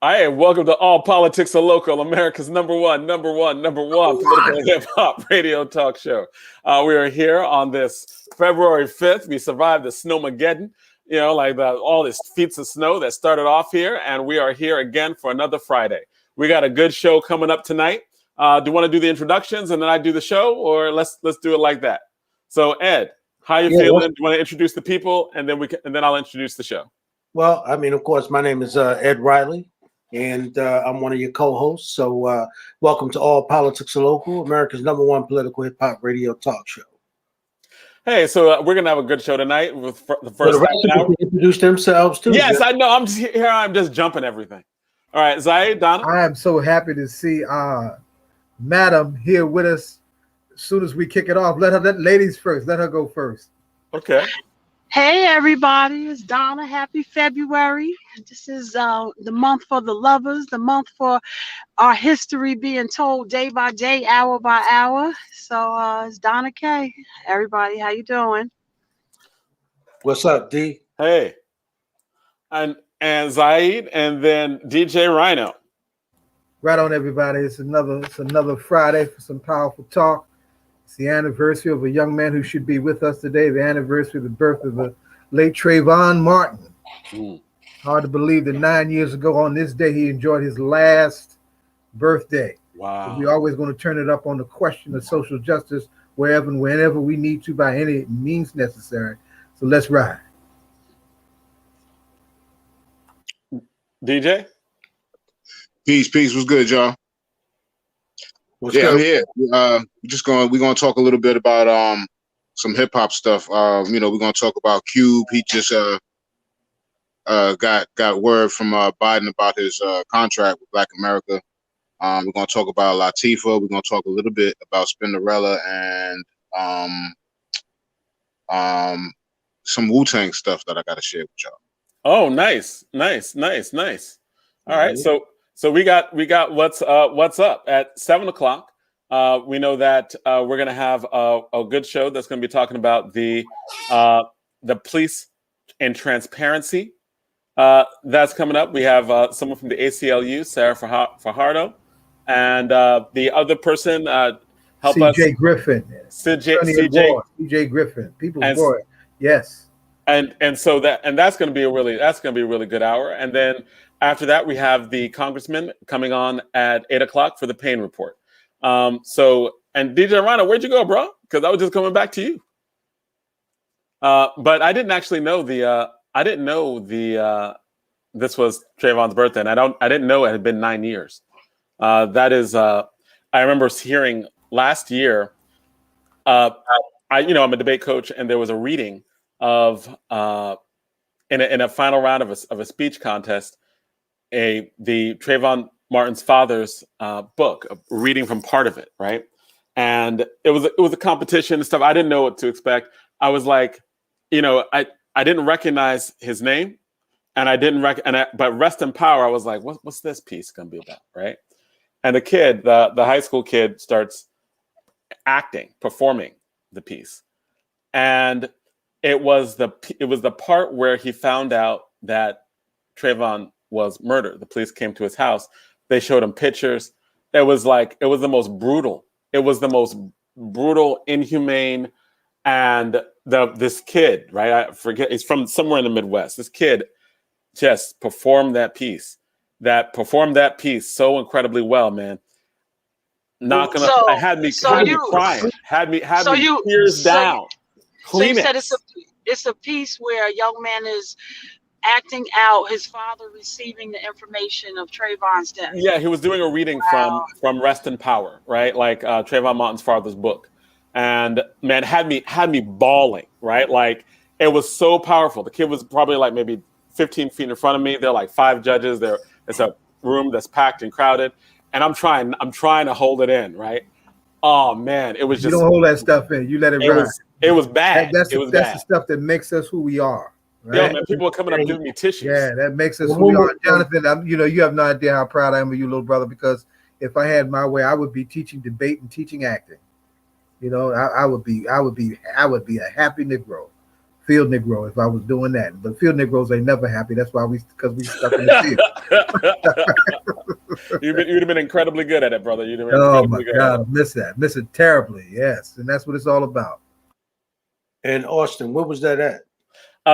Hi, welcome to All Politics Are Local, America's number one political hip hop radio talk show. We are here on this February 5th. We survived the snowmageddon, all these feet of snow that started off here, and we are here again for another Friday. We got a good show coming up tonight. Do you want to do the introductions and then I do the show, or let's do it like that? So, Ed, how you feeling? Do you want to introduce the people, and then I'll introduce the show? Well, I mean, of course, my name is Ed Riley. And I'm one of your co-hosts. So welcome to All Politics Are Local, America's number one political hip-hop radio talk show. Hey, so we're going to have a good show tonight with the first hour. Introduce themselves, too. Yes, I know. I'm just jumping everything. All right, Zaid, Donna. I am so happy to see Madam here with us. As soon as we kick it off, let ladies first. Let her go first. Okay. Hey everybody, it's Donna. Happy February. This is the month for the lovers, the month for our history being told day by day, hour by hour. So it's Donna K. Everybody, how you doing? What's up, D? Hey. And Zaid, and then DJ Rhino. Right on, everybody. It's another Friday for some powerful talk. It's the anniversary of a young man who should be with us today, the anniversary of the birth of the late Trayvon Martin. Hard to believe that 9 years ago on this day, he enjoyed his last birthday. Wow. But we're always going to turn it up on the question of social justice wherever and whenever we need to by any means necessary. So let's ride. DJ? Peace. What's good, y'all? I'm here. We're gonna talk a little bit about some hip hop stuff. We're gonna talk about Cube. He just got word from Biden about his contract with Black America. We're gonna talk about Latifah. We're gonna talk a little bit about Spinderella and some Wu-Tang stuff that I gotta share with y'all. Oh, nice. All right, so we got what's up at 7:00. We know that we're gonna have a good show that's gonna be talking about the police and transparency. That's coming up. We have someone from the ACLU, Sarah Fajardo, and the other person help us. CJ Griffin. CJ Griffin. People's boy. Yes. And so that's going to be a really good hour. And then after that, we have the congressman coming on at 8:00 for the Payne report. And DJ Rhino, where'd you go, bro? Because I was just coming back to you. But I didn't actually know this was Trayvon's birthday, and I didn't know it had been 9 years. That is, I remember hearing last year. I'm a debate coach, and there was a reading of in a final round of a speech contest, the Trayvon Martin's father's book, a reading from part of it, right? And it was a competition and stuff. I didn't know what to expect. I was like, I didn't recognize his name, and I didn't but Rest in Power, I was like, what's this piece gonna be about, right? And the kid, the high school kid, starts performing the piece, and it was the part where he found out that Trayvon was murdered. The police came to his house. They showed him pictures. It was the most brutal. It was the most brutal, inhumane, and this kid, right? I forget. He's from somewhere in the Midwest. This kid just performed that piece so incredibly well, man. Had me crying. Had me tears down. So you said it's a piece where a young man is acting out his father receiving the information of Trayvon's death. Yeah, he was doing a reading from Rest in Power, right? Like Trayvon Martin's father's book. And man, had me bawling, right? Like it was so powerful. The kid was probably like maybe 15 feet in front of me. There are like 5 judges. It's a room that's packed and crowded. And I'm trying to hold it in, right? Oh man, it was just. You don't hold that stuff in. You let it ride. It was bad. That's the stuff that makes us who we are. Right? Yeah, man, people are coming up giving me tissues. Yeah, that makes us who we are. Jonathan, you have no idea how proud I am of you, little brother, because if I had my way, I would be teaching debate and teaching acting. I would be a happy Negro field Negro if I was doing that. But field Negroes ain't never happy. That's why because we stuck in the field. You'd have been incredibly good at it, brother. You'd have been Oh my good God, I miss it terribly. Yes, and that's what it's all about. And Austin, where was that at?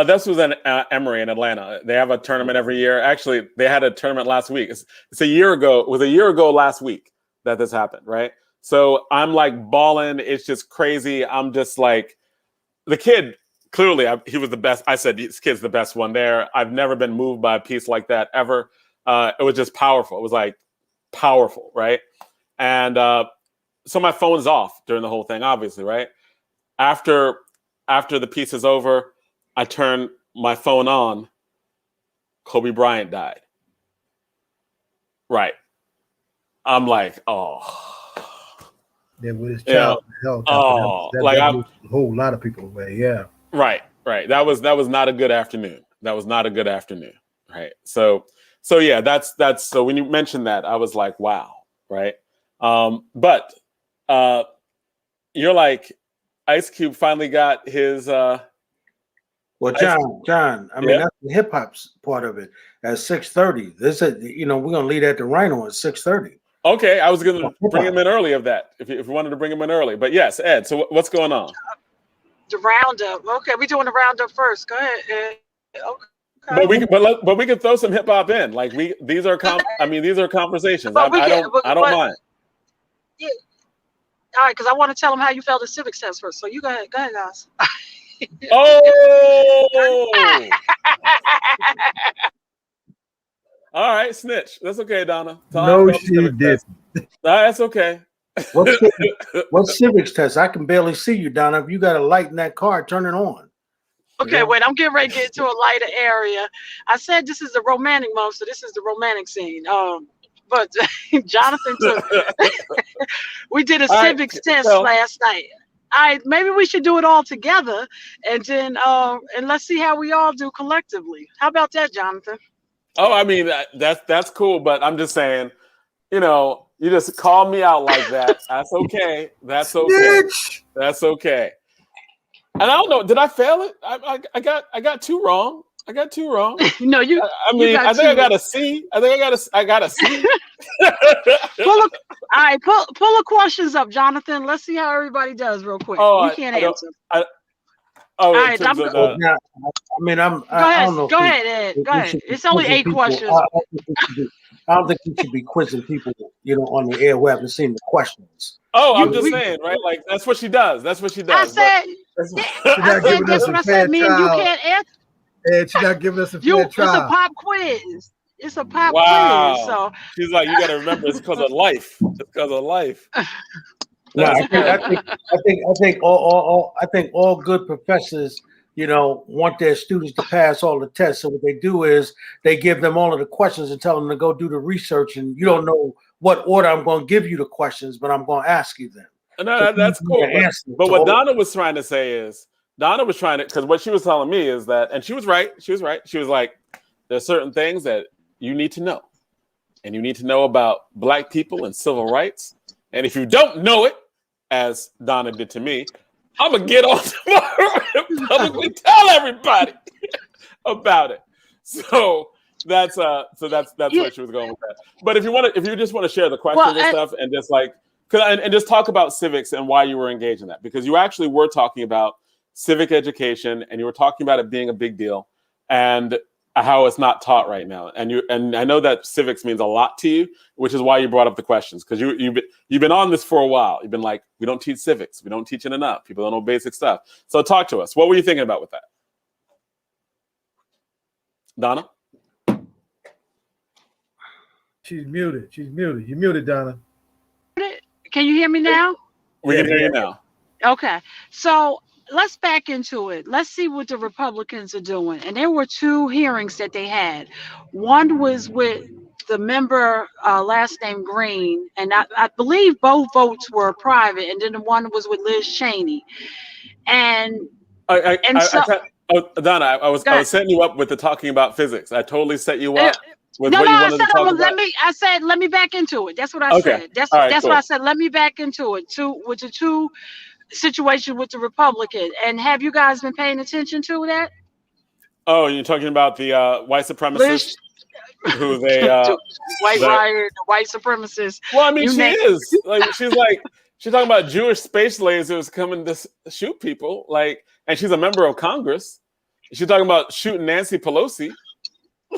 This was in Emory in Atlanta. They have a tournament every year. Actually, they had a tournament last week. It's a year ago. It was a year ago last week that this happened, right? So I'm like balling. It's just crazy. I'm just like, the kid, clearly he was the best. I said, this kid's the best one there. I've never been moved by a piece like that ever. It was just powerful. It was like powerful, right? And so my phone's off during the whole thing, obviously, right? After the piece is over, I turn my phone on. Kobe Bryant died. Right. I'm like, oh. Yeah, with his child. That was a whole lot of people away. Yeah. Right. That was not a good afternoon. Right. So yeah, that's so when you mentioned that, I was like, wow. Right. But you're like, Ice Cube finally got his Well, John, I mean, that's the hip hop part of it. At 6:30, we're gonna leave that to Rhino at 6:30. Okay, I was gonna bring him in early of that if you wanted to bring him in early. But yes, Ed. So what's going on? The roundup. Okay, we're doing the roundup first. Go ahead, Ed. Okay. But we can throw some hip hop in. Like these are conversations. I don't mind. Yeah. All right, because I want to tell them how you failed the civics test first. So you go ahead, guys. Oh. All right, snitch. That's okay, Donna. No, she didn't. That's okay. What civics test? I can barely see you, Donna. If you got a light in that car, turn it on. Okay, wait. I'm getting ready to get into a lighter area. I said this is the romantic month, so this is the romantic scene. But Jonathan we did a civics test last night. All right, maybe we should do it all together, and then and let's see how we all do collectively. How about that, Jonathan? Oh, I mean that's cool, but I'm just saying, you just call me out like that. That's okay. That's okay. That's okay. And I don't know, did I fail it? I got two wrong. No, you. I mean, I think I got a C. I got a C. All right, pull the questions up, Jonathan. Let's see how everybody does real quick. You can't answer. All right, I don't know. Go ahead, Ed. Go ahead. It's only 8 questions. I don't think you should be quizzing people, on the air who haven't seen the questions. I'm just saying, right? Like that's what she does. I said, that's what I said. Me and you can't answer. And she's not giving us a fair trial. It's a pop quiz. Quiz. So she's like, you got to remember, it's because of life. No, I think all good professors, want their students to pass all the tests. So what they do is they give them all of the questions and tell them to go do the research. And you don't know what order I'm going to give you the questions, but I'm going to ask you them. No, that's cool. But what Donna was trying to say is, because what she was telling me is that, and she was right. She was like, there's certain things that you need to know. And you need to know about Black people and civil rights. And if you don't know it, as Donna did to me, I'm going to get on tomorrow and publicly tell everybody about it. So that's where she was going with that. But if you just want to share the questions and stuff and just and just talk about civics and why you were engaged in that, because you actually were talking about civic education, and you were talking about it being a big deal and how it's not taught right now. And I know that civics means a lot to you, which is why you brought up the questions, because you've been on this for a while. You've been like, we don't teach civics. We don't teach it enough. People don't know basic stuff. So talk to us. What were you thinking about with that? Donna? She's muted. You're muted, Donna. Can you hear me now? We can hear you now. Okay. So let's back into it. Let's see what the Republicans are doing. And there were 2 hearings that they had. One was with the member, last name Green, and I believe both votes were private. And then the one was with Liz Cheney. And Donna, I was setting you up with the talking about physics. I totally set you up. I said, let me back into it. That's what I said. That's what I said. Let me back into it. With the two situation with the Republican. And have you guys been paying attention to that? Oh, you're talking about the white supremacists who they white riot, the white supremacists. Well, I mean, she is she's talking about Jewish space lasers coming to shoot people, and she's a member of Congress. She's talking about shooting Nancy Pelosi,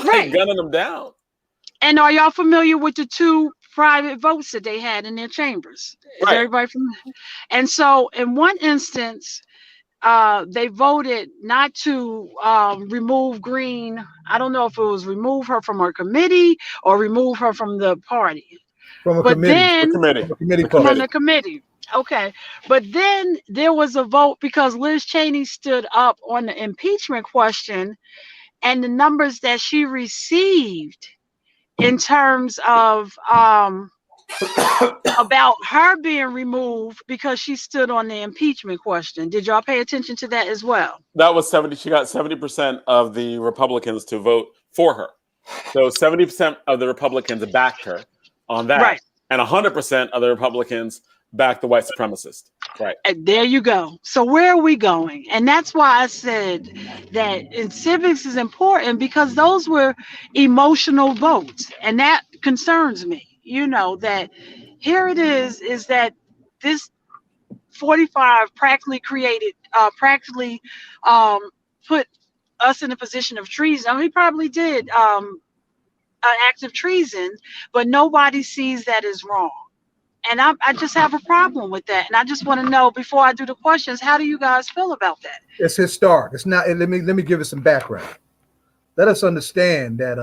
right, gunning them down. And are y'all familiar with the 2 private votes that they had in their chambers? Is everybody familiar? And so, in one instance, they voted not to remove Green. I don't know if it was remove her from her committee or remove her from the party. From a committee. Then, from the committee. Okay. But then there was a vote because Liz Cheney stood up on the impeachment question, and the numbers that she received in terms of about her being removed because she stood on the impeachment question. Did y'all pay attention to that as well? That was 70. She got 70% of the Republicans to vote for her. So 70% of the Republicans backed her on that. Right. And 100% of the Republicans backed the white supremacist. Right. And there you go. So where are we going? And that's why I said that in civics is important, because those were emotional votes. And that concerns me. You know, that here it is that this 45 practically put us in a position of treason. I mean, he probably did an act of treason, but nobody sees that as wrong. And I just have a problem with that. And I just want to know, before I do the questions, how do you guys feel about that? It's historic. It's not. Let me give it some background. Let us understand that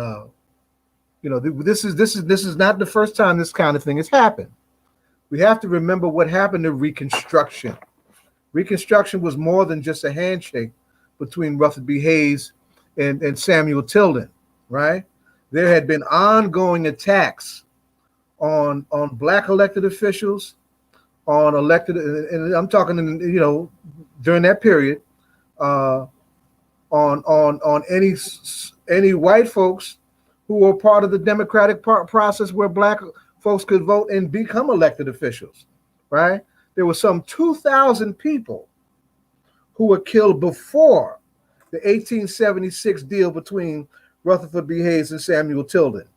this is not the first time this kind of thing has happened. We have to remember what happened to Reconstruction. Reconstruction was more than just a handshake between Rutherford B. Hayes and Samuel Tilden, right? There had been ongoing attacks on black elected officials, on elected, and I'm talking, during that period, on any white folks who were part of the democratic process where black folks could vote and become elected officials, right? There were some 2,000 people who were killed before the 1876 deal between Rutherford B. Hayes and Samuel Tilden.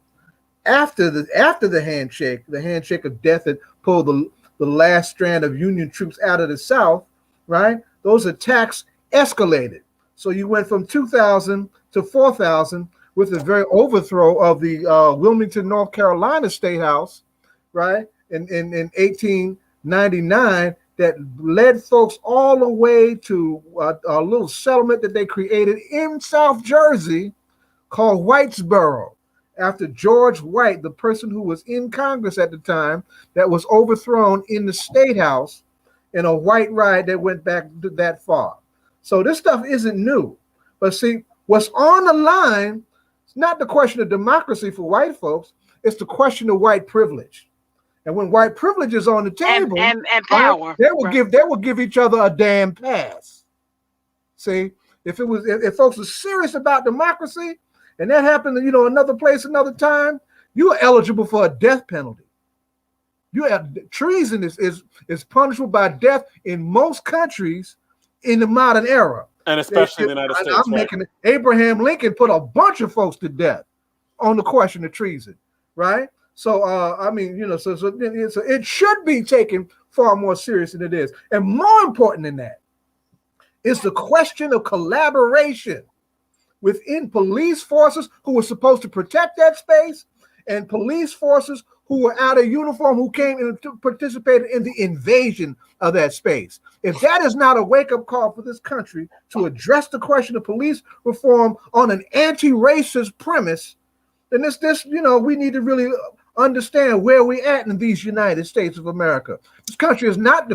After the handshake of death that pulled the last strand of Union troops out of the South, right? Those attacks escalated. So you went from 2,000 to 4,000 with the very overthrow of the Wilmington, North Carolina State House, right? In 1899, that led folks all the way to a little settlement that they created in South Jersey called Whitesboro, after George White, the person who was in Congress at the time, that was overthrown in the State House in a white riot that went back that far. So this stuff isn't new. But see, what's on the line, it's not the question of democracy for white folks, it's the question of white privilege. And when white privilege is on the table, and power, they will give each other a damn pass. See, if folks are serious about democracy, and that happened, another place, another time, you are eligible for a death penalty. Treason is punishable by death in most countries in the modern era, and especially in the United States. Abraham Lincoln put a bunch of folks to death on the question of treason, right? So so it should be taken far more serious than it is, and more important than that is the question of collaboration within police forces who were supposed to protect that space, and police forces who were out of uniform who came and participated in the invasion of that space. If that is not a wake-up call for this country to address the question of police reform on an anti-racist premise, then we need to really understand where we're at in these United States of America. This country is not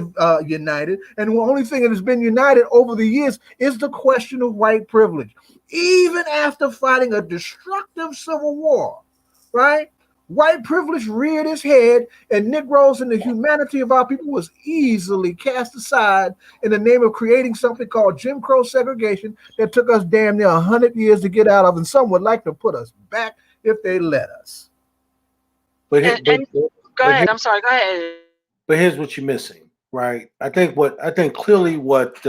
united, and the only thing that has been united over the years is the question of white privilege. Even after fighting a destructive civil war, right? White privilege reared its head, and Negroes and the humanity of our people was easily cast aside in the name of creating something called Jim Crow segregation that took us damn near 100 years to get out of, and some would like to put us back if they let us. Go ahead. I'm sorry. Go ahead. But here's what you're missing. right? I think clearly what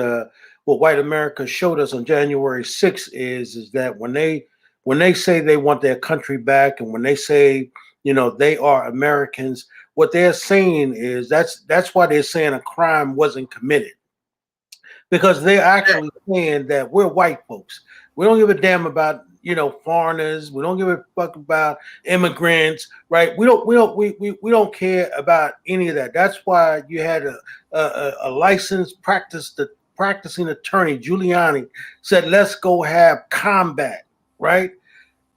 white America showed us on January 6th is that when they say they want their country back, and when they say, you know, they are Americans, what they're saying is that's why they're saying a crime wasn't committed, because they're actually saying that we're white folks. We don't give a damn about, you know, foreigners. We don't give a fuck about immigrants, right? We don't care about any of that. That's why you had a licensed practicing attorney, Giuliani, said, let's go have combat, right?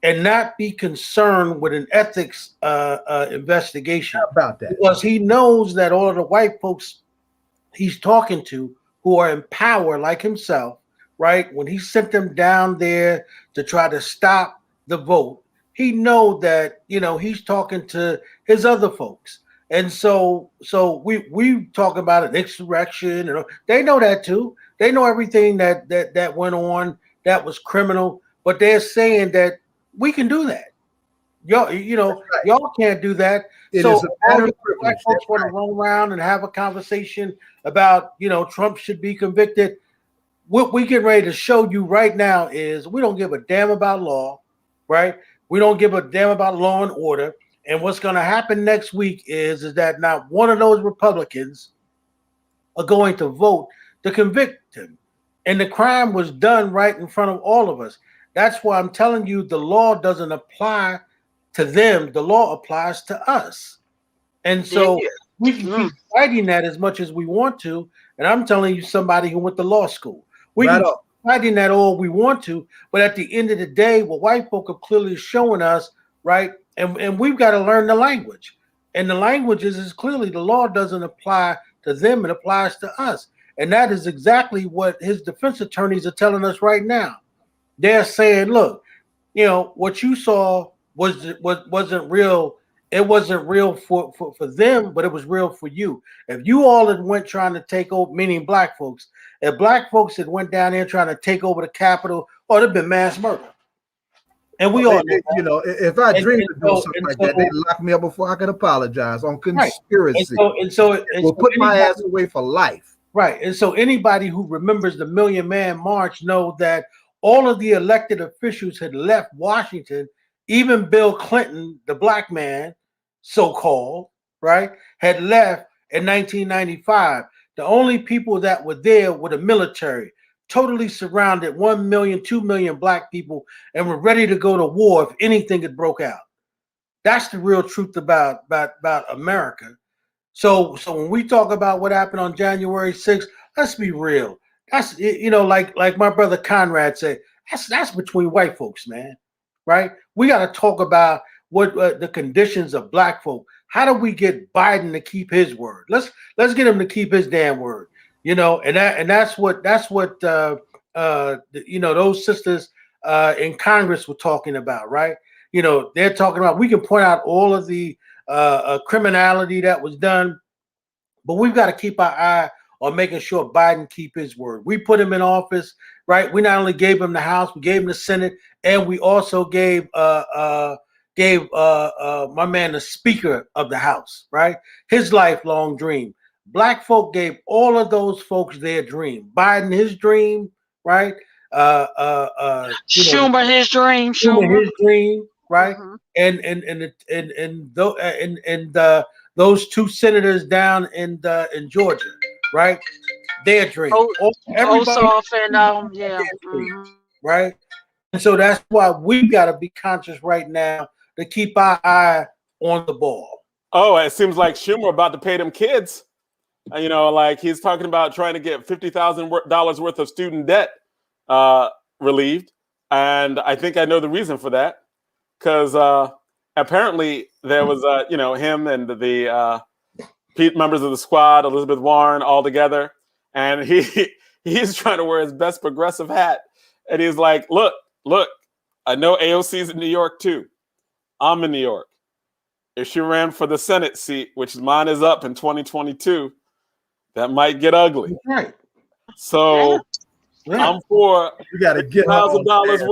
And not be concerned with an ethics investigation. How about that? Because he knows that all of the white folks he's talking to who are in power like himself, right? When he sent them down there to try to stop the vote, he know that, you know, he's talking to his other folks. And so we talk about an insurrection, and they know that too. They know everything that went on that was criminal, but they're saying that we can do that. Y'all, you know, y'all can't do that. It so is a matter of black folks want to run around and have a conversation about, you know, Trump should be convicted. What we get ready to show you right now is we don't give a damn about law, right? We don't give a damn about law and order. And what's going to happen next week is that not one of those Republicans are going to vote to convict him. And the crime was done right in front of all of us. That's why I'm telling you the law doesn't apply to them. The law applies to us. And so we can keep fighting that as much as we want to. And I'm telling you, somebody who went to law school, we can keep fighting that all we want to. But at the end of the day, what white folk are clearly showing us, right? And we've got to learn the language. And the language is clearly the law doesn't apply to them. It applies to us. And that is exactly what his defense attorneys are telling us right now. They're saying, look, you know, what you saw wasn't real. It wasn't real for them, but it was real for you. If you all had went trying to take over, meaning black folks, if black folks had went down there trying to take over the Capitol, there'd have been mass murder. And we all, you know, if I dreamed to do something like that, they'd lock me up before I could apologize on conspiracy. Right. And so we'll put my ass away for life. Right. And so anybody who remembers the Million Man March know that all of the elected officials had left Washington. Even Bill Clinton, the black man, so-called, right, had left in 1995. The only people that were there were the military, totally surrounded 1 million, 2 million black people, and were ready to go to war if anything had broke out. That's the real truth about America. So when we talk about what happened on January 6th, let's be real. That's, you know, like my brother Conrad said, that's between white folks, man. Right? We got to talk about what the conditions of black folk. How do we get Biden to keep his word? Let's get him to keep his damn word. You know, and that's what you know, those sisters in Congress were talking about, right? You know, they're talking about, we can point out all of the criminality that was done, but we've got to keep our eye on making sure Biden keep his word. We put him in office, right? We not only gave him the House, we gave him the Senate, and we also gave my man the Speaker of the House, right? His lifelong dream. Black folk gave all of those folks their dream. Biden his dream, right? Schumer his dream. Schumer his dream, right? Those two senators down in Georgia, right? Their dream. Right? And so that's why we've got to be conscious right now to keep our eye on the ball. Oh, it seems like Schumer about to pay them kids. You know, like he's talking about trying to get $50,000 worth of student debt relieved. And I think I know the reason for that. Because apparently there was, you know, him and the members of the squad, Elizabeth Warren, all together. And he's trying to wear his best progressive hat. And he's like, look, I know AOC's in New York too. I'm in New York. If she ran for the Senate seat, which mine is up in 2022, that might get ugly. Right. So I'm for you got to get $1,000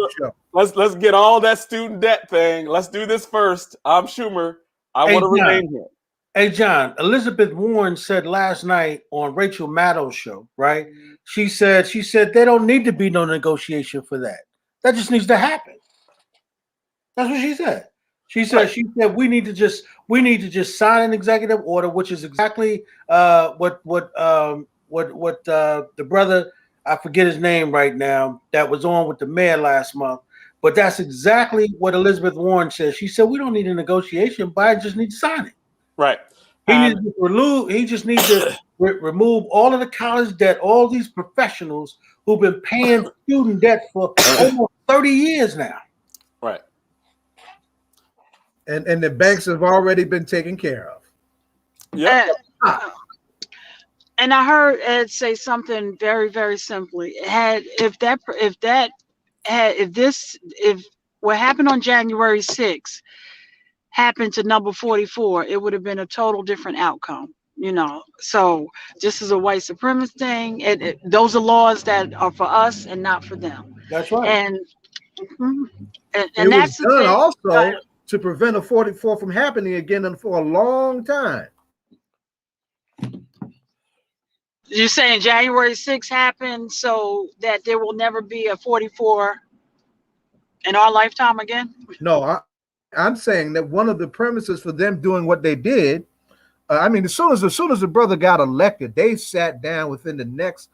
worth. Let's get all that student debt thing. Let's do this first. I'm Schumer. I want to remain here. Hey, John, Elizabeth Warren said last night on Rachel Maddow's show, right? She said they don't need to be no negotiation for that. That just needs to happen. That's what she said. She said we need to just sign an executive order, which is exactly what the brother, I forget his name right now, that was on with the mayor last month. But that's exactly what Elizabeth Warren said. She said we don't need a negotiation, Biden just needs to sign it. Right. He needs to remove. He just needs to remove all of the college debt. All these professionals who've been paying student debt for almost 30 years now. Right. And the banks have already been taken care of. Yeah. And I heard Ed say something very, very simply. If what happened on January 6th happened to number 44, it would have been a total different outcome. So this is a white supremacist thing. Those are laws that are for us and not for them. That's right. And it that's was done also to prevent a 44 from happening again and for a long time. You're saying January 6th happened so that there will never be a 44 in our lifetime again? No, I'm saying that one of the premises for them doing what they did, as soon as the brother got elected, they sat down within the next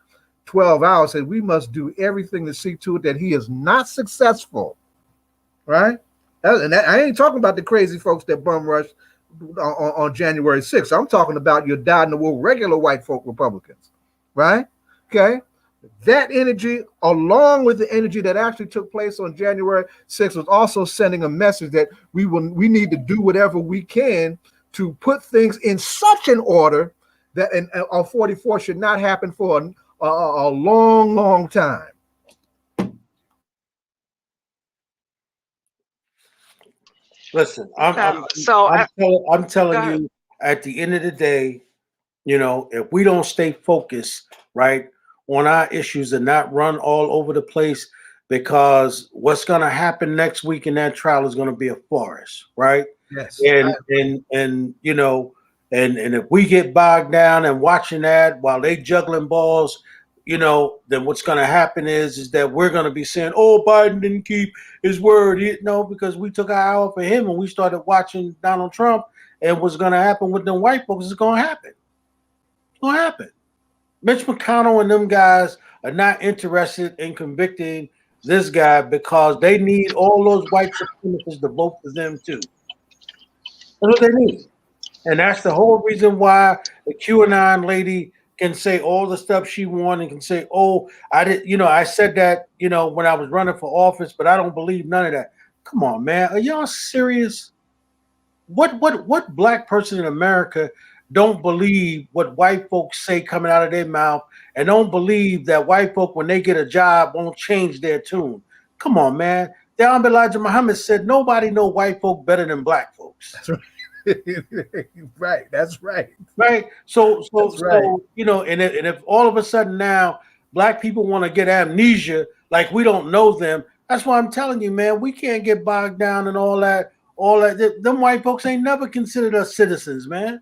12 hours and said, we must do everything to see to it that he is not successful. Right? I ain't talking about the crazy folks that bum rushed on January 6th. I'm talking about your dyed-in-the-wool regular white folk Republicans. Right? Okay? That energy, along with the energy that actually took place on January 6th, was also sending a message that we need to do whatever we can to put things in such an order that a 44 should not happen for a long, long time. Listen, I'm telling you, at the end of the day, if we don't stay focused, right, on our issues and not run all over the place, because what's going to happen next week in that trial is going to be a forest, right? Yes. And if we get bogged down and watching that while they juggling balls, then what's going to happen is that we're going to be saying, oh, Biden didn't keep his word. Because we took our eye off of him and we started watching Donald Trump, and what's going to happen with them white folks is going to happen. It's going to happen. Mitch McConnell and them guys are not interested in convicting this guy because they need all those white supremacists to vote for them too. That's what they need. And that's the whole reason why the QAnon lady can say all the stuff she wants and can say, oh, I said that, when I was running for office, but I don't believe none of that. Come on, man. Are y'all serious? What black person in America don't believe what white folks say coming out of their mouth and don't believe that white folk, when they get a job, won't change their tune? Come on, man. The Honorable Elijah Muhammad said nobody know white folk better than black folks. That's right. Right, that's right. Right. So and if all of a sudden now black people want to get amnesia like we don't know them, that's why I'm telling you, man, we can't get bogged down in all that. Them white folks ain't never considered us citizens, man.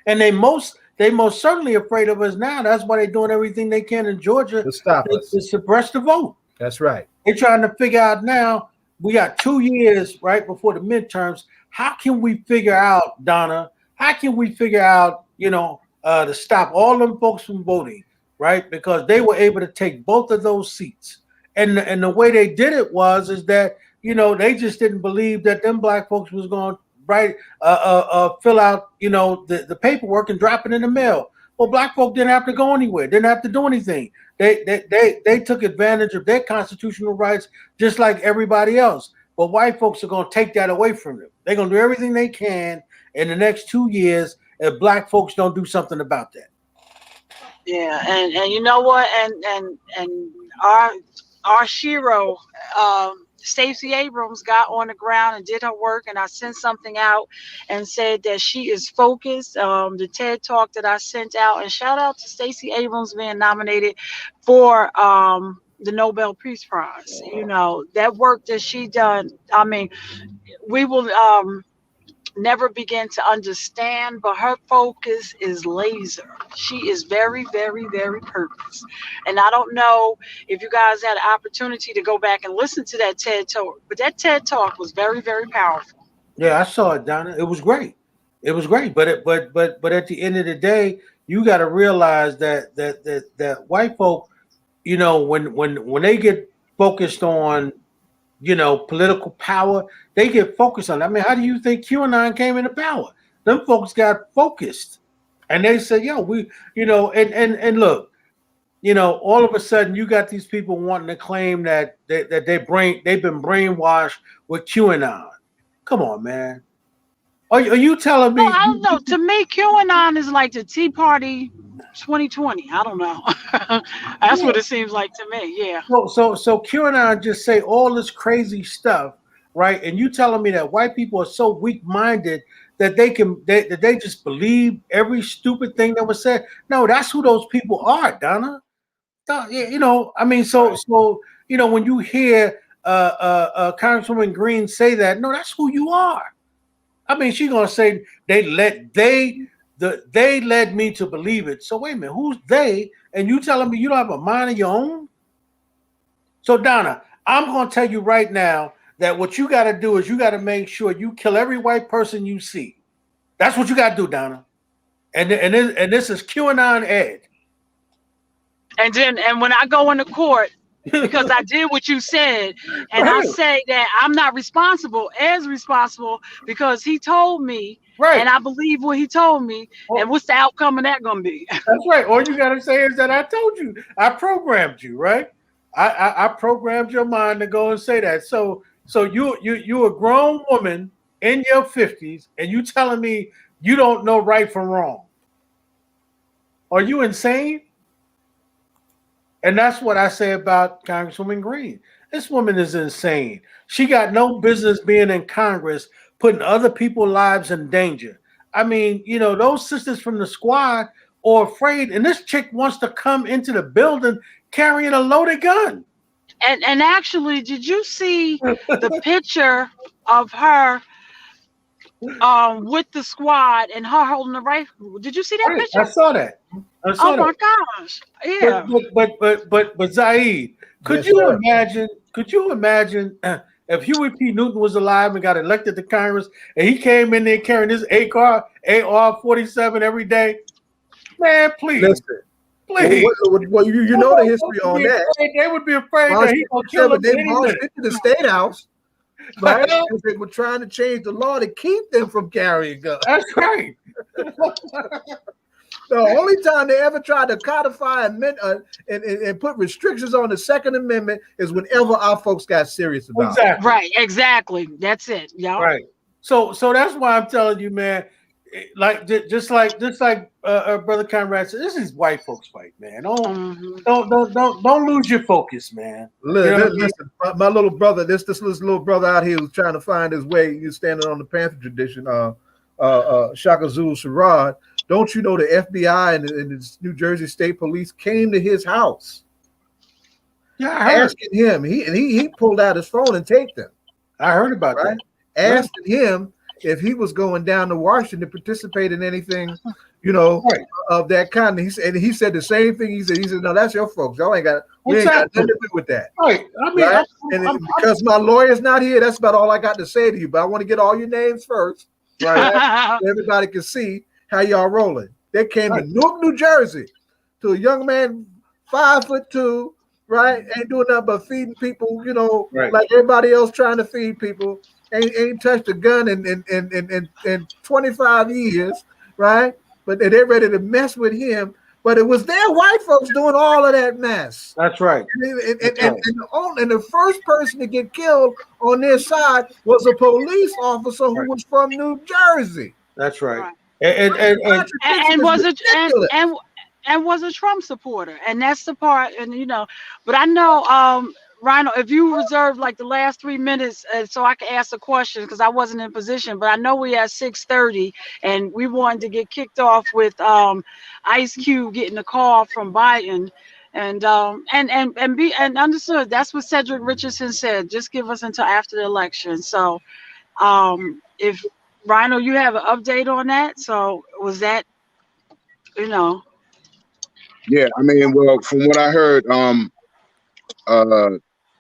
And they most certainly afraid of us now. That's why they're doing everything they can in Georgia to stop us, to suppress the vote. That's right. They're trying to figure out now. We got 2 years right before the midterms. How can we figure out, Donna? How can we figure out, to stop all them folks from voting, right? Because they were able to take both of those seats, and the way they did it is that they just didn't believe that them black folks was going to fill out the paperwork and drop it in the mail. Well, black folk didn't have to go anywhere, didn't have to do anything. They took advantage of their constitutional rights just like everybody else. But white folks are going to take that away from them. They're going to do everything they can in the next 2 years if black folks don't do something about that. Yeah, and you know what? And our Shiro, Stacey Abrams, got on the ground and did her work, and I sent something out and said that she is focused. The TED Talk that I sent out, and shout out to Stacey Abrams being nominated for the Nobel Peace Prize. That work that she done. I mean, we will never begin to understand, but her focus is laser. She is very, very, very purpose. And I don't know if you guys had an opportunity to go back and listen to that TED Talk, but that TED Talk was very, very powerful. Yeah, I saw it, Donna. It was great. It was great. But at the end of the day, you got to realize that white folk, when they get focused on, political power, they get focused on. I mean, how do you think QAnon came into power? Them folks got focused, and they said, "Yo, and look, all of a sudden you got these people wanting to claim that they've been brainwashed with QAnon. Come on, man. Are you telling me? Well, I don't know. To me, QAnon is like the Tea Party 2020. I don't know. That's what it seems like to me. Yeah. So QAnon just say all this crazy stuff, right? And you telling me that white people are so weak-minded that they just believe every stupid thing that was said? No, that's who those people are, Donna. I mean, so when you hear Congresswoman Green say that, no, that's who you are. I mean, she's gonna say they led me to believe it. So wait a minute, who's they? And you telling me you don't have a mind of your own? So Donna, I'm gonna tell you right now that what you got to do is you got to make sure you kill every white person you see. That's what you got to do, Donna. And this is QAnon Ed. And when I go into court, because I did what you said, and Right. I say that I'm not responsible, Ed's responsible because he told me, Right. and I believe what he told me, and what's the outcome of that going to be? That's right. All you got to say is that I told you, I programmed you, right? I programmed your mind to go and say that. So you a grown woman in your 50s, and you telling me you don't know right from wrong? Are you insane? And that's what I say about Congresswoman Green. This woman is insane. She got no business being in Congress, putting other people's lives in danger. I mean, those sisters from the squad are afraid, and this chick wants to come into the building carrying a loaded gun. And actually, did you see the picture of her with the squad and her holding the rifle? Did you see that picture? I saw that. Oh my gosh! Yeah. But Zaid, could you imagine? Could you imagine if Huey P. Newton was alive and got elected to Congress, and he came in there carrying his AR-47 every day? Man, please. Listen. Please. Well, you know the history on that. They would be afraid that he gonna kill them. They marched into the State House, right? Because they were trying to change the law to keep them from carrying guns. That's right. The only time they ever tried to codify and put restrictions on the Second Amendment is whenever our folks got serious about it. Right, exactly. That's it. Yeah. Right. So that's why I'm telling you, man. Just like Brother Conrad said, this is white folks' fight, man. Don't lose your focus, man. Listen, my little brother, this little brother out here who's trying to find his way. He's standing on the Panther tradition. Shaka Zulu Sherrod. Don't you know the FBI and the New Jersey State Police came to his house? Yeah, I heard. Asking him. He pulled out his phone and taped them. I heard about that. Asking him if he was going down to Washington to participate in anything, of that kind. And he said the same thing. He said, no, that's your folks. Y'all ain't got nothing to do with that. Right. I mean, because my lawyer's not here, that's about all I got to say to you. But I want to get all your names first, right? So everybody can see how y'all rolling. They came to Newark, New Jersey, to a young man 5'2", right? Ain't doing nothing but feeding people, like everybody else trying to feed people. Ain't touched a gun in 25 years, right? But they're ready to mess with him. But it was their white folks doing all of that mess. That's right. And the first person to get killed on their side was a police officer who was from New Jersey. That's right. And was a Trump supporter, and that's the part. And but I know, Rhino, if you reserve like the last 3 minutes, so I can ask a question because I wasn't in position. But I know we at 6:30, and we wanted to get kicked off with Ice Cube getting a call from Biden, and understood. That's what Cedric Richardson said. Just give us until after the election. So, if Rhino, you have an update on that? So was that, you know? Yeah, I mean, well, from what I heard, uh,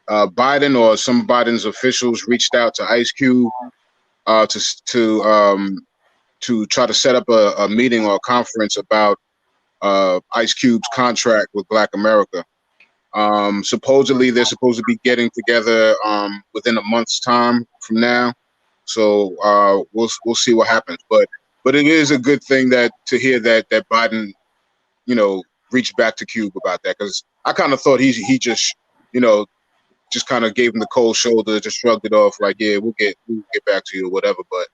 Biden or some Biden's officials reached out to Ice Cube to try to set up a meeting or a conference about Ice Cube's contract with Black America. Supposedly they're supposed to be getting together within a month's time from now. So we'll see what happens. But it is a good thing that to hear that Biden, you know, reached back to Cube about that, because I kind of thought he just, you know, just kind of gave him the cold shoulder, just shrugged it off like, yeah, we'll get back to you or whatever. But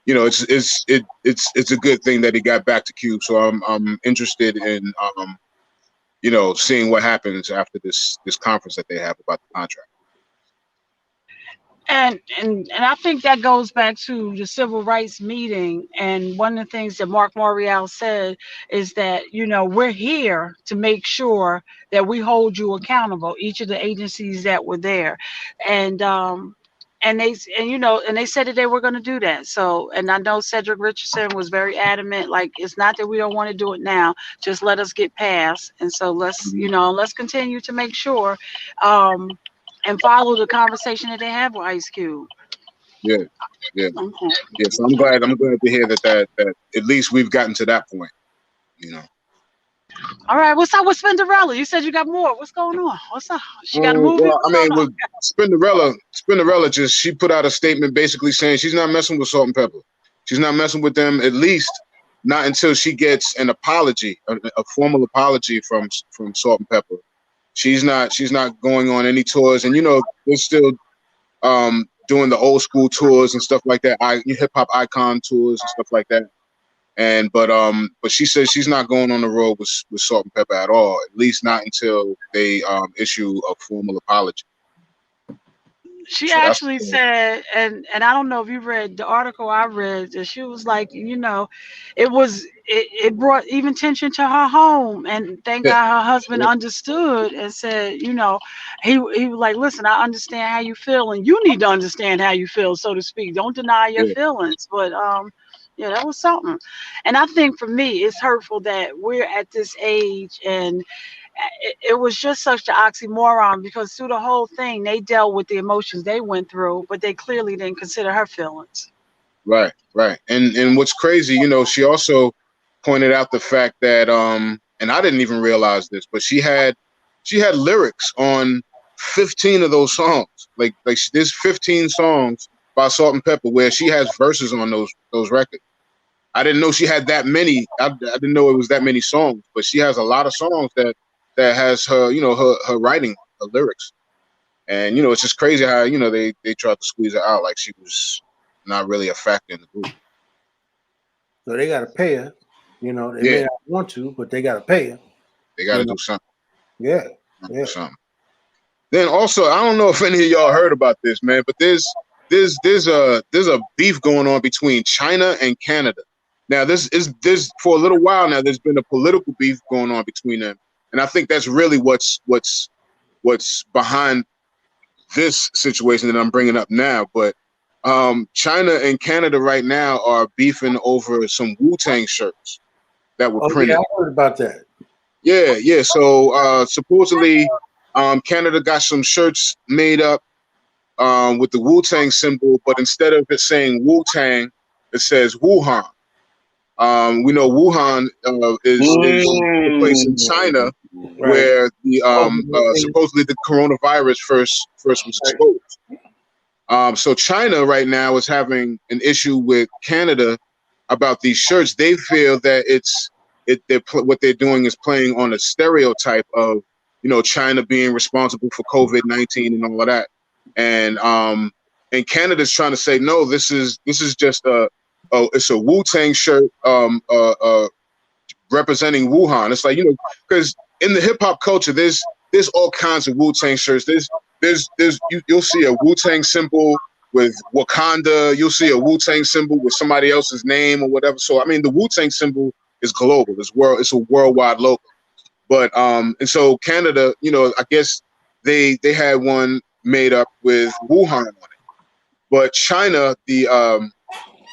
you know, it's a good thing that he got back to Cube. So I'm interested in you know, seeing what happens after this conference that they have about the contract. And I think that goes back to the civil rights meeting. And one of the things that Mark Morial said is that, you know, we're here to make sure that we hold you accountable, each of the agencies that were there. And they said that they were going to do that. So, and I know Cedric Richardson was very adamant, like, it's not that we don't want to do it now, just let us get past. And so let's continue to make sure and follow the conversation that they have with Ice Cube. Yeah. Okay. Yeah. So I'm glad to hear that at least we've gotten to that point, you know. All right, what's up with Spinderella? You said you got more. What's going on? What's up? She got a movie? Well, I What's mean, going on? with Spinderella she put out a statement basically saying she's not messing with Salt and Pepper. She's not messing with them, at least not until she gets an apology, a formal apology from Salt and Pepper. She's not going on any tours, and you know, they're still doing the old school tours and stuff like that, hip hop icon tours and stuff like that. And but she says she's not going on the road with Salt and Pepper at all, at least not until they issue a formal apology. She So actually said, and I don't know if you read the article I read, that she was like, you know, it brought even tension to her home, and thank yeah, God her husband understood and said, you know, he was like, listen, I understand how you feel, and you need to understand how you feel, so to speak. Don't deny your yeah, feelings, but yeah, that was something. And I think for me, it's hurtful that we're at this age, and it was just such an oxymoron, because through the whole thing they dealt with the emotions they went through, but they clearly didn't consider her feelings. right. And what's crazy, you know, she also pointed out the fact that and I didn't even realize this, but she had lyrics on 15 of those songs. Like there's 15 songs by Salt and Pepper where she has verses on those records. I didn't know she had that many. I didn't know it was that many songs, but she has a lot of songs that has her, you know, her writing, her lyrics. And you know, it's just crazy how, you know, they tried to squeeze her out like she was not really a factor in the group. So they got to pay her. You know, they Yeah. may not want to, but they got to pay her. They got to do something. Yeah. Do something. Then also, I don't know if any of y'all heard about this, man, but there's a beef going on between China and Canada. Now, this for a little while now. There's been a political beef going on between them, and I think that's really what's behind this situation that I'm bringing up now. But China and Canada right now are beefing over some Wu-Tang shirts that were printed. Yeah, I heard about that. Yeah. So supposedly, Canada got some shirts made up with the Wu-Tang symbol, but instead of it saying Wu-Tang, it says Wuhan. We know Wuhan is the place in China where the supposedly the coronavirus first was exposed. So China right now is having an issue with Canada about these shirts. They feel that what they're doing is playing on a stereotype of, you know, China being responsible for COVID-19 and all of that. And Canada's trying to say, no, this is just it's a Wu-Tang shirt representing Wuhan. It's like, you know, because in the hip hop culture, there's all kinds of Wu-Tang shirts. You'll see a Wu-Tang symbol with Wakanda. You'll see a Wu-Tang symbol with somebody else's name or whatever. So I mean, the Wu-Tang symbol is global. It's a worldwide logo. But and so Canada, you know, I guess they had one made up with Wuhan on it. But China, the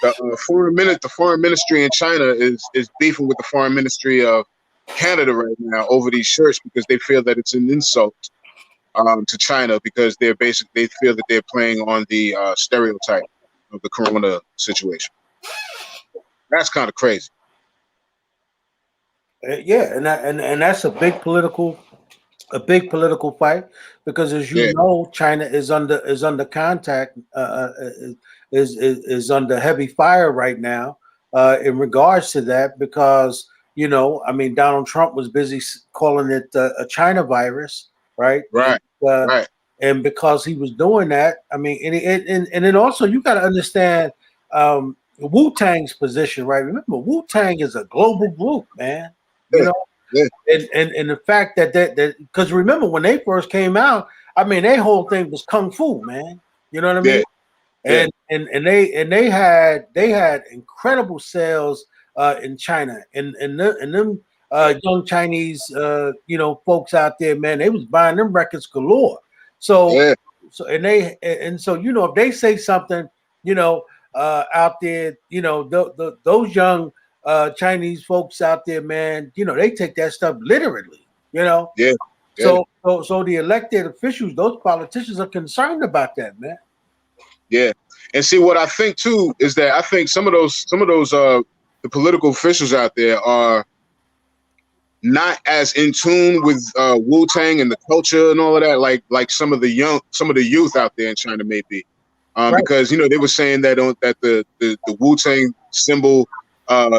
the foreign ministry in China is beefing with the foreign ministry of Canada right now over these shirts because they feel that it's an insult to China because they feel that they're playing on the stereotype of the corona situation. That's kind of crazy. Yeah, and that's a big political fight because, as you know, China is under contact, is under heavy fire right now in regards to that because I mean Donald Trump was busy calling it a China virus, right? Right, right. And because he was doing that, I mean, and then also you got to understand Wu-Tang's position, right? Remember, Wu-Tang is a global group, man. You know. Yeah. And the fact that because remember when they first came out, I mean their whole thing was kung fu, man. You know what I mean? Yeah. And they had incredible sales in China and them young Chinese folks out there, man, they was buying them records galore. So so if they say something, out there, those young Chinese folks out there, man, they take that stuff literally, Yeah. So the elected officials, those politicians are concerned about that, man. Yeah. And see what I think too is that I think some of those the political officials out there are not as in tune with Wu-Tang and the culture and all of that, like some of the youth out there in China may be. Because they were saying that that the Wu-Tang symbol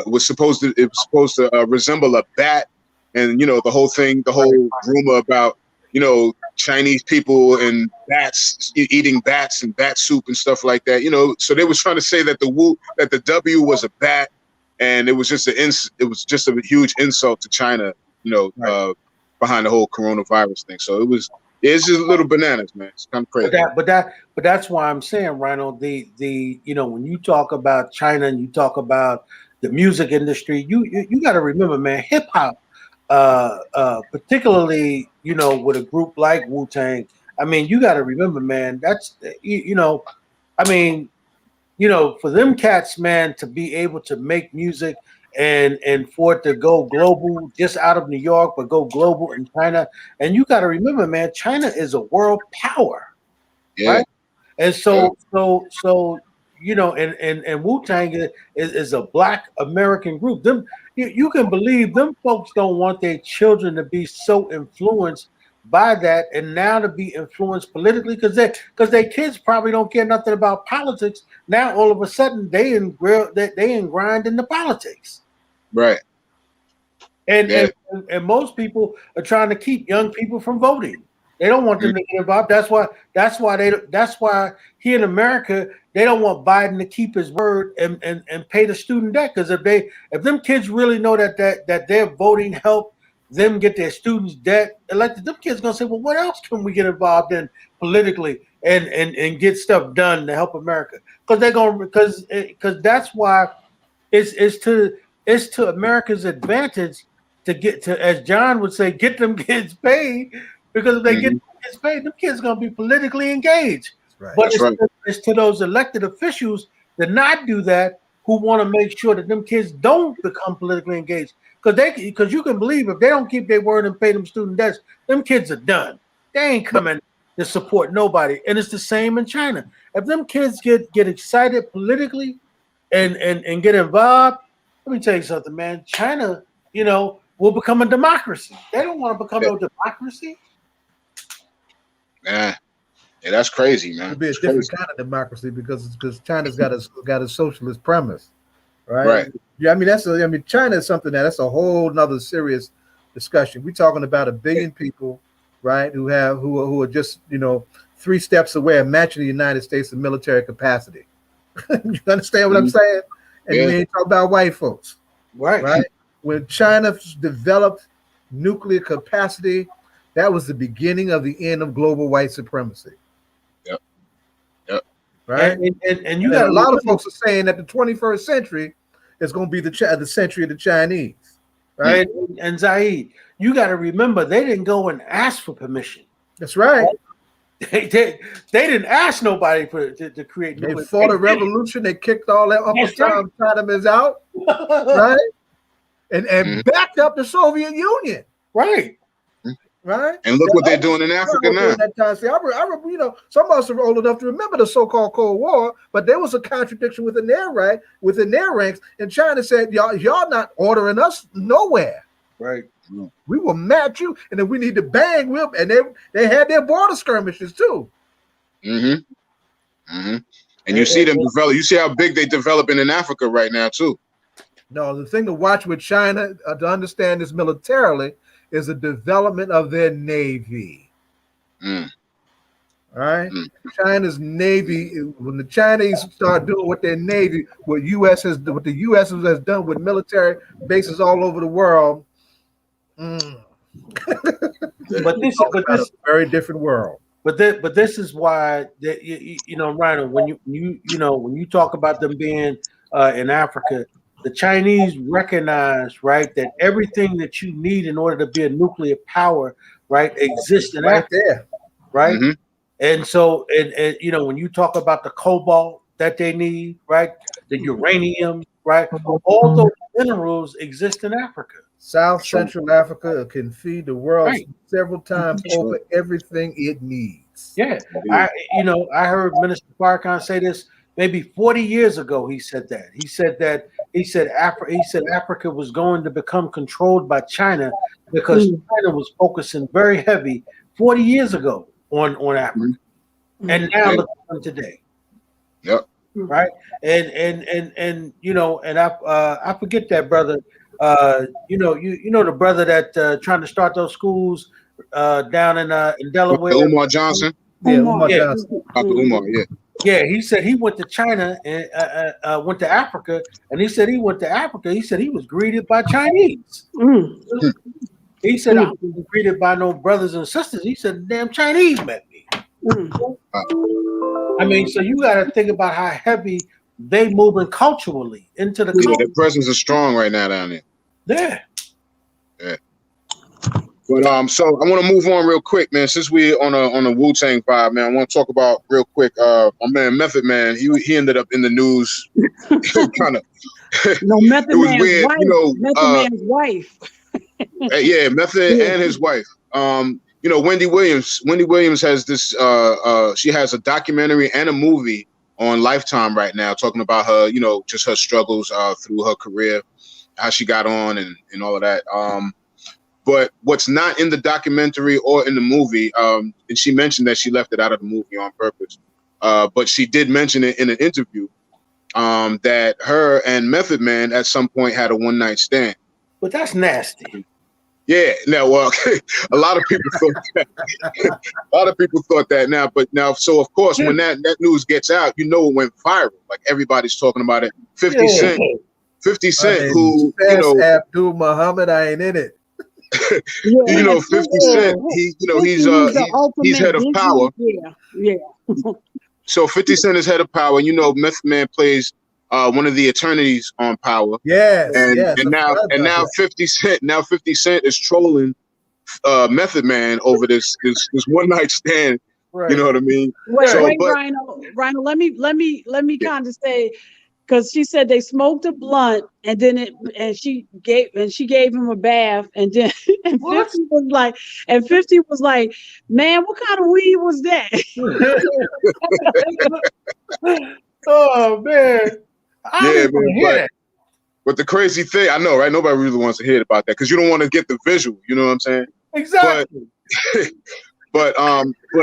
was supposed to resemble a bat, and the whole rumor about Chinese people and bats eating bats and bat soup and stuff like that. So they was trying to say that the W was a bat, and it was just a huge insult to China. Behind the whole coronavirus thing. So it's just little bananas, man. It's kind of crazy. But that's why I'm saying, Rhino, the when you talk about China and you talk about the music industry, you got to remember, man, hip hop, particularly with a group like Wu-Tang. I mean, you got to remember, man. That's I mean, for them cats, man, to be able to make music and for it to go global, just out of New York, but go global in China. And you got to remember, man, China is a world power, right? And so and Wu-Tang is a Black American group. Them you can believe them folks don't want their children to be so influenced by that, and now to be influenced politically because their kids probably don't care nothing about politics. Now all of a sudden they grind into politics. Right. And most people are trying to keep young people from voting. They don't want them to get involved. That's why here in America they don't want Biden to keep his word and pay the student debt, because if them kids really know that their voting helped them get their students' debt elected, them kids gonna say, well, what else can we get involved in politically and get stuff done to help America? Because that's why it's to America's advantage to get to, as John would say, get them kids paid, because if they get them kids paid, them kids gonna be politically engaged. Right. But it's to those elected officials that not do that, who want to make sure that them kids don't become politically engaged. Because you can believe if they don't keep their word and pay them student debts, them kids are done. They ain't coming to support nobody. And it's the same in China. If them kids get excited politically and get involved, let me tell you something, man. China, will become a democracy. They don't want to become no democracy. Yeah, that's crazy, man. It'll be a different kind of democracy because China's got a socialist premise, right? Yeah, I mean China is something that's a whole nother serious discussion. We're talking about 1 billion people, right? Who are just 3 steps away of matching the United States in military capacity. You understand what I'm saying? And we ain't talking about white folks, right? When China developed nuclear capacity, that was the beginning of the end of global white supremacy. Yep. Right. And you got a lot of folks are saying that the 21st century is going to be the century of the Chinese, right? And Zaid, you got to remember, they didn't go and ask for permission. That's right. They didn't ask nobody to create They nuclear. fought a revolution. They kicked all that upper town Chinamen out, right? And backed up the Soviet Union, right? Right. And look what they're doing in Africa now. That time. See, I remember, you know, some of us are old enough to remember the so-called Cold War, but there was a contradiction within their ranks. And China said, y'all not ordering us nowhere. Right. We will match you, and if we need to bang, and they had their border skirmishes too. And you see them develop. You see how big they developing in Africa right now too. No, the thing to watch with China to understand this militarily is the development of their navy. All right, China's navy. When the Chinese start doing what their navy, what the U.S. has done with military bases all over the world. But this is a very different world. But this is why you know, Rhino, when you talk about them being in Africa, the Chinese recognize, right, that everything that you need in order to be a nuclear power, right, exists in right Africa, there, right? And so, and you know, when you talk about the cobalt that they need, right, the uranium, right, all those minerals exist in Africa. South Central Africa can feed the world several times over everything it needs. Yeah, I heard Minister Farrakhan say this maybe 40 years ago. He said Africa was going to become controlled by China because China was focusing very heavy 40 years ago on Africa, and now look at them today. Yep. Right, and you know, and I forget that brother. You know the brother that trying to start those schools down in Delaware. Umar Johnson. Yeah, Umar Johnson. Dr. Umar, yeah. He said he went to China and went to Africa, and he said he went to Africa. He said he was greeted by Chinese. He said I wasn't greeted by no brothers and sisters. He said damn Chinese met me. I mean, so you got to think about how heavy they moving culturally into the culture. Their presence is strong right now down there. Yeah. But so I want to move on real quick, man. Since we on a Wu-Tang vibe, man, I want to talk about real quick. My man Method Man, he ended up in the news. Kind of. No, Method it was Man's weird, wife. you know. Method Man's wife. Yeah, Method and his wife. You know, Wendy Williams. Wendy Williams has this. She has a documentary and a movie on Lifetime right now, talking about her, you know, just her struggles through her career, how she got on and all of that. But what's not in the documentary or in the movie, and she mentioned that she left it out of the movie on purpose, but she did mention it in an interview that her and Method Man at some point had a one-night stand. But that's nasty. Yeah, now, well, a lot of people thought that. A lot of people thought that now, but now, so of course, when that news gets out, you know, it went viral. Like everybody's talking about it. 50 Cent, who, you know, Abdul Muhammad, I ain't in it. You know, 50 Cent, he's head of power. Yeah. So 50 Cent is head of power. You know, Method Man plays one of the attorneys on Power. And now 50 Cent is trolling Method Man over this one night stand. Right. You know what I mean? Wait, Rhino, let me kind of say, because she said they smoked a blunt and then she gave him a bath and then 50 was like, man, what kind of weed was that? Oh man. But the crazy thing, I know, right? Nobody really wants to hear about that because you don't want to get the visual. You know what I'm saying? Exactly. But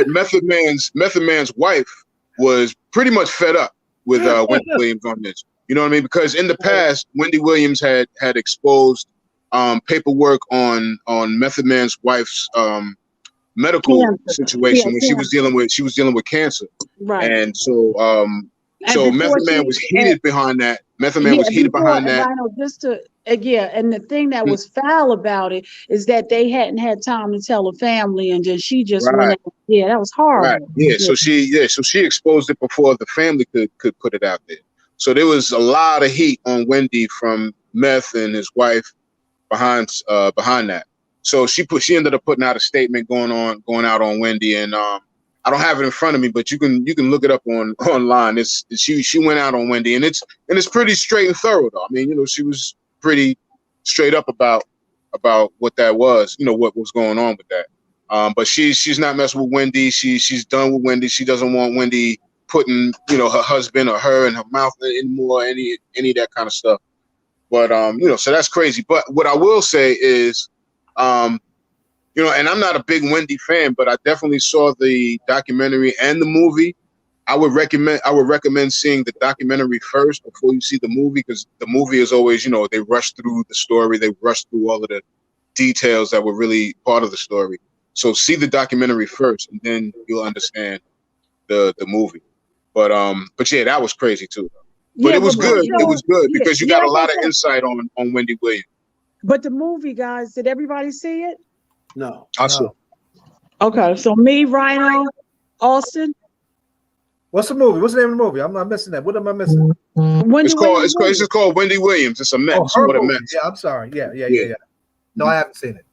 Method Man's wife was pretty much fed up with Wendy Williams on this. You know what I mean? Because in the past, Wendy Williams had exposed paperwork on Method Man's wife's medical situation when she was dealing with cancer. Right. And so Method Man was heated behind that. Method Man was heated behind that. And the thing that was foul about it is that they hadn't had time to tell the family, and then she just went out. Yeah, that was horrible. Right. Yeah. So she exposed it before the family could put it out there. So there was a lot of heat on Wendy from Meth and his wife behind that. So she ended up putting out a statement going out on Wendy, and I don't have it in front of me, but you can look it up online. She went out on Wendy, and it's pretty straight and thorough though. I mean, you know, she was pretty straight up about what that was, you know, what was going on with that. But she's not messing with Wendy. She's done with Wendy. She doesn't want Wendy putting, you know, her husband or her in her mouth anymore, any of that kind of stuff. But you know, so that's crazy. But what I will say is, you know, and I'm not a big Wendy fan, but I definitely saw the documentary and the movie. I would recommend seeing the documentary first before you see the movie, because the movie is always, you know, they rush through the story, they rush through all of the details that were really part of the story. So see the documentary first, and then you'll understand the movie. But yeah, that was crazy too. But Yeah, it was good. It was good yeah, because you got a lot of insight on Wendy Williams. But the movie, guys, did everybody see it? No. I saw. Okay, so me, Rhino, Austin. What's the movie? What's the name of the movie? I'm not missing that. What am I missing? Wendy Williams. It's just called Wendy Williams. It's a mess. Oh, What a movie. mess. Yeah, I'm sorry. Yeah. No, I haven't seen it.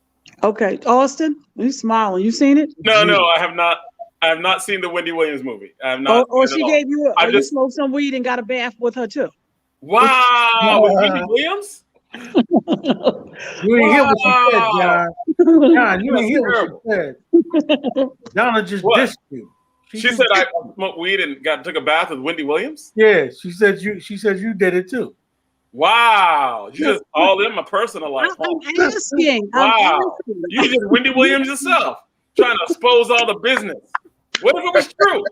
Okay, Austin, you smiling? You seen it? No, I have not. I have not seen the Wendy Williams movie. I have not. Or she gave you. You smoked some weed and got a bath with her too. Wow, with Wendy Williams. You ain't hear what she said, John. John, you ain't hear what she said. Donna just dissed you. She said I smoked weed and took a bath with Wendy Williams. Yeah, she said you did it too. Wow, you just all in my personal life. I'm asking. Wow, you just Wendy Williams yourself, trying to expose all the business. What if it was true?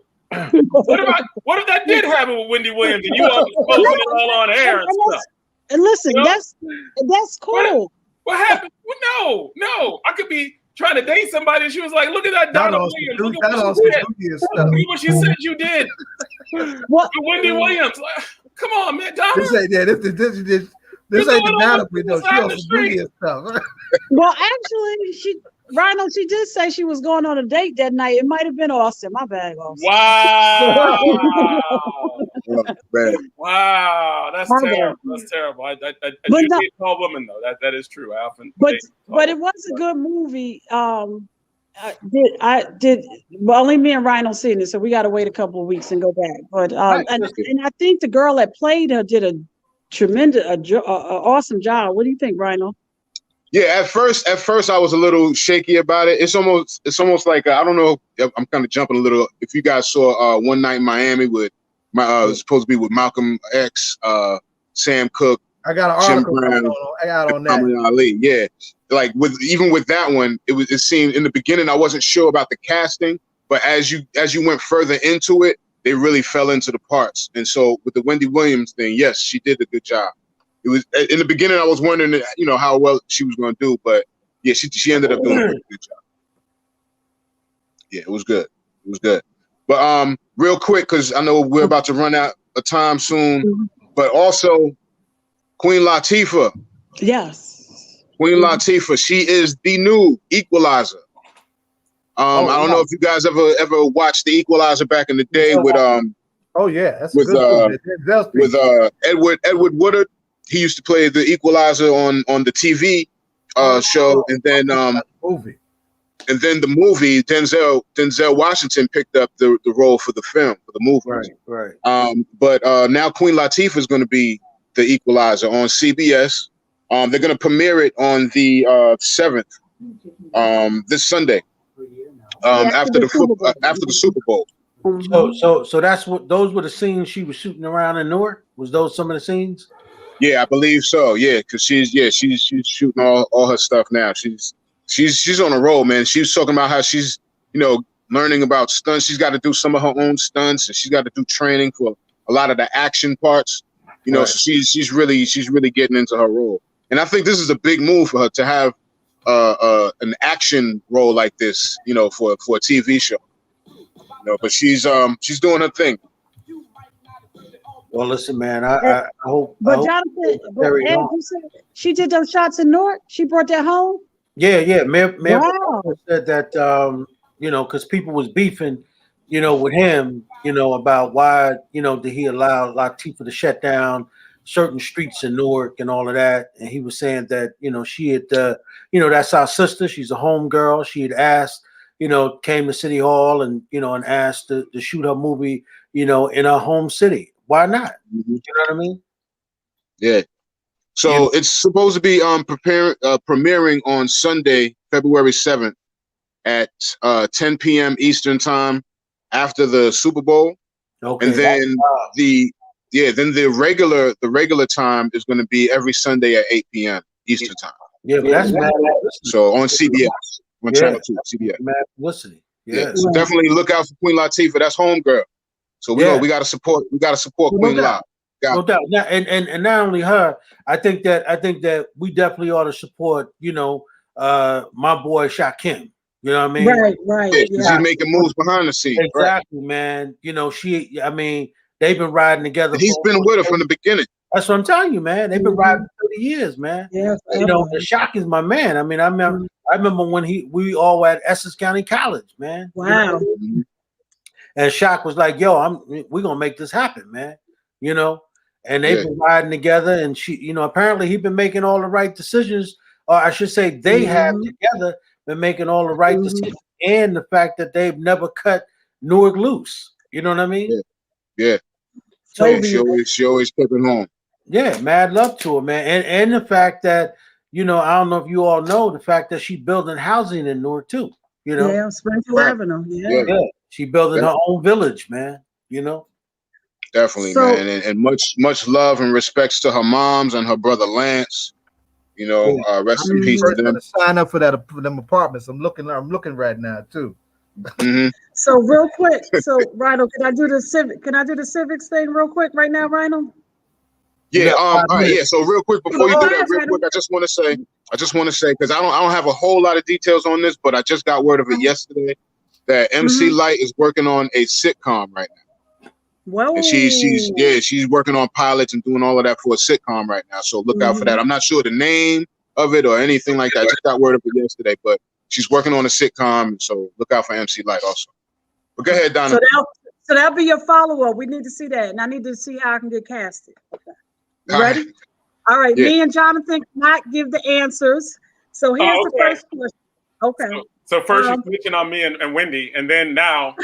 What if that did happen with Wendy Williams and you all exposing it all on air and stuff? And listen, you know? that's cool. What happened? Well, no. I could be trying to date somebody and she was like, look at that Donna Williams. Look at what she said you did. What? Wendy Williams. Come on, man. Donna. This ain't the Natalie though. She on some booty and stuff. Well, actually, Rhino, she did say she was going on a date that night. It might have been Austin. My bad, Austin. Wow. Wow. That's terrible. That's terrible. I do hate tall women though. That is true. I often but it was a good movie. I did well, only me and Rhino seen it, so we gotta wait a couple of weeks and go back. But and I think the girl that played her did a tremendous awesome job. What do you think, Rhino? Yeah, at first I was a little shaky about it. It's almost like I don't know. I'm kind of jumping a little. If you guys saw One Night in Miami with supposed to be with Malcolm X, Sam Cooke, I got an Jim article Brown, on that. Muhammad Ali. Yeah, like with that one, it seemed in the beginning I wasn't sure about the casting, but as you went further into it, they really fell into the parts. And so with the Wendy Williams thing, yes, she did a good job. It was in the beginning I was wondering, you know, how well she was going to do, but yeah, she ended up doing a pretty good job. Yeah, it was good. It was good. But real quick, because I know we're about to run out of time soon, but also Queen Latifah. Yes. Queen Latifah, she is the new Equalizer. I don't know if you guys ever watched The Equalizer back in the day with oh yeah, that's with Edward Woodard. He used to play the Equalizer on the TV show, and then movie. And then the movie, Denzel Washington picked up the role for the film, for the movie. Right. But now Queen Latifah is going to be the Equalizer on CBS. They're going to premiere it on the 7th, this Sunday, after the Super Bowl. So that's what those were the scenes she was shooting around in Newark. Was those some of the scenes? Yeah, I believe so. Yeah, because she's shooting all her stuff now. She's on a roll, man. She was talking about how she's, you know, learning about stunts. She's got to do some of her own stunts, and she's got to do training for a lot of the action parts. You know, so she's really getting into her role. And I think this is a big move for her to have an action role like this, you know, for a TV show. You know, but she's doing her thing. Well, listen, man. I hope. But Jonathan, Ed, you said she did those shots in Newark. She brought that home. Yeah. Mayor Wow. said that you know, because people was beefing, you know, with him, you know, about why, you know, did he allow Latifah to shut down certain streets in Newark and all of that. And he was saying that, you know, she had, you know, that's our sister. She's a home girl. She had asked, came to City Hall and and asked to shoot her movie, in her home city. Why not? You know what I mean? Yeah. So it's supposed to be premiering on Sunday, February 7th at 10 p.m. Eastern time after the Super Bowl. Okay. And then the regular time is going to be every Sunday at 8 p.m. Eastern time. Yeah, but that's mad. So on CBS, on Channel 2, CBS. Mad publicity. Yeah. So definitely look out for Queen Latifah. That's homegirl. So we got to support. We got to support Queen La. No doubt. And not only her, I think that we definitely ought to support, my boy Shakim. You know what I mean? Right. Yeah, because he's making moves behind the scenes. Exactly, man. They've been riding together. And he's been with her from the beginning. That's what I'm telling you, man. They've been riding for 30 years, man. Yeah, and Shock is my man. I mean, I remember when we all were at Essex County College, man. Wow. And Shock was like, "Yo, we're gonna make this happen, man." And they've been riding together, and she, apparently he's been making all the right decisions, or I should say, they have together been making all the right decisions, and the fact that they've never cut Newark loose. You know what I mean? Yeah. So she always kept it home. Yeah, mad love to her, man, and the fact that I don't know if you all know the fact that she's building housing in Newark too. Yeah, Springfield Avenue. Yeah. She building her own village, man. Definitely, man, and much love and respects to her moms and her brother Lance. Rest in peace to them. Sign up for them apartments. I'm looking right now too. So real quick, Rhino, can I do the civics thing real quick right now, Rhino? Yeah. All right. Yeah. So real quick before you do that, real quick, I just want to say because I don't have a whole lot of details on this, but I just got word of it yesterday that MC Light is working on a sitcom right now. Whoa. And she's working on pilots and doing all of that for a sitcom right now. So look out for that. I'm not sure the name of it or anything like that. I just got word of it yesterday, but she's working on a sitcom. So look out for MC Light also. But go ahead, Donna. So that'll be your follow-up. We need to see that. And I need to see how I can get casted. Okay. You ready? All right. Me and Jonathan cannot give the answers. So here's the first question. Okay. So first you're snitching on me and Wendy, and then now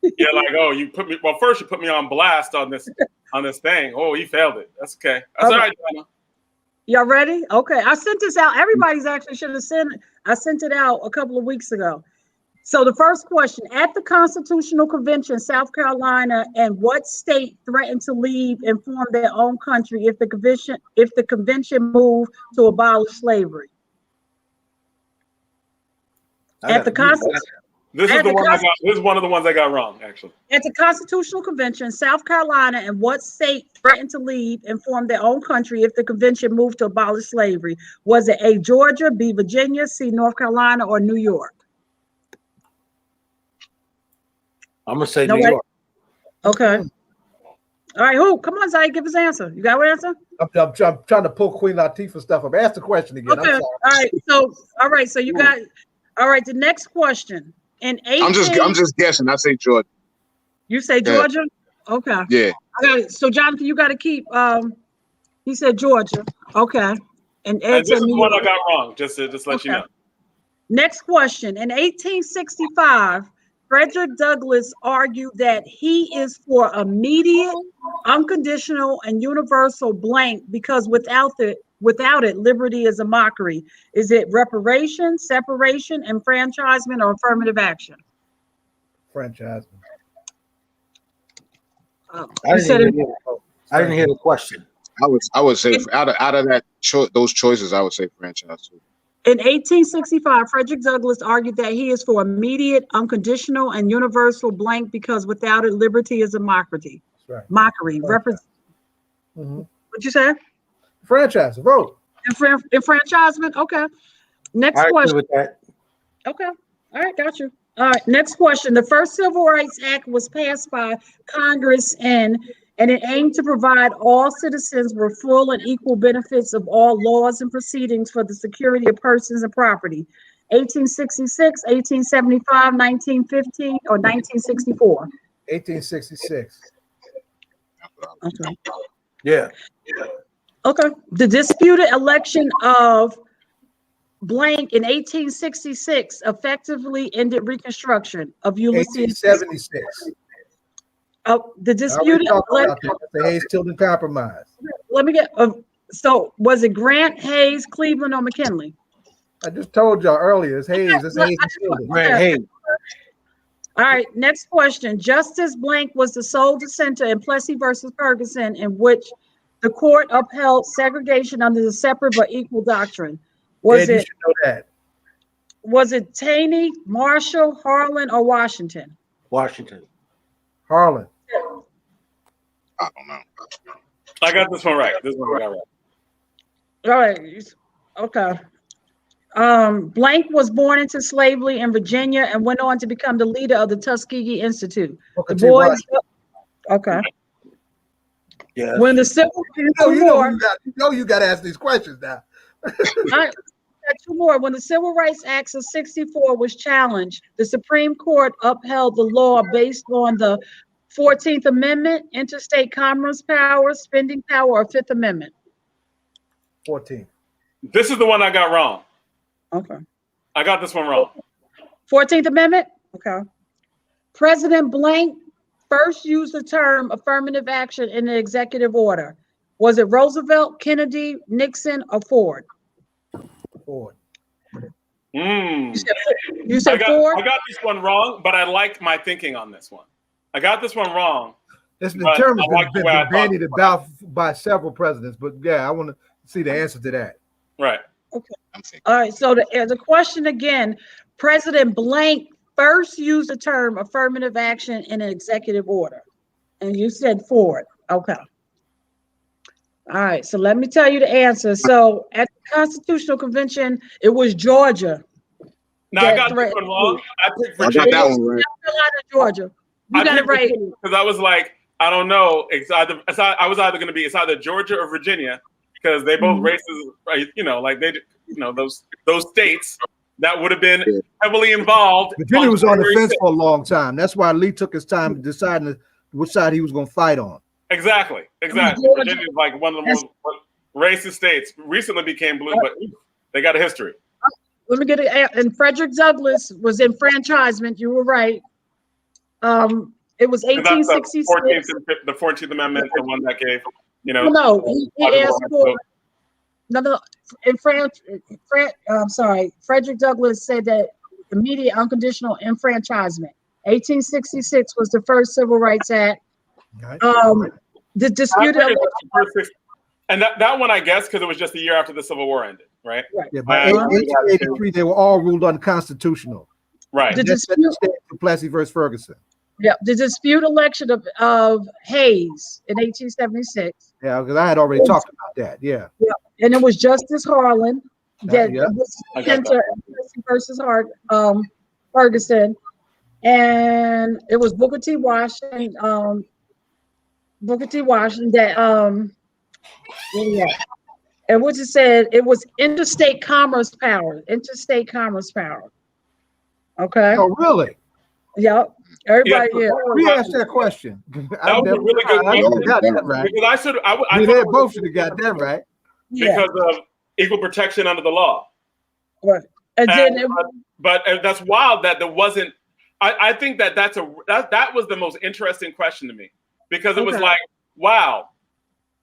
you're like, oh, you put me. Well, first you put me on blast on this thing. Oh, you failed it. That's okay. That's all right, Donna. Y'all ready? Okay. I sent this out. Everybody's actually should have sent it. I sent it out a couple of weeks ago. So the first question: at the Constitutional Convention, South Carolina, and what state threatened to leave and form their own country if the convention moved to abolish slavery? At the Constitution. This is one of the ones I got wrong, actually. At the Constitutional Convention, South Carolina, and what state threatened to leave and form their own country if the convention moved to abolish slavery? Was it A, Georgia, B, Virginia, C, North Carolina, or New York? I'm gonna say New York. Okay. All right, who? Come on, Zay, give his answer. You got an answer? I'm trying to pull Queen Latifah stuff up. Ask the question again. Okay. All right. So you got. All right. The next question. I'm just guessing. I say Georgia. You say Georgia? Yeah. Okay. Yeah. I got it. So Jonathan, you got to keep. He said Georgia. Okay. And Ed this is one I got wrong. Just let you know. Next question. In 1865. Frederick Douglass argued that he is for immediate, unconditional, and universal blank because without it, liberty is a mockery. Is it reparation, separation, enfranchisement, or affirmative action? Franchisement. I didn't hear the question. I would say out of that those choices, I would say franchise too. In 1865, Frederick Douglass argued that he is for immediate, unconditional, and universal blank because without it, liberty is a mockery. Right. Mockery. What'd you say? Franchise. Vote. Enfranchisement. Okay. Next question. With that. Okay. All right. Got you. All right. Next question. The first Civil Rights Act was passed by Congress and it aimed to provide all citizens with full and equal benefits of all laws and proceedings for the security of persons and property. 1866, 1875, 1915, or 1964? 1866. Okay. Yeah. Okay. The disputed election of blank in 1866 effectively ended Reconstruction of Ulysses? 1876. The disputed. The Hayes-Tilden Compromise. Let me get. So was it Grant, Hayes, Cleveland, or McKinley? I just told y'all earlier. It's Hayes. It's Hayes and Tilden. Grant Hayes. All right. Next question. Justice Blank was the sole dissenter in Plessy versus Ferguson, in which the court upheld segregation under the separate but equal doctrine. Was You it? should know that. Was it Taney, Marshall, Harlan, or Washington? Washington. Harlan. I don't know. I got this one right. This one I got right. All right. Okay. Blank was born into slavery in Virginia and went on to become the leader of the Tuskegee Institute. The boys. Okay. Yeah. When the Civil you got to ask these questions now. Two more. When the Civil Rights Act of '64 was challenged, the Supreme Court upheld the law based on the 14th Amendment, interstate commerce power, spending power, or Fifth Amendment. 14. This is the one I got wrong. Okay. I got this one wrong. 14th Amendment? Okay. President Blank first used the term affirmative action in the executive order. Was it Roosevelt, Kennedy, Nixon, or Ford? Ford. You said Ford? I got this one wrong, but I like my thinking on this one. I got this one wrong. The term has been bandied about by several presidents, but yeah, I want to see the answer to that. Right. Okay. All right. So the question again, President Blank first used the term affirmative action in an executive order. And you said Ford. Okay. All right. So let me tell you the answer. So at the Constitutional Convention, it was Georgia. No, I got this one wrong. I picked Virginia. I got that one right. Georgia. You got it right. Because I was like, I don't know. I was either going to be, it's either Georgia or Virginia, because they both races, right? You know, like those states that would have been heavily involved. Virginia was on the fence for a long time. That's why Lee took his time deciding which side he was going to fight on. Exactly. Virginia is like one of the most racist states. Recently became blue, but they got a history. Let me get it. And Frederick Douglass was enfranchisement. You were right. It was 1866. The 14th Amendment, the one that gave, No, he asked for. No. In France, I'm sorry. Frederick Douglass said that immediate unconditional enfranchisement. 1866 was the first Civil Rights Act. The disputed election. And that one, I guess, because it was just a year after the Civil War ended, right? Yeah, by 1883, they were all ruled unconstitutional. Right. The dispute Plessy versus Ferguson. Yeah, the dispute election of Hayes in 1876. Yeah, because I had already talked about that. Yeah. And it was Justice Harlan that was center versus Ferguson, and it was Booker T. Washington. That and what it said, it was interstate commerce power. Okay. Oh, really? Yep. Everybody, We asked that question. That was a really good question. Got that right. Because they both should have got that right. Because of equal protection under the law. Right. But that's wild that there wasn't. I think that that was the most interesting question to me, because it was like, wow,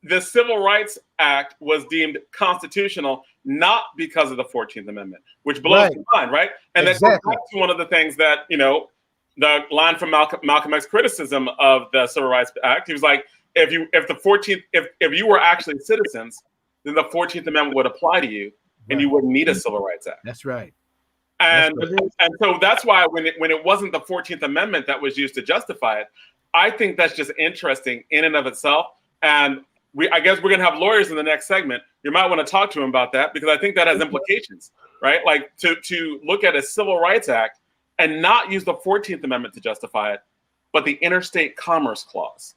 the Civil Rights Act was deemed constitutional not because of the 14th Amendment, which blows my mind, right? And that's one of the things that, the line from Malcolm X's criticism of the Civil Rights Act. He was like, if you were actually citizens, then the 14th Amendment would apply to you, and you wouldn't need a Civil Rights Act. That's right. And so that's why when it wasn't the 14th Amendment that was used to justify it, I think that's just interesting in and of itself. And I guess we're gonna have lawyers in the next segment. You might want to talk to them about that, because I think that has implications, right? Like to look at a Civil Rights Act and not use the 14th Amendment to justify it, but the Interstate Commerce Clause.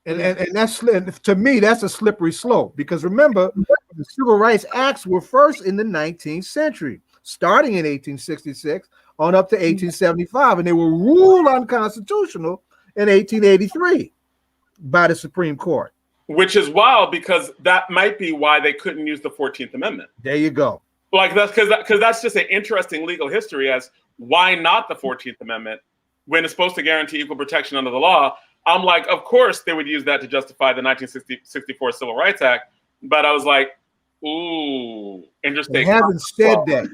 And that's, to me, that's a slippery slope, because remember, the Civil Rights Acts were first in the 19th century, starting in 1866 on up to 1875, and they were ruled unconstitutional in 1883 by the Supreme Court. Which is wild, because that might be why they couldn't use the 14th Amendment. There you go. Like because that's just an interesting legal history as why not the 14th Amendment when it's supposed to guarantee equal protection under the law. I'm like, of course they would use that to justify the 1964 Civil Rights Act. But I was like, ooh, interesting. And having said that,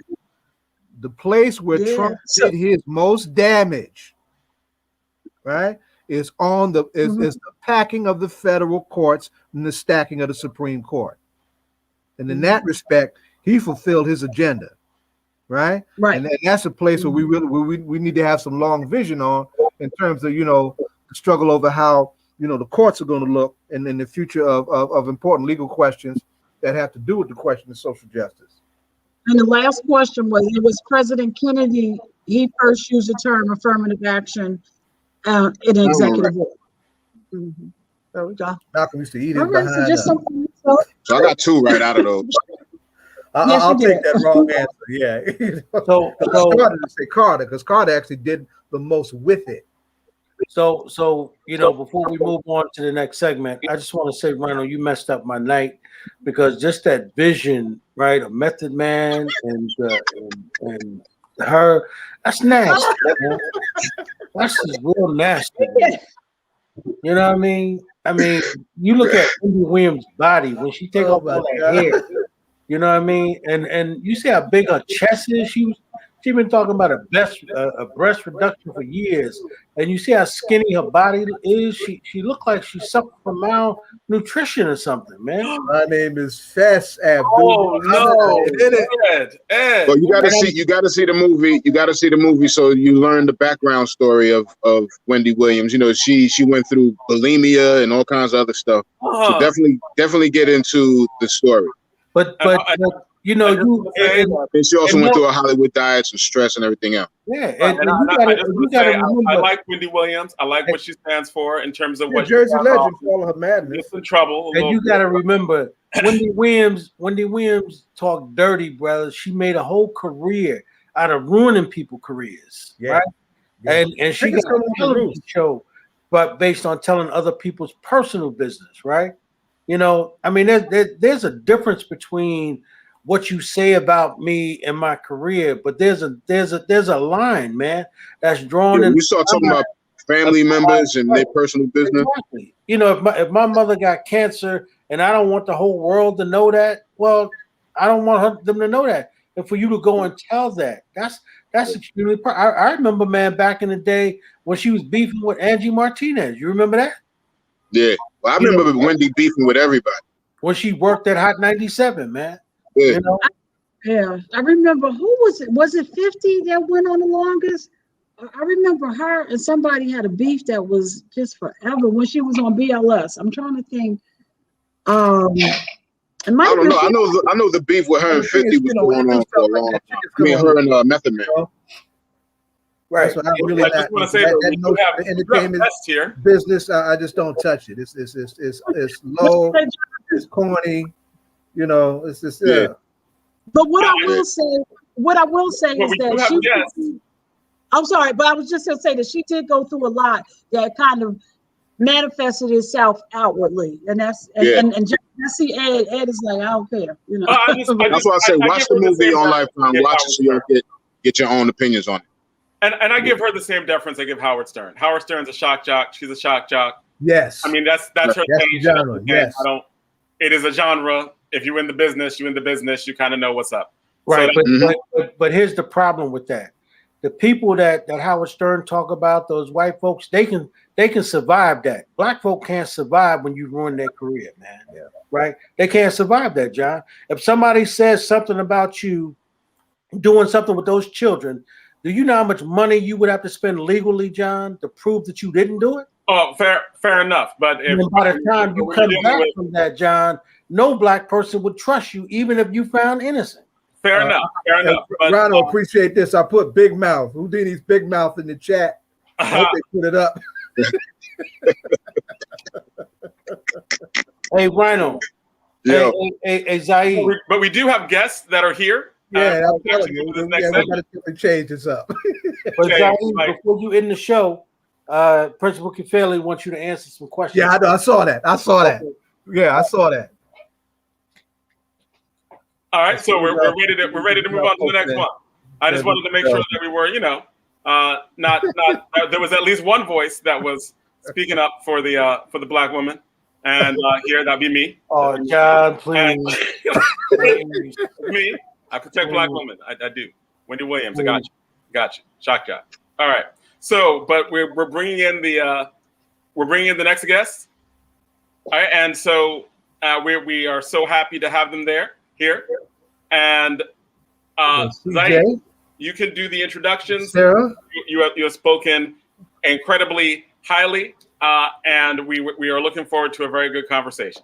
the place where Trump did his most damage, right, is the packing of the federal courts and the stacking of the Supreme Court. And in that respect, he fulfilled his agenda, right? Right. And that's a place where we need to have some long vision on in terms of, the struggle over how, the courts are going to look and in the future of important legal questions that have to do with the question of social justice. And the last question was President Kennedy, he first used the term affirmative action in executive order. Mm-hmm. There we go. Malcolm used to eat it behind. So just something. So I got 2 right out of those. I'll take that wrong answer. Yeah. So started to say Carter because Carter actually did the most with it. So before we move on to the next segment, I just want to say, Rhino, you messed up my night because just that vision, right, of Method Man and her, that's nasty. Man. That's just real nasty. Man. You know what I mean? You look at Wendy Williams' body when she take off all that hair. You know what I mean? And you see how big her chest is. She been talking about a breast reduction for years, and you see how skinny her body is. She looked like she suffered from malnutrition or something, man. My name is Fess Abdul. Oh no, Ed. Well, you got to see the movie. You got to see the movie so you learn the background story of Wendy Williams. She went through bulimia and all kinds of other stuff. So definitely get into the story. But she also went through a Hollywood diet, some stress and everything else. Yeah, I like Wendy Williams. I like what she stands for in terms of what Jersey legend for all her madness. In trouble. And you got to remember, Wendy Williams talked dirty, brother. She made a whole career out of ruining people's careers, right? Yeah. And she got a television show, but based on telling other people's personal business, right? There's a difference between what you say about me and my career, but there's a line, man, that's drawn in. You start talking about family members and their personal business. Exactly. If my mother got cancer and I don't want the whole world to know that, well, I don't want them to know that. And for you to go and tell that, that's extremely. I remember, man, back in the day when she was beefing with Angie Martinez. You remember that? Yeah. Well, I remember Wendy beefing with everybody when she worked at Hot 97, man. Yeah. Yeah, I remember. Who was it? Was it 50 that went on the longest? I remember her and somebody had a beef that was just forever when she was on BLS. I'm trying to think. I don't know. I know the beef with her and 50 was going on for a long time. I mean, her and Method Man. Right. So I really just want to say that the entertainment business. I just don't touch it. It's low. It's corny. It's just But what I will say is that I'm sorry, but I was just gonna say that she did go through a lot that kind of manifested itself outwardly, and that's and just I see Ed is like, I don't care, That's why I say watch the movie on Lifetime. Watch it so you get your own opinions on it. And I give her the same deference I give Howard Stern. Howard Stern's a shock jock. She's a shock jock. Yes. I mean that's her thing. Genre. Yes. It is a genre. If you're in the business, you kind of know what's up. Right. So but here's the problem with that. The people that Howard Stern talk about, those white folks, they can survive that. Black folk can't survive when you ruin their career, man. Yeah. Right? They can't survive that, John. If somebody says something about you doing something with those children, do you know how much money you would have to spend legally, John, to prove that you didn't do it? Oh, fair enough. But by the time you come back from that, John, no black person would trust you, even if you found innocent. Fair enough. Rhino, appreciate this. I put Big Mouth, Houdini's Big Mouth in the chat. I hope they put it up. Hey, Rhino. Yeah. Hey, Zaid. But we do have guests that are here. Yeah, I'm telling you. We got to change this up. But Zaid, before you end the show, Principal Kefeli wants you to answer some questions. Yeah, I saw that. Yeah, I saw that. All right, so we're ready to move on to the next one. I just wanted to make sure that we were, not there was at least one voice that was speaking up for the Black woman, and here that'd be me. Oh, John, please. Me, I protect Black women. I do. Wendy Williams, I got you. Shock job. All right. So, but we're bringing in the next guest. All right, and so we are so happy to have them here, and Zaid, you can do the introductions. Sarah, you have spoken incredibly highly, and we are looking forward to a very good conversation.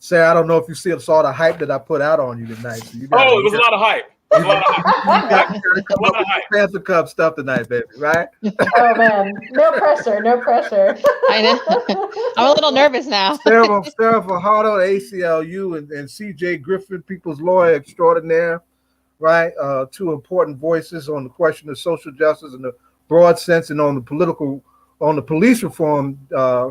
Sarah, I don't know if you saw the hype that I put out on you tonight. So it was a lot of hype. A lot of hype. Panther Cup stuff tonight, baby, right? Oh man, no pressure. I know. I'm a little nervous now. Sarah Fajardo, ACLU, and CJ Griffin, People's Lawyer Extraordinaire, right? Two important voices on the question of social justice in the broad sense, and on the police reform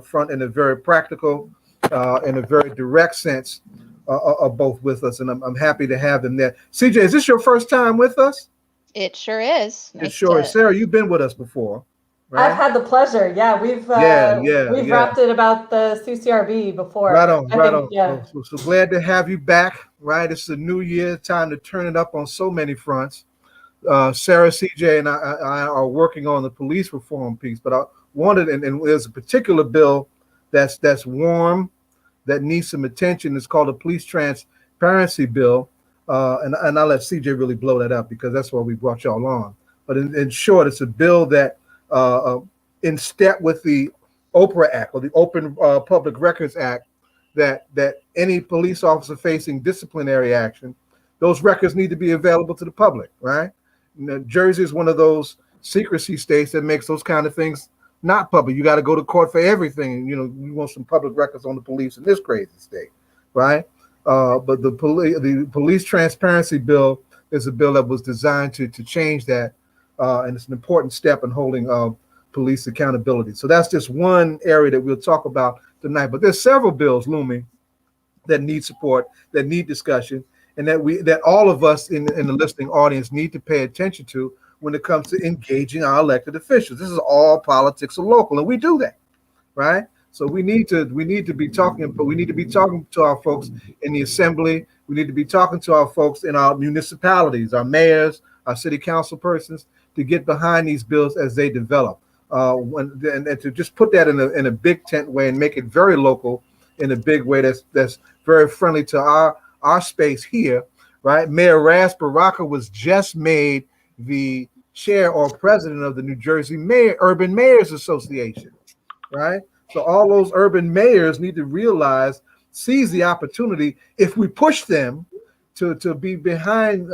front in a very practical, in a very direct sense. Are both with us, and I'm happy to have them there. CJ, is this your first time with us? It sure is. It sure is. Sarah, you've been with us before, right? I've had the pleasure. Yeah, we've wrapped it about the CCRB before. Right on. Yeah. So glad to have you back. Right, it's a new year, time to turn it up on so many fronts. Sarah, CJ, and I are working on the police reform piece, but I wanted, and there's a particular bill that's warm, that needs some attention. It's called the Police Transparency Bill. And I'll let CJ really blow that up because that's why we brought y'all on. But in short, it's a bill that in step with the OPRA Act, or the Open Public Records Act, that any police officer facing disciplinary action, those records need to be available to the public, right? Jersey is one of those secrecy states that makes those kind of things not public. You got to go to court for everything. We want some public records on the police in this crazy state, right? But the police transparency bill is a bill that was designed to change that, and it's an important step in holding police accountability. So that's just one area that we'll talk about tonight. But there's several bills looming that need support, that need discussion, and that all of us in the listening audience need to pay attention to when it comes to engaging our elected officials. This is all politics are local, and we do that, right? So we need to be talking, but we need to be talking to our folks in the assembly. We need to be talking to our folks in our municipalities, our mayors, our city council persons, to get behind these bills as they develop. And to just put that in a big tent way and make it very local in a big way that's very friendly to our space here, right? Mayor Ras Baraka was just made the chair or president of the New Jersey Urban Mayors Association, right? So all those urban mayors need to seize the opportunity, if we push them to be behind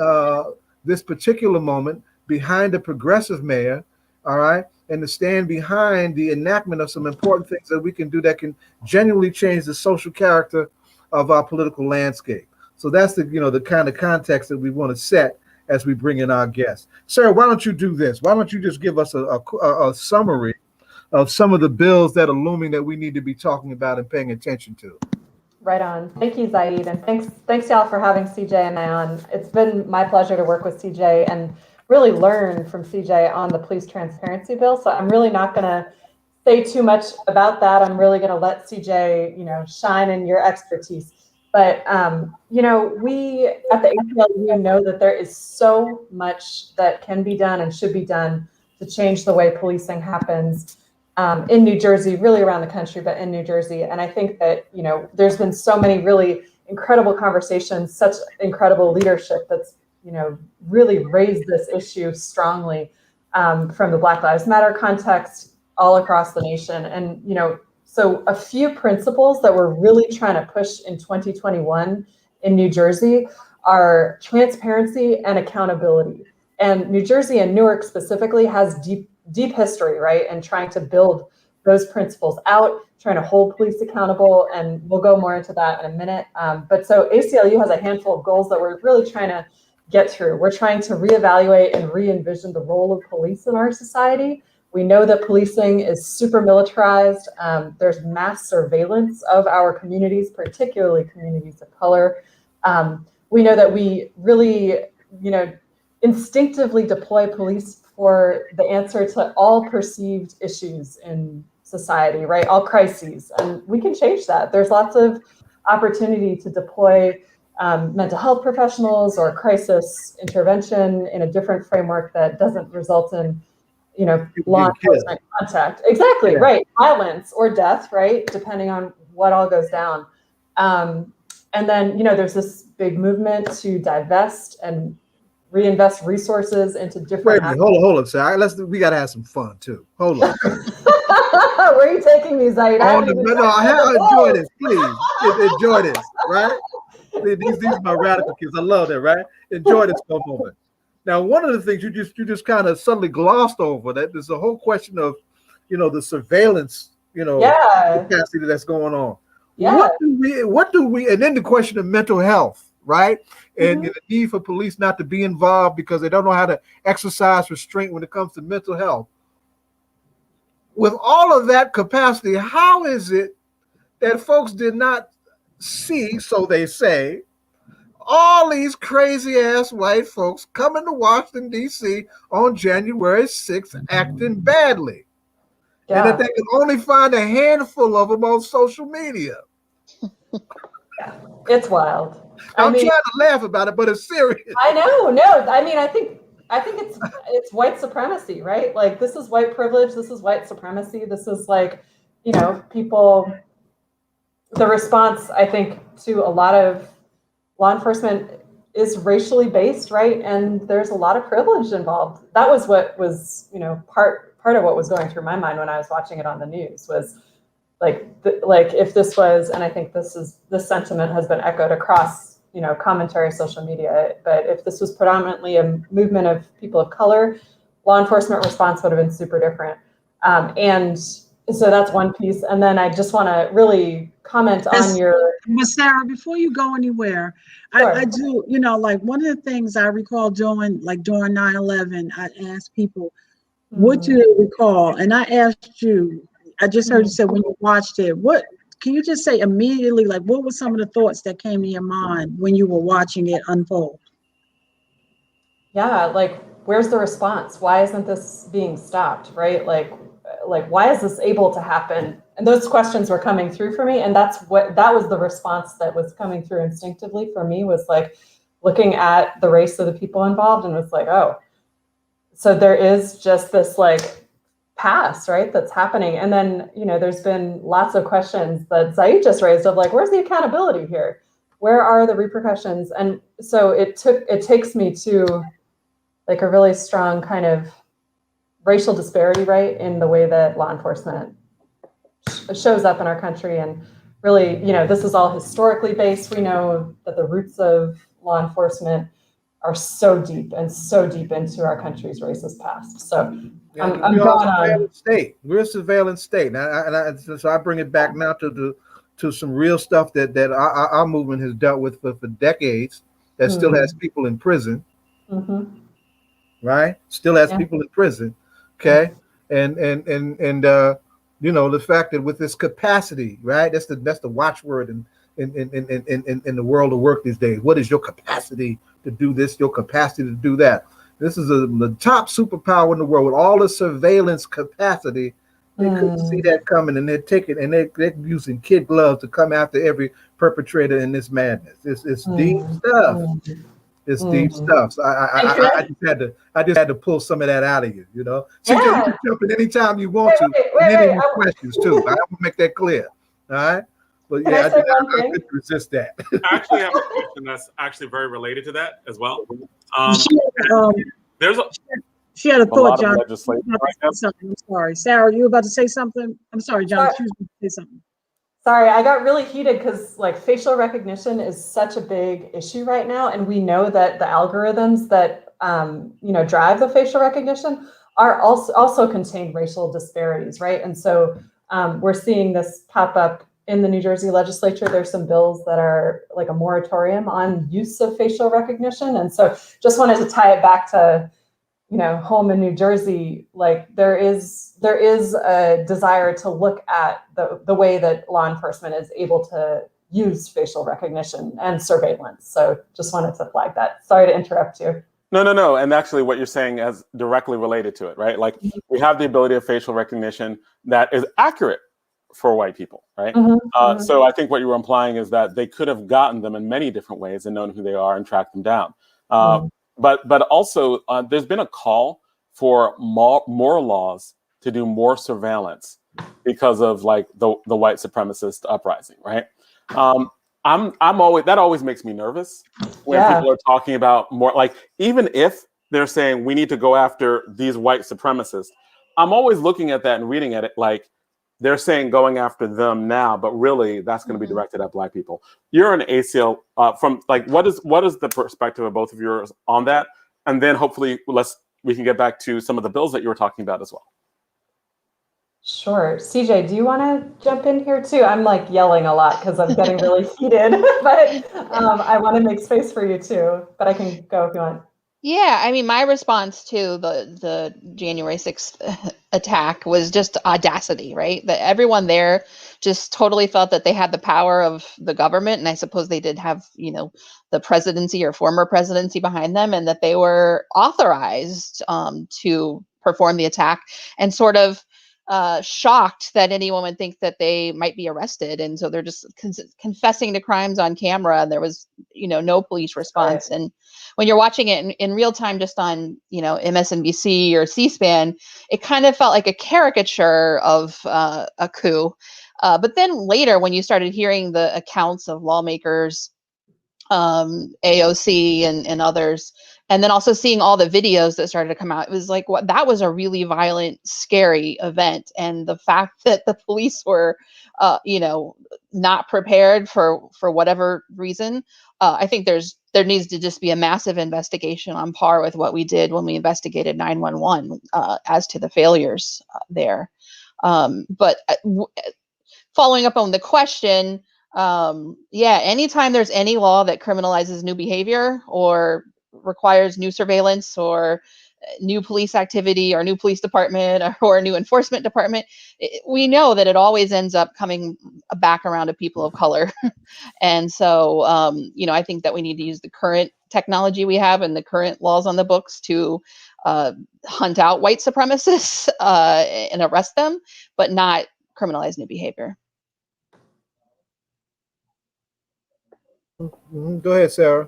this particular moment, behind a progressive mayor, all right, and to stand behind the enactment of some important things that we can do that can genuinely change the social character of our political landscape. So that's the kind of context that we want to set as we bring in our guests. Sarah, why don't you do this? Why don't you just give us a summary of some of the bills that are looming that we need to be talking about and paying attention to? Right on. Thank you, Zaid, and thanks y'all for having CJ and I on. It's been my pleasure to work with CJ and really learn from CJ on the police transparency bill. So I'm really not going to say too much about that. I'm really going to let CJ, shine in your expertise. But, we at the ACLU know that there is so much that can be done and should be done to change the way policing happens in New Jersey, really around the country, but in New Jersey. And I think that, there's been so many really incredible conversations, such incredible leadership that's, really raised this issue strongly from the Black Lives Matter context all across the nation. And, so a few principles that we're really trying to push in 2021 in New Jersey are transparency and accountability. And New Jersey and Newark specifically has deep history, right? And trying to build those principles out, trying to hold police accountable. And we'll go more into that in a minute. But so ACLU has a handful of goals that we're really trying to get through. We're trying to reevaluate and re-envision the role of police in our society. We know that policing is super militarized. There's mass surveillance of our communities, particularly communities of color. we know that we really, instinctively deploy police for the answer to all perceived issues in society, right? All crises, and we can change that. There's lots of opportunity to deploy mental health professionals or crisis intervention in a different framework that doesn't result in, law enforcement contact. Exactly, right. Violence or death, right? Depending on what all goes down. And then, there's this big movement to divest and reinvest resources into different. Wait a minute, hold on, sir. We gotta have some fun too. Hold on. Where are you taking me, Zaid? Enjoy this, please. Enjoy this, right? These are my radical kids. I love that, right? Enjoy this for a moment. Now, one of the things you just kind of suddenly glossed over that there's a whole question of, the surveillance, capacity that's going on. Yeah. What do we, and then the question of mental health, right? And the need for police not to be involved because they don't know how to exercise restraint when it comes to mental health. With all of that capacity, how is it that folks did not see, so they say, all these crazy ass white folks coming to Washington, D.C. on January 6th acting badly? Yeah. And that they can only find a handful of them on social media. It's wild. I'm trying to laugh about it, but it's serious. I know. No, I think it's white supremacy, right? Like, this is white privilege. This is white supremacy. This is like, people, the response, I think, to a lot of law enforcement is racially based, right? And there's a lot of privilege involved. That was what was, part of what was going through my mind when I was watching it on the news was like if this was, and I think this sentiment has been echoed across, commentary, social media, but if this was predominantly a movement of people of color, law enforcement response would have been super different. And so that's one piece. And then I just want to really comment on your. But Sarah, before you go anywhere, sure. I do, like one of the things I recall doing, like during 9/11, I asked people, what do they recall? And I asked you, I just heard you say when you watched it, what can you just say immediately, like what were some of the thoughts that came to your mind when you were watching it unfold? Yeah, like where's the response? Why isn't this being stopped, right? Like why is this able to happen? And those questions were coming through for me, and that was the response that was coming through instinctively for me, was like looking at the race of the people involved and was like, oh, so there is just this like past, right, that's happening. And then, there's been lots of questions that Zaid just raised of like, where's the accountability here? Where are the repercussions? And so it takes me to like a really strong kind of racial disparity, right, in the way that law enforcement shows up in our country. And really, this is all historically based. We know that the roots of law enforcement are so deep into our country's racist past. So I'm going on. We're a surveillance state. So I bring it back now to some real stuff that our movement has dealt with for decades, that still has people in prison. Right? Still has people in prison. Okay. And the fact that with this capacity, right? That's the watchword in the world of work these days. What is your capacity to do this? Your capacity to do that? This is the top superpower in the world with all the surveillance capacity. They couldn't see that coming, and they're taking and they're using kid gloves to come after every perpetrator in this madness. It's deep stuff. It's deep stuff. So I just had to pull some of that out of you. CJ, you can jump in anytime you want to. Any questions too. I want to make that clear. All right. But yeah, I couldn't resist that. I actually have a question that's actually very related to that as well. She had a thought, John. I'm sorry, Sarah, you were about to say something? I'm sorry, John. She was about to say something. Sorry, I got really heated because like facial recognition is such a big issue right now, and we know that the algorithms that drive the facial recognition are also contain racial disparities, right? And so we're seeing this pop up in the New Jersey legislature. There's some bills that are like a moratorium on use of facial recognition, and so just wanted to tie it back to home in New Jersey. Like there is a desire to look at the way that law enforcement is able to used facial recognition and surveillance. So just wanted to flag that. Sorry to interrupt you. No. And actually what you're saying is directly related to it, right? Like we have the ability of facial recognition that is accurate for white people, right? So I think what you were implying is that they could have gotten them in many different ways and known who they are and tracked them down. But also there's been a call for more laws to do more surveillance because of like the white supremacist uprising, right? I'm always, that always makes me nervous when people are talking about more, like, even if they're saying we need to go after these white supremacists, I'm always looking at that and reading at it like they're saying going after them now, but really that's going to be directed at Black people. You're an ACL from like, what is the perspective of both of yours on that? And then hopefully we can get back to some of the bills that you were talking about as well. Sure. CJ, do you want to jump in here too? I'm like yelling a lot because I'm getting really heated, but I want to make space for you too, but I can go if you want. Yeah, I mean, my response to the January 6th attack was just audacity, right? That everyone there just totally felt that they had the power of the government, and I suppose they did have, the presidency or former presidency behind them, and that they were authorized to perform the attack, and sort of shocked that anyone would think that they might be arrested, and so they're just confessing to crimes on camera, and there was no police response. Right. And when you're watching it in real time, just on MSNBC or C-SPAN, it kind of felt like a caricature of a coup. But then later, when you started hearing the accounts of lawmakers, AOC and others, and then also seeing all the videos that started to come out, it was like, that was a really violent, scary event. And the fact that the police were, not prepared for whatever reason, I think there needs to just be a massive investigation on par with what we did when we investigated 911 as to the failures there. But following up on the question, anytime there's any law that criminalizes new behavior or requires new surveillance or new police activity or new police department or a new enforcement department, we know that it always ends up coming back around to people of color. And so, I think that we need to use the current technology we have and the current laws on the books to hunt out white supremacists and arrest them, but not criminalize new behavior. Go ahead, Sarah.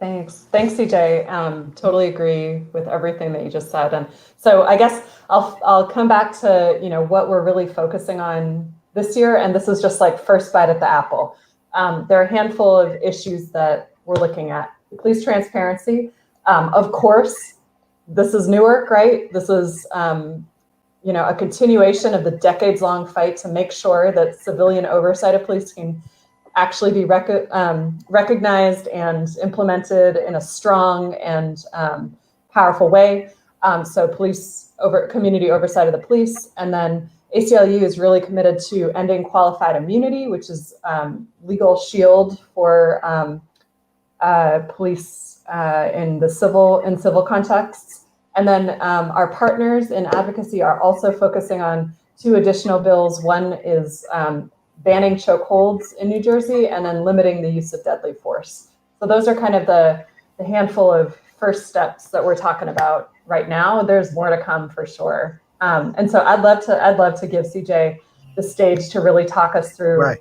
Thanks, CJ. Totally agree with everything that you just said. And so I guess I'll come back to what we're really focusing on this year, and this is just like first bite at the apple. There are a handful of issues that we're looking at. Police transparency, of course, this is Newark, right? This is a continuation of the decades-long fight to make sure that civilian oversight of police can actually be recognized and implemented in a strong and powerful way. So community oversight of the police. And then ACLU is really committed to ending qualified immunity, which is legal shield for police in civil contexts. And then our partners in advocacy are also focusing on 2 additional bills. One is banning chokeholds in New Jersey, and then limiting the use of deadly force. So those are kind of the handful of first steps that we're talking about right now. There's more to come for sure. And so I'd love to give CJ the stage to really talk us through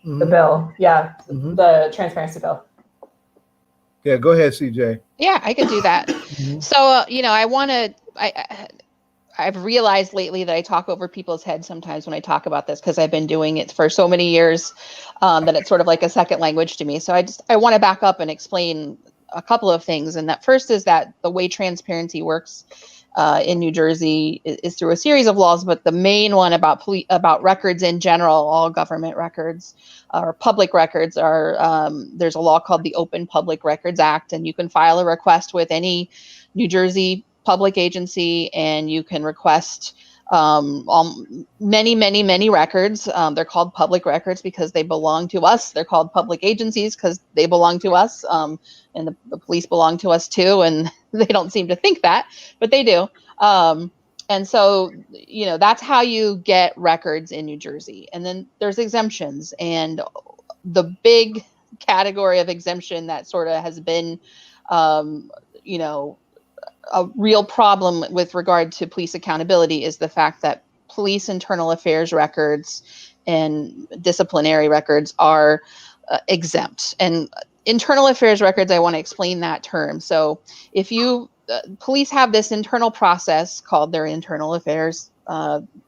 the bill. Yeah, the transparency bill. Yeah, go ahead, CJ. Yeah, I could do that. So, I've realized lately that I talk over people's heads sometimes when I talk about this, because I've been doing it for so many years that it's sort of like a second language to me. So I want to back up and explain a couple of things. And that first is that the way transparency works in New Jersey is through a series of laws, but the main one about records in general, all government records or public records are, there's a law called the Open Public Records Act, and you can file a request with any New Jersey public agency, and you can request many records. They're called public records because they belong to us. They're called public agencies because they belong to us, and the police belong to us too, and they don't seem to think that, but they do. And so, that's how you get records in New Jersey. And then there's exemptions, and the big category of exemption that sort of has been, you know, a real problem with regard to police accountability is the fact that police internal affairs records and disciplinary records are exempt. And internal affairs records, I want to explain that term. So if you, police have this internal process called their internal affairs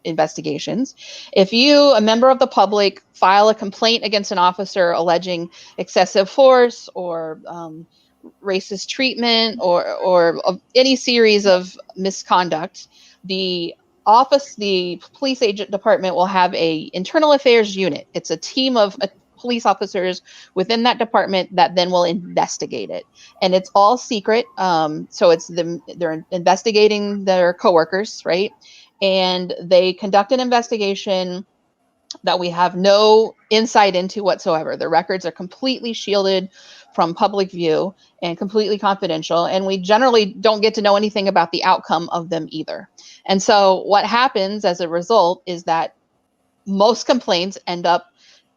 investigations. If you, a member of the public, file a complaint against an officer alleging excessive force or racist treatment or any series of misconduct, the police agent department will have a internal affairs unit. It's a team of police officers within that department that then will investigate it, and it's all secret. So it's they're investigating their coworkers, right? And they conduct an investigation that we have no insight into whatsoever. The records are completely shielded from public view and completely confidential, and we generally don't get to know anything about the outcome of them either. And so what happens as a result is that most complaints end up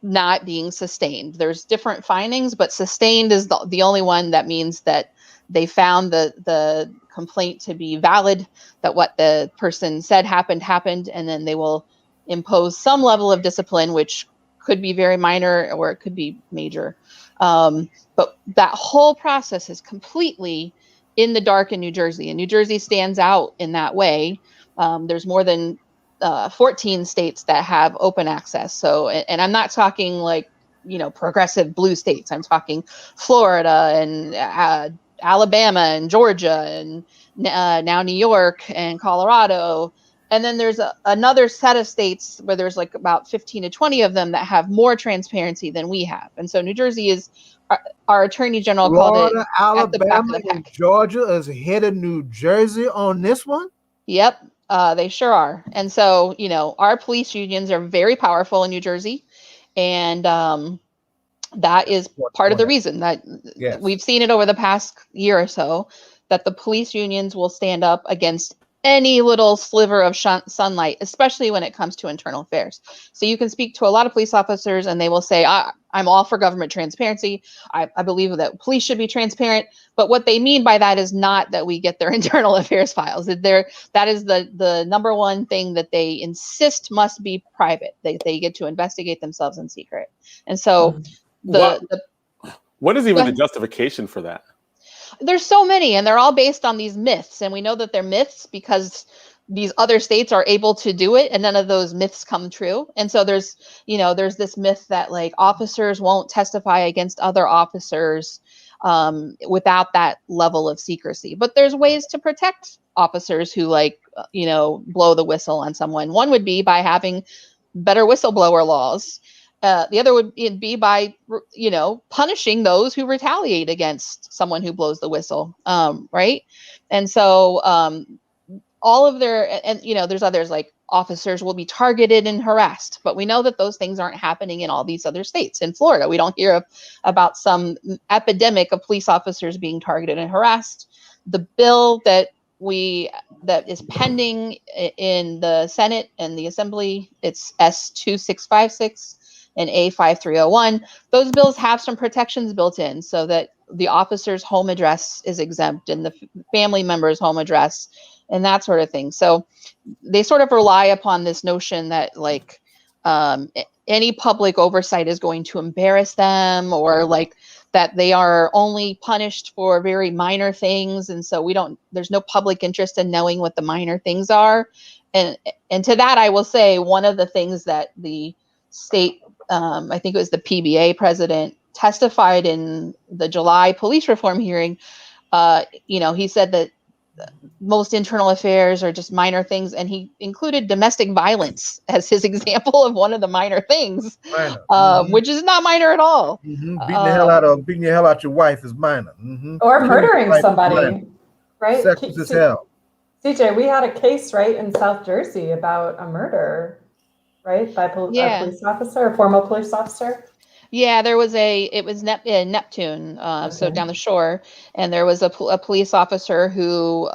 not being sustained. There's different findings, but sustained is the only one that means that they found the complaint to be valid, that what the person said happened, and then they will impose some level of discipline, which could be very minor or it could be major. But that whole process is completely in the dark in New Jersey, and New Jersey stands out in that way. There's more than 14 states that have open access. So, and I'm not talking like, you know, progressive blue states. I'm talking Florida and Alabama and Georgia and now New York and Colorado. And then there's another set of states where there's like about 15 to 20 of them that have more transparency than we have. And so New Jersey is, our attorney general called it Alabama, and Georgia is ahead of New Jersey on this one? Yep. They sure are. And so, you know, our police unions are very powerful in New Jersey. And that is part of the reason that we've seen it over the past year or so, that the police unions will stand up against any little sliver of sunlight, especially when it comes to internal affairs. So you can speak to a lot of police officers and they will say, I'm all for government transparency. I believe that police should be transparent. But what they mean by that is not that we get their internal affairs files. That is the number one thing that they insist must be private. They get to investigate themselves in secret. And so what is even the justification for that? There's so many, and they're all based on these myths. And we know that they're myths because these other states are able to do it, and none of those myths come true. And so there's this myth that like officers won't testify against other officers without that level of secrecy. But there's ways to protect officers who blow the whistle on someone. One would be by having better whistleblower laws. The other would be by, punishing those who retaliate against someone who blows the whistle, right? And so all of there's others like officers will be targeted and harassed, but we know that those things aren't happening in all these other states. In Florida, we don't hear about some epidemic of police officers being targeted and harassed. The bill that is pending in the Senate and the Assembly, it's S2656 and A5301. Those bills have some protections built in so that the officer's home address is exempt and the family member's home address and that sort of thing. So they sort of rely upon this notion that any public oversight is going to embarrass them, or that they are only punished for very minor things. And so there's no public interest in knowing what the minor things are. And to that, I will say one of the things that the state, I think it was the PBA president, testified in the July police reform hearing. He said that most internal affairs are just minor things, and he included domestic violence as his example of one of the minor things, which is not minor at all. Beating the hell out your wife is minor, or murdering somebody, right? Sexist as hell. CJ, we had a case right in South Jersey about a murder, right, by a police officer, a former police officer. Yeah, there was it was Neptune, so down the shore, and there was a police officer who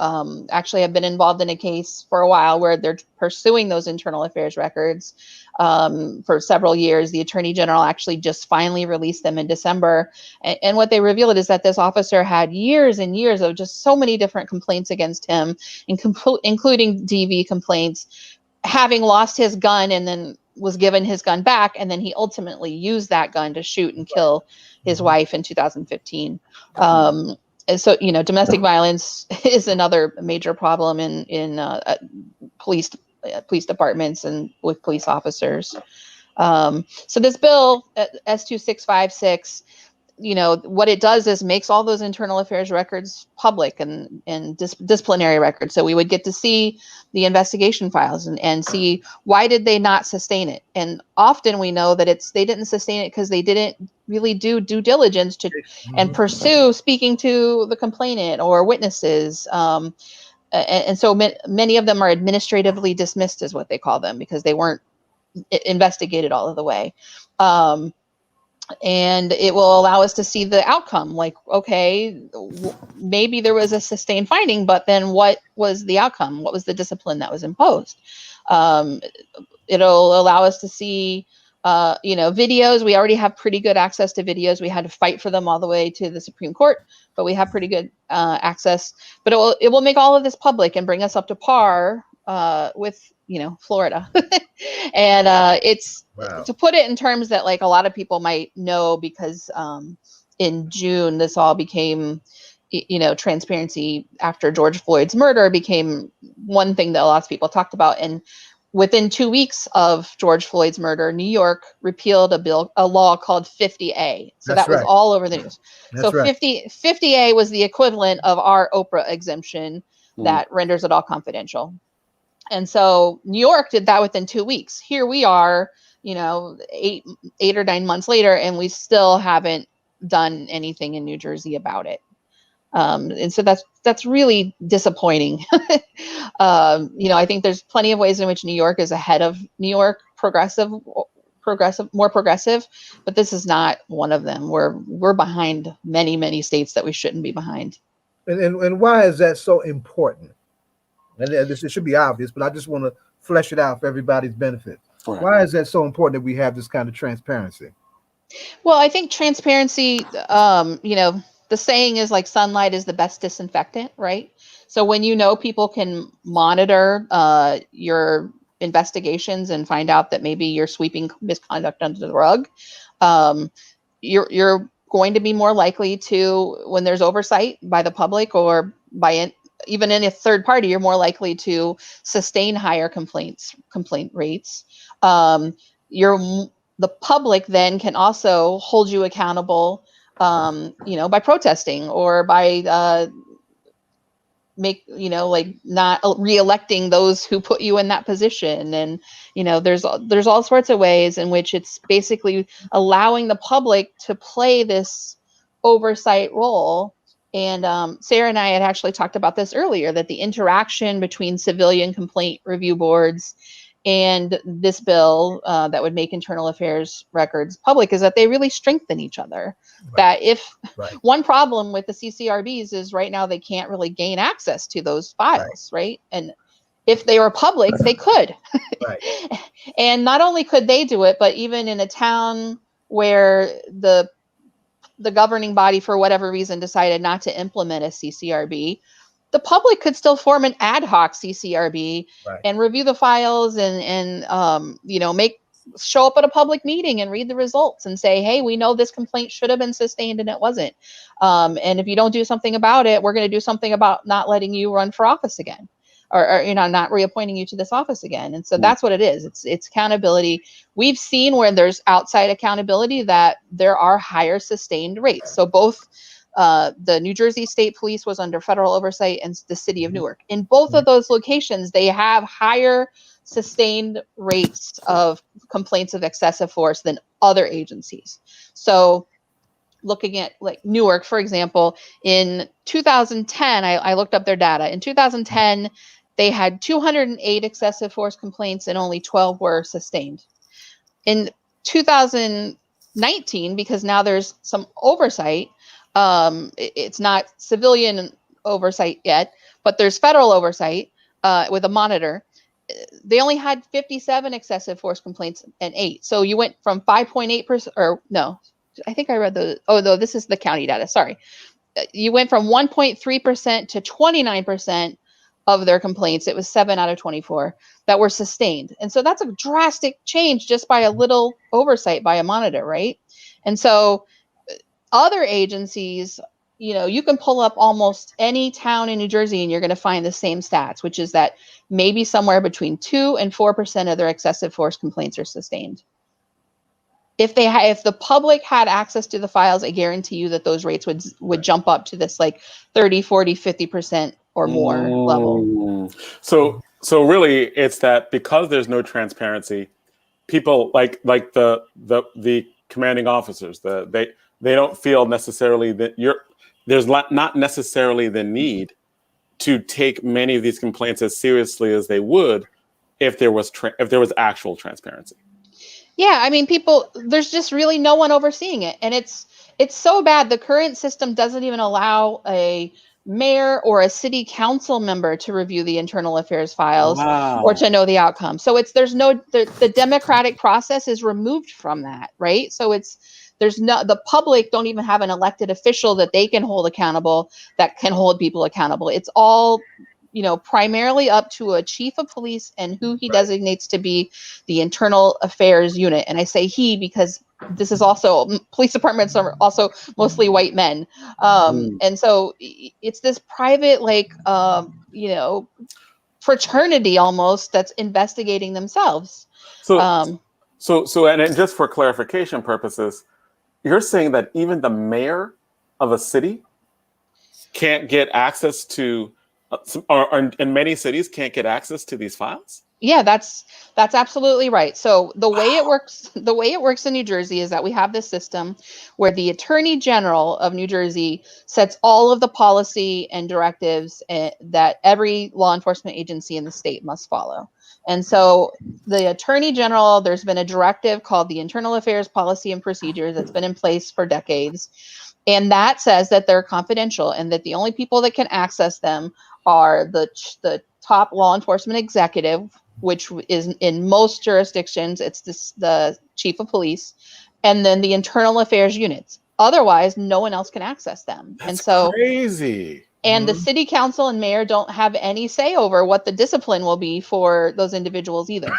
actually had been involved in a case for a while where they're pursuing those internal affairs records for several years. The attorney general actually just finally released them in December, and what they revealed is that this officer had years and years of just so many different complaints against him, including DV complaints, having lost his gun and then was given his gun back, and then he ultimately used that gun to shoot and kill his wife in 2015. And so, domestic violence is another major problem in police departments and with police officers. So this bill, S2656, what it does is makes all those internal affairs records public and disciplinary records. So we would get to see the investigation files and see why did they not sustain it. And often we know that they didn't sustain it because they didn't really do due diligence and pursue speaking to the complainant or witnesses. And so many of them are administratively dismissed, is what they call them, because they weren't investigated all of the way. And it will allow us to see the outcome. Like, okay, maybe there was a sustained finding, but then what was the outcome? What was the discipline that was imposed? It'll allow us to see, videos. We already have pretty good access to videos. We had to fight for them all the way to the Supreme Court, but we have pretty good access. But it will make all of this public and bring us up to par with Florida. And it's to put it in terms that like a lot of people might know, because in June this all became transparency after George Floyd's murder became one thing that lots of people talked about. And within 2 weeks of George Floyd's murder, New York repealed a law called 50A. So that was all over the news. So 50A was the equivalent of our Oprah exemption that renders it all confidential. And so New York did that within 2 weeks. Here we are, 8 or 9 months later, and we still haven't done anything in New Jersey about it. And so that's really disappointing. I think there's plenty of ways in which New York is ahead of New York, more progressive, but this is not one of them. We're behind many, many states that we shouldn't be behind. And why is that so important? And this should be obvious, but I just want to flesh it out for everybody's benefit. Right. Why is that so important that we have this kind of transparency? Well, I think transparency, the saying is like sunlight is the best disinfectant, right? So when people can monitor your investigations and find out that maybe you're sweeping misconduct under the rug, you're going to be more likely to, when there's oversight by the public or by even in a third party, you're more likely to sustain higher complaint rates. The public then can also hold you accountable, by protesting or by not reelecting those who put you in that position. And there's all sorts of ways in which it's basically allowing the public to play this oversight role. And Sarah and I had actually talked about this earlier, that the interaction between civilian complaint review boards and this bill that would make internal affairs records public is that they really strengthen each other. Right. That if one problem with the CCRBs is right now they can't really gain access to those files, right? And if they were public, they could. Right. And not only could they do it, but even in a town where the governing body, for whatever reason, decided not to implement a CCRB, the public could still form an ad hoc CCRB and review the files and show up at a public meeting and read the results and say, hey, we know this complaint should have been sustained and it wasn't. And if you don't do something about it, we're going to do something about not letting you run for office again. Or not reappointing you to this office again. And so that's what it is. It's accountability. We've seen where there's outside accountability that there are higher sustained rates. So both the New Jersey State Police was under federal oversight and the city of Newark. In both of those locations, they have higher sustained rates of complaints of excessive force than other agencies. So looking at like Newark, for example, in 2010, I looked up their data. In 2010, they had 208 excessive force complaints and only 12 were sustained. In 2019, 19 because now there's some oversight. It's not civilian oversight yet, but there's federal oversight with a monitor. They only had 57 excessive force complaints and 8. So you went from 5.8%, or no, I think I read no, this is the county data. Sorry. You went from 1.3% to 29% of their complaints. It was 7 out of 24 that were sustained. And so that's a drastic change just by a little oversight by a monitor, right? And so other agencies, you can pull up almost any town in New Jersey and you're going to find the same stats, which is that maybe somewhere between 2 and 4% of their excessive force complaints are sustained. If the public had access to the files, I guarantee you that those rates would jump up to this like 30, 40, 50% or more level. So really it's that because there's no transparency, people like the commanding officers, they don't feel necessarily that there's not necessarily the need to take many of these complaints as seriously as they would if there was actual transparency. Yeah, I mean, there's just really no one overseeing it. And it's so bad. The current system doesn't even allow a mayor or a city council member to review the internal affairs files or to know the outcome. So the democratic process is removed from that, right? So the public don't even have an elected official that they can hold accountable, that can hold people accountable. It's all primarily up to a chief of police and who he designates to be the internal affairs unit. And I say he because this is also, police departments are also mostly white men. And so it's this private, fraternity almost that's investigating themselves. So and just for clarification purposes, you're saying that even the mayor of a city can't get access to or in many cities can't get access to these files? Yeah, that's absolutely right. So the way it works in New Jersey is that we have this system where the Attorney General of New Jersey sets all of the policy and directives that every law enforcement agency in the state must follow. And so the Attorney General, there's been a directive called the Internal Affairs Policy and Procedures that's been in place for decades. And that says that they're confidential and that the only people that can access them are the top law enforcement executive, which is in most jurisdictions, it's the chief of police, and then the internal affairs units. Otherwise, no one else can access them. That's crazy. And the city council and mayor don't have any say over what the discipline will be for those individuals either.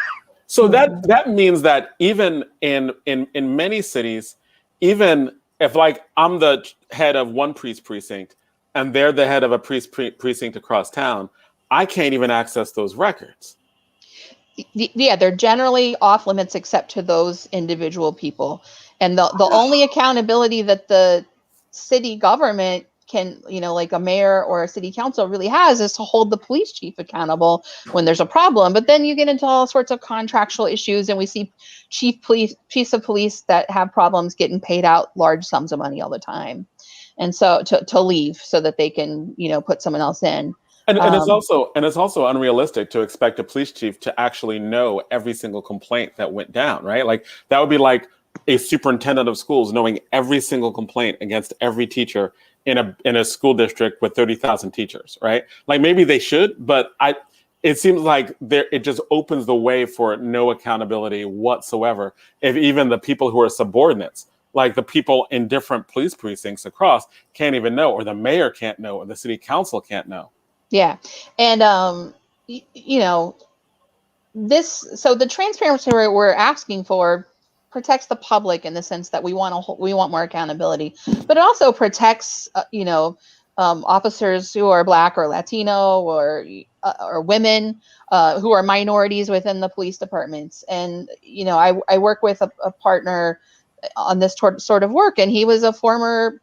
So that means that even in many cities, even if like I'm the head of one police precinct and they're the head of a precinct across town, I can't even access those records. Yeah, they're generally off limits except to those individual people. And the only accountability that the city government can, like a mayor or a city council really has is to hold the police chief accountable when there's a problem. But then you get into all sorts of contractual issues, and we see chiefs of police that have problems getting paid out large sums of money all the time. And so to leave so that they can, put someone else in. And it's also unrealistic to expect a police chief to actually know every single complaint that went down, right? Like that would be like a superintendent of schools knowing every single complaint against every teacher in a school district with 30,000 teachers, right? Like maybe they should, but it seems like it just opens the way for no accountability whatsoever. If even the people who are subordinates, like the people in different police precincts across, can't even know, or the mayor can't know, or the city council can't know. Yeah. And, so the transparency we're asking for protects the public in the sense that we want more accountability, but it also protects, officers who are Black or Latino or women who are minorities within the police departments. And, I work with a partner on this sort of work, and he was a former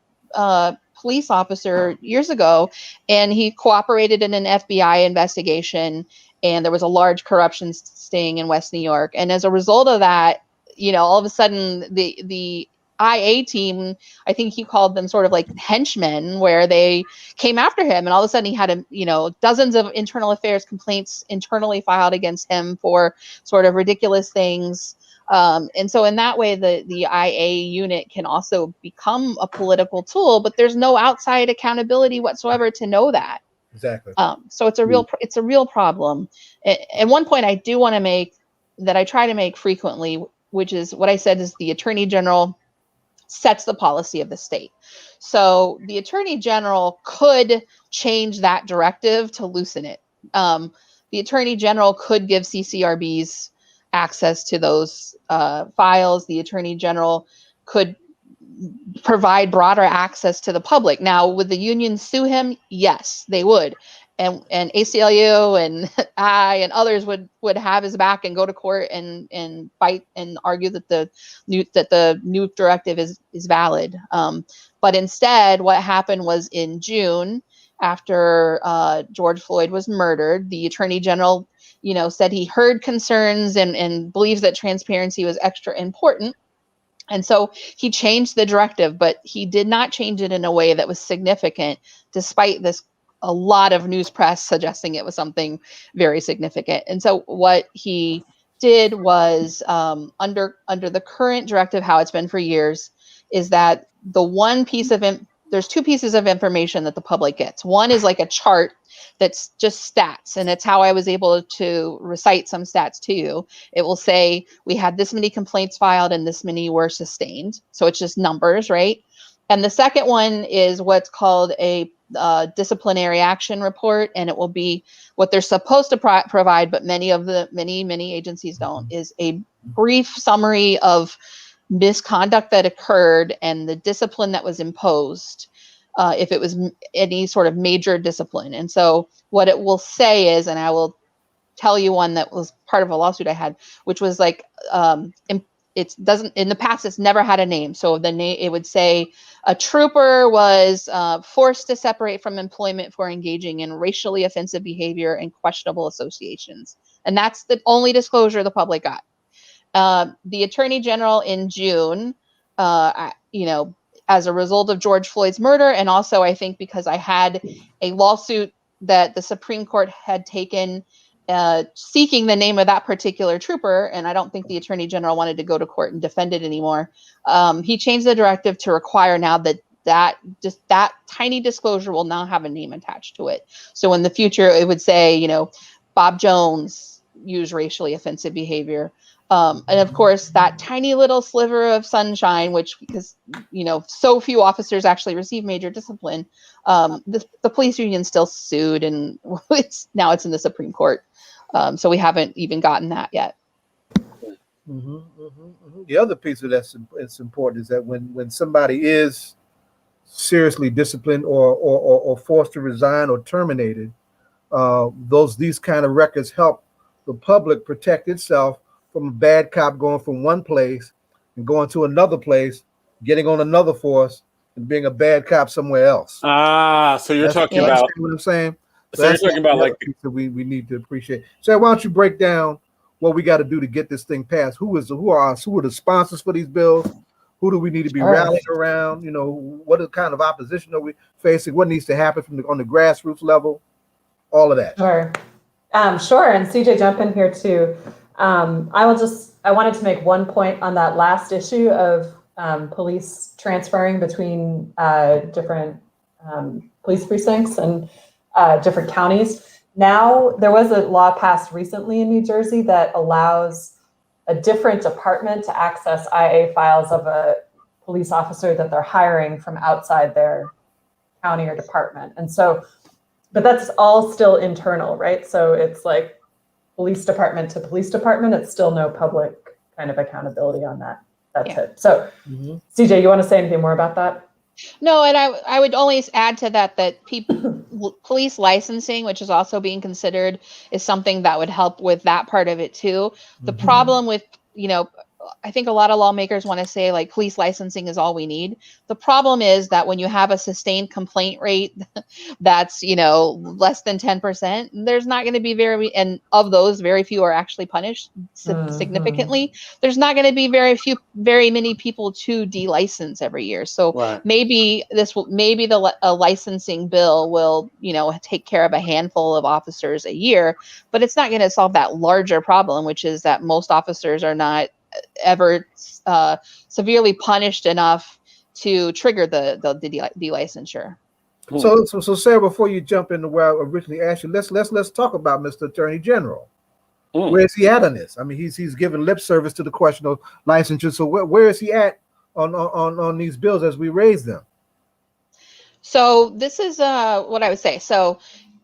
police officer years ago, and he cooperated in an FBI investigation, and there was a large corruption sting in West New York. And as a result of that, all of a sudden the IA team, I think he called them sort of like henchmen, where they came after him, and all of a sudden he had dozens of internal affairs complaints internally filed against him for sort of ridiculous things. And so in that way, the IA unit can also become a political tool, but there's no outside accountability whatsoever to know that. Exactly. So it's a real problem. And one point I do want to make that I try to make frequently, which is what I said is the Attorney General sets the policy of the state. So the Attorney General could change that directive to loosen it. The Attorney General could give CCRBs access to those files. The Attorney General could provide broader access to the public. Now, would the union sue him? Yes, they would. And ACLU and I and others would have his back and go to court and fight and argue that the new directive is valid. But instead, what happened was in June, after George Floyd was murdered, the Attorney General, said he heard concerns and believes that transparency was extra important. And so he changed the directive, but he did not change it in a way that was significant, despite a lot of news press suggesting it was something very significant. And so what he did was, under the current directive, how it's been for years, is that there's two pieces of information that the public gets. One is like a chart that's just stats, and it's how I was able to recite some stats to you. It will say we had this many complaints filed and this many were sustained. So it's just numbers, right? And the second one is what's called a disciplinary action report, and it will be what they're supposed to provide, but many agencies don't, is a brief summary of misconduct that occurred and the discipline that was imposed, if it was any sort of major discipline. And so what it will say is, and I will tell you one that was part of a lawsuit I had, which was like, it doesn't, in the past, it's never had a name. So the name, it would say a trooper was forced to separate from employment for engaging in racially offensive behavior and questionable associations. And that's the only disclosure the public got. The Attorney General in June, as a result of George Floyd's murder, and also I think because I had a lawsuit that the Supreme Court had taken seeking the name of that particular trooper, and I don't think the Attorney General wanted to go to court and defend it anymore. He changed the directive to require now that tiny disclosure will now have a name attached to it. So in the future, it would say, Bob Jones used racially offensive behavior. And of course, that tiny little sliver of sunshine, which, because, so few officers actually receive major discipline, the police union still sued, and it's in the Supreme Court. So we haven't even gotten that yet. The other piece of that's important is that when somebody is seriously disciplined or forced to resign or terminated, these kind of records help the public protect itself from a bad cop going from one place and going to another place, getting on another force, and being a bad cop somewhere else. So you're talking about what I'm saying. So you're talking about like that we need to appreciate. So why don't you break down what we got to do to get this thing passed? Who are the sponsors for these bills? Who do we need to be rallying around? What kind of opposition are we facing? What needs to happen on the grassroots level? All of that. Sure. And CJ, jump in here too. I wanted to make one point on that last issue of police transferring between different police precincts and different counties. Now, there was a law passed recently in New Jersey that allows a different department to access IA files of a police officer that they're hiring from outside their county or department. And so, but that's all still internal, right? So it's like police department to police department. It's still no public kind of accountability on that. That's it. So CJ, you want to say anything more about that? No, and I would only add to that police licensing, which is also being considered, is something that would help with that part of it too. The problem with, I think a lot of lawmakers want to say like police licensing is all we need. The problem is that when you have a sustained complaint rate that's, less than 10%, there's not going to be and of those, very few are actually punished significantly. There's not going to be very many people to de-license every year. So maybe a licensing bill will, take care of a handful of officers a year, but it's not going to solve that larger problem, which is that most officers are not ever severely punished enough to trigger the delicensure. So Sarah, before you jump into where I originally asked you, let's talk about Mr. Attorney General. Where is he at on this? I mean, he's given lip service to the question of licensure. So where is he at on these bills as we raise them? So this is what I would say. So,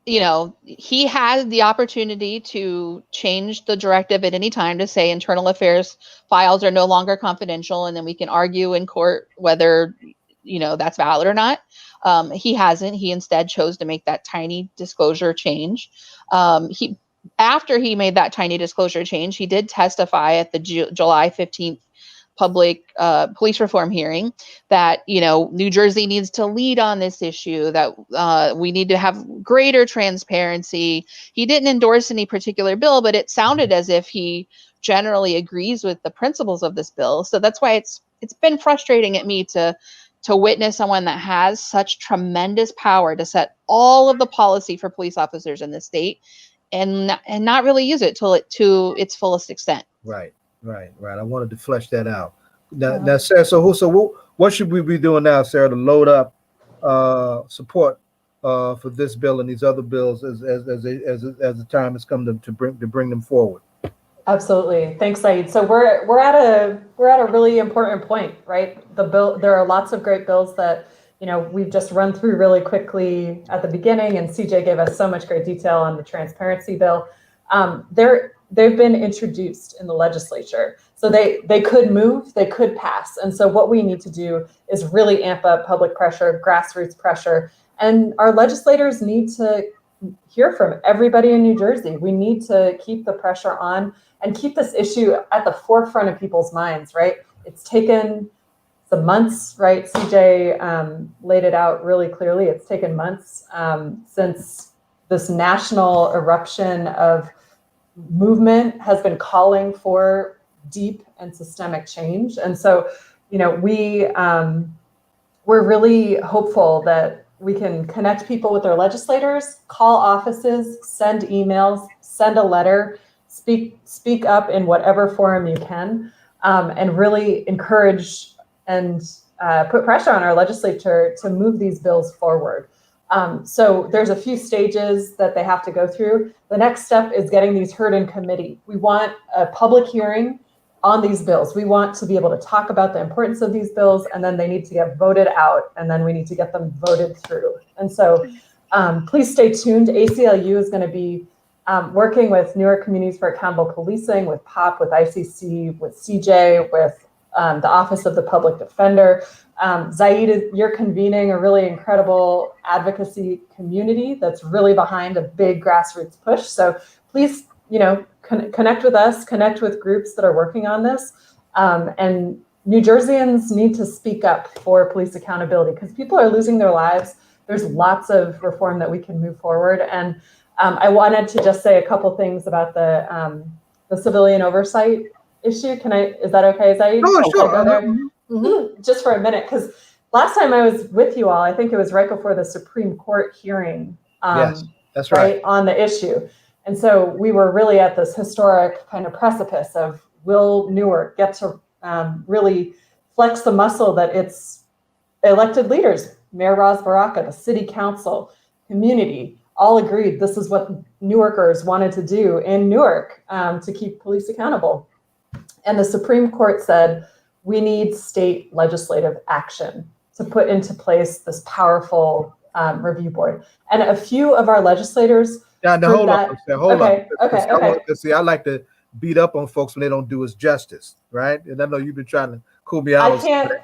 he has the opportunity to change the directive at any time to say internal affairs files are no longer confidential, and then we can argue in court whether that's valid or not. He hasn't. He instead chose to make that tiny disclosure change. After he made that tiny disclosure change, he did testify at the July 15th public police reform hearing that New Jersey needs to lead on this issue, that we need to have greater transparency. He didn't endorse any particular bill, but it sounded as if he generally agrees with the principles of this bill. So that's why it's been frustrating at me to witness someone that has such tremendous power to set all of the policy for police officers in the state and not really use it to its fullest extent. Right. I wanted to flesh that out. Now, Sarah. So what should we be doing now, Sarah, to load up support for this bill and these other bills as the time has come to bring them forward? Absolutely. Thanks, Saeed. So we're at a really important point, right? There are lots of great bills that we've just run through really quickly at the beginning, and CJ gave us so much great detail on the transparency bill. They've been introduced in the legislature, so they could move, they could pass. And so what we need to do is really amp up public pressure, grassroots pressure, and our legislators need to hear from everybody in New Jersey. We need to keep the pressure on and keep this issue at the forefront of people's minds, right? It's taken some months, right? CJ laid it out really clearly. It's taken months since this national eruption of movement has been calling for deep and systemic change. And so, we're really hopeful that we can connect people with their legislators, call offices, send emails, send a letter, speak up in whatever forum you can, and really encourage and put pressure on our legislature to move these bills forward. So there's a few stages that they have to go through. The next step is getting these heard in committee. We want a public hearing on these bills. We want to be able to talk about the importance of these bills, and then they need to get voted out, and then we need to get them voted through. And so please stay tuned. ACLU is going to be working with Newark Communities for Accountable Policing, with POP, with ICC, with CJ, with the Office of the Public Defender. Zaid, you're convening a really incredible advocacy community that's really behind a big grassroots push. So please, connect with us, connect with groups that are working on this. And New Jerseyans need to speak up for police accountability because people are losing their lives. There's lots of reform that we can move forward. And I wanted to just say a couple things about the civilian oversight issue. Is that okay, Zaid? Oh, sure. Go there? Just for a minute, because last time I was with you all, I think it was right before the Supreme Court hearing. Yes, that's right. On the issue. And so we were really at this historic kind of precipice of, will Newark get to really flex the muscle that its elected leaders, Mayor Ras Baraka, the city council, community, all agreed this is what Newarkers wanted to do in Newark to keep police accountable. And the Supreme Court said, we need state legislative action to put into place this powerful review board. And a few of our legislators. Now, hold on. Okay. See, I like to beat up on folks when they don't do us justice, right? And I know you've been trying to cool me out.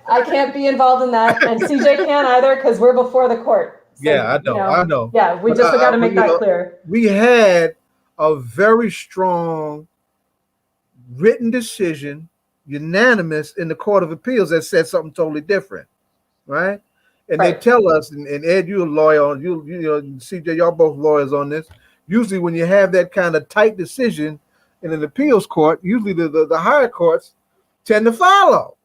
I can't be involved in that, and CJ can't either because we're before the court. So, yeah, I know. Yeah, we got to make that clear. We had a very strong written decision, unanimous in the Court of Appeals that said something totally different, right? And they tell us, and Ed, you're a lawyer, you know, CJ, y'all both lawyers on this. Usually when you have that kind of tight decision in an appeals court, usually the higher courts tend to follow,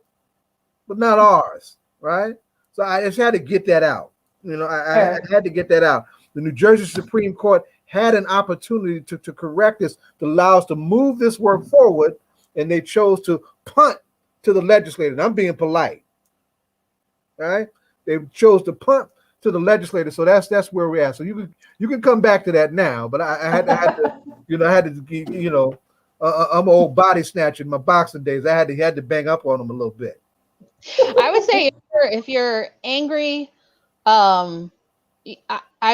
but not ours, right? So I just had to get that out. You know, I had to get that out. The New Jersey Supreme Court had an opportunity to correct this, to allow us to move this work forward, and they chose to punt to the legislator. And I'm being polite. All right. They chose to punt to the legislator. So that's where we're at. So you can come back to that now. But I had to, I'm an old body snatcher in my boxing days. I had to bang up on them a little bit. I would say if you're angry, I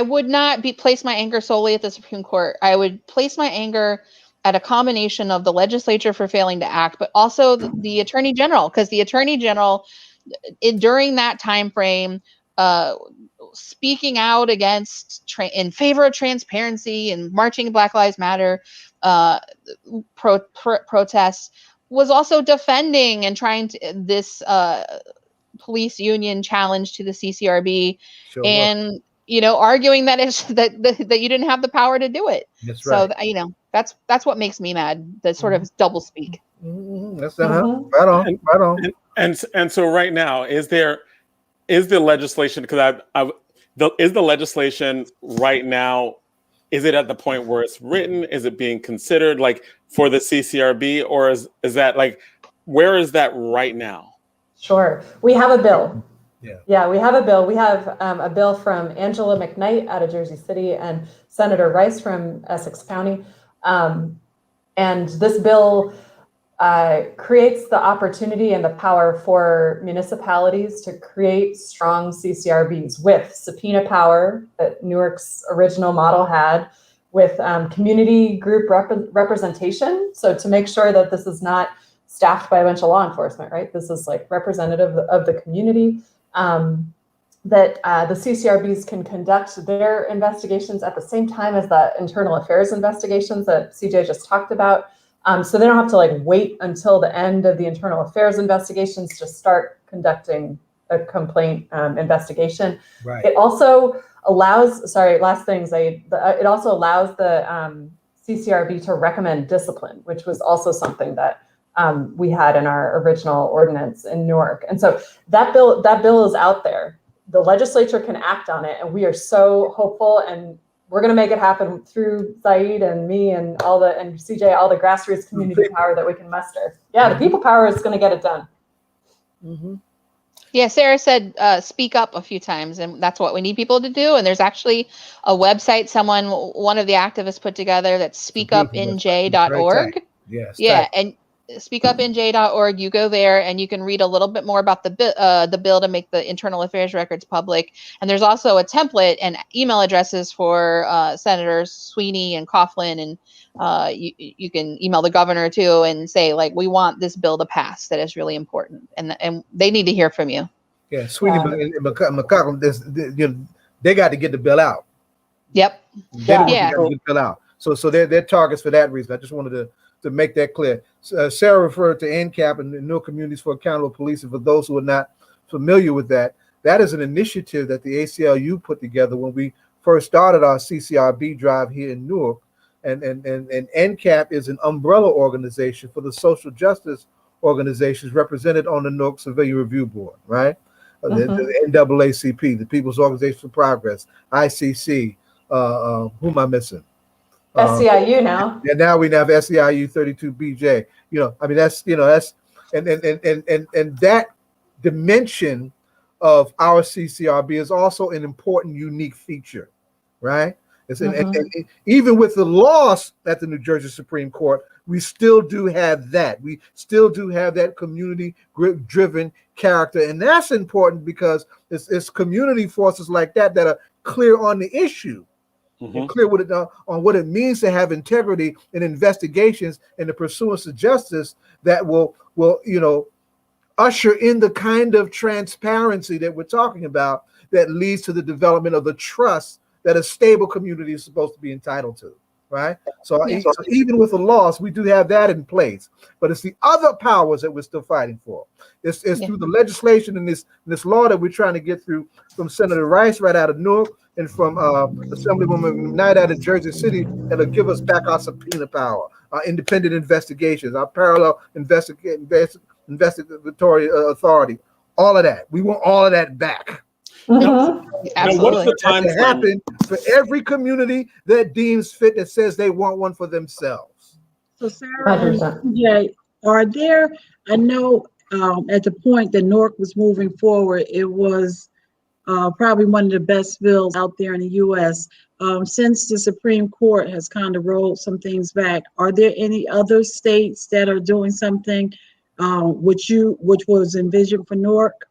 would not place my anger solely at the Supreme Court. I would place my anger at a combination of the legislature for failing to act, but also the Attorney General, because the Attorney General, during that time frame, speaking out in favor of transparency and marching Black Lives Matter protests, was also defending and trying to this police union challenge to the CCRB, and arguing that that you didn't have the power to do it. That's right. So that's what makes me mad. The sort of double speak. Mm-hmm. That's right on. And so right now, is the legislation, because is the legislation right now, is it at the point where it's written? Is it being considered like for the CCRB, or is that like, where is that right now? Sure. We have a bill. Yeah, we have a bill. We have a bill from Angela McKnight out of Jersey City and Senator Rice from Essex County. And this bill creates the opportunity and the power for municipalities to create strong CCRBs with subpoena power that Newark's original model had, with community group representation. So to make sure that this is not staffed by a bunch of law enforcement, right? This is like representative of the community, that the CCRBs can conduct their investigations at the same time as the internal affairs investigations that CJ just talked about. So they don't have to like wait until the end of the internal affairs investigations to start conducting a complaint investigation. Right. It also allows, last thing, it also allows the CCRB to recommend discipline, which was also something that we had in our original ordinance in Newark. And so that bill is out there. The legislature can act on it, and we are so hopeful, and we're going to make it happen through Saeed and me and CJ, all the grassroots community power that we can muster. Yeah, the people power is going to get it done. Mm-hmm. Yeah, Sarah said speak up a few times, and that's what we need people to do. And there's actually a website one of the activists put together, that's speakupnj.org. Yes. Yeah, and speakupnj.org. You go there and you can read a little bit more about the bill to make the internal affairs records public. And there's also a template and email addresses for Senators Sweeney and Coughlin, and you can email the governor too and say, like, we want this bill to pass. That is really important, and they need to hear from you. Yeah, Sweeney and McCoughlin, they got to get the bill out. Yep. They got to get the bill out. So they're targets for that reason. I just wanted to make that clear. Sarah referred to NCAP and Newark Communities for Accountable Policing. For those who are not familiar with that, that is an initiative that the ACLU put together when we first started our CCRB drive here in Newark. And NCAP is an umbrella organization for the social justice organizations represented on the Newark Civilian Review Board, right? The NAACP, the People's Organization for Progress, ICC. Who am I missing? SEIU now. Yeah, now we have SEIU 32BJ. That's and that dimension of our CCRB is also an important, unique feature, right? And even with the loss at the New Jersey Supreme Court, we still do have that. We still do have that community-driven character, and that's important because it's community forces like that are clear on the issue. And clear on what it means to have integrity in investigations and the pursuance of justice that will usher in the kind of transparency that we're talking about that leads to the development of the trust that a stable community is supposed to be entitled to, right? So even with the loss, we do have that in place, but it's the other powers that we're still fighting for. It's through the legislation and this law that we're trying to get through from Senator Rice right out of Newark, and from Assemblywoman Knight out of Jersey City, that'll give us back our subpoena power, our independent investigations, our parallel investigatory authority, all of that. We want all of that back. Absolutely. What is the time frame? Happen for every community that deems fit, that says they want one for themselves. So Sarah and CJ, Are there, I know at the point that Newark was moving forward, it was probably one of the best bills out there in the U.S. Since the Supreme Court has kind of rolled some things back, are there any other states that are doing something which was envisioned for Newark?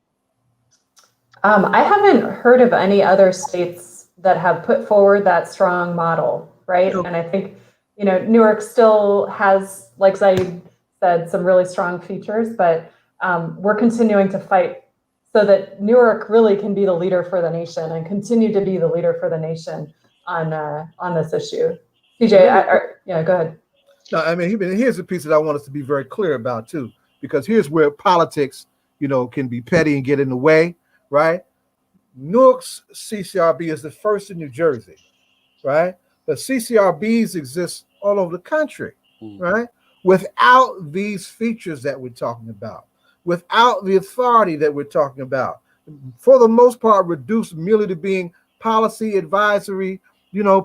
I haven't heard of any other states that have put forward that strong model, right? Okay. And I think, Newark still has, like Zaid said, some really strong features, but we're continuing to fight so that Newark really can be the leader for the nation and continue to be the leader for the nation on this issue. CJ, go ahead. No, I mean, here's the piece that I want us to be very clear about too, because here's where politics, can be petty and get in the way, right? Newark's CCRB is the first in New Jersey, right? But CCRBs exist all over the country, right? Without these features that we're talking about, without the authority that we're talking about, for the most part, reduced merely to being policy advisory,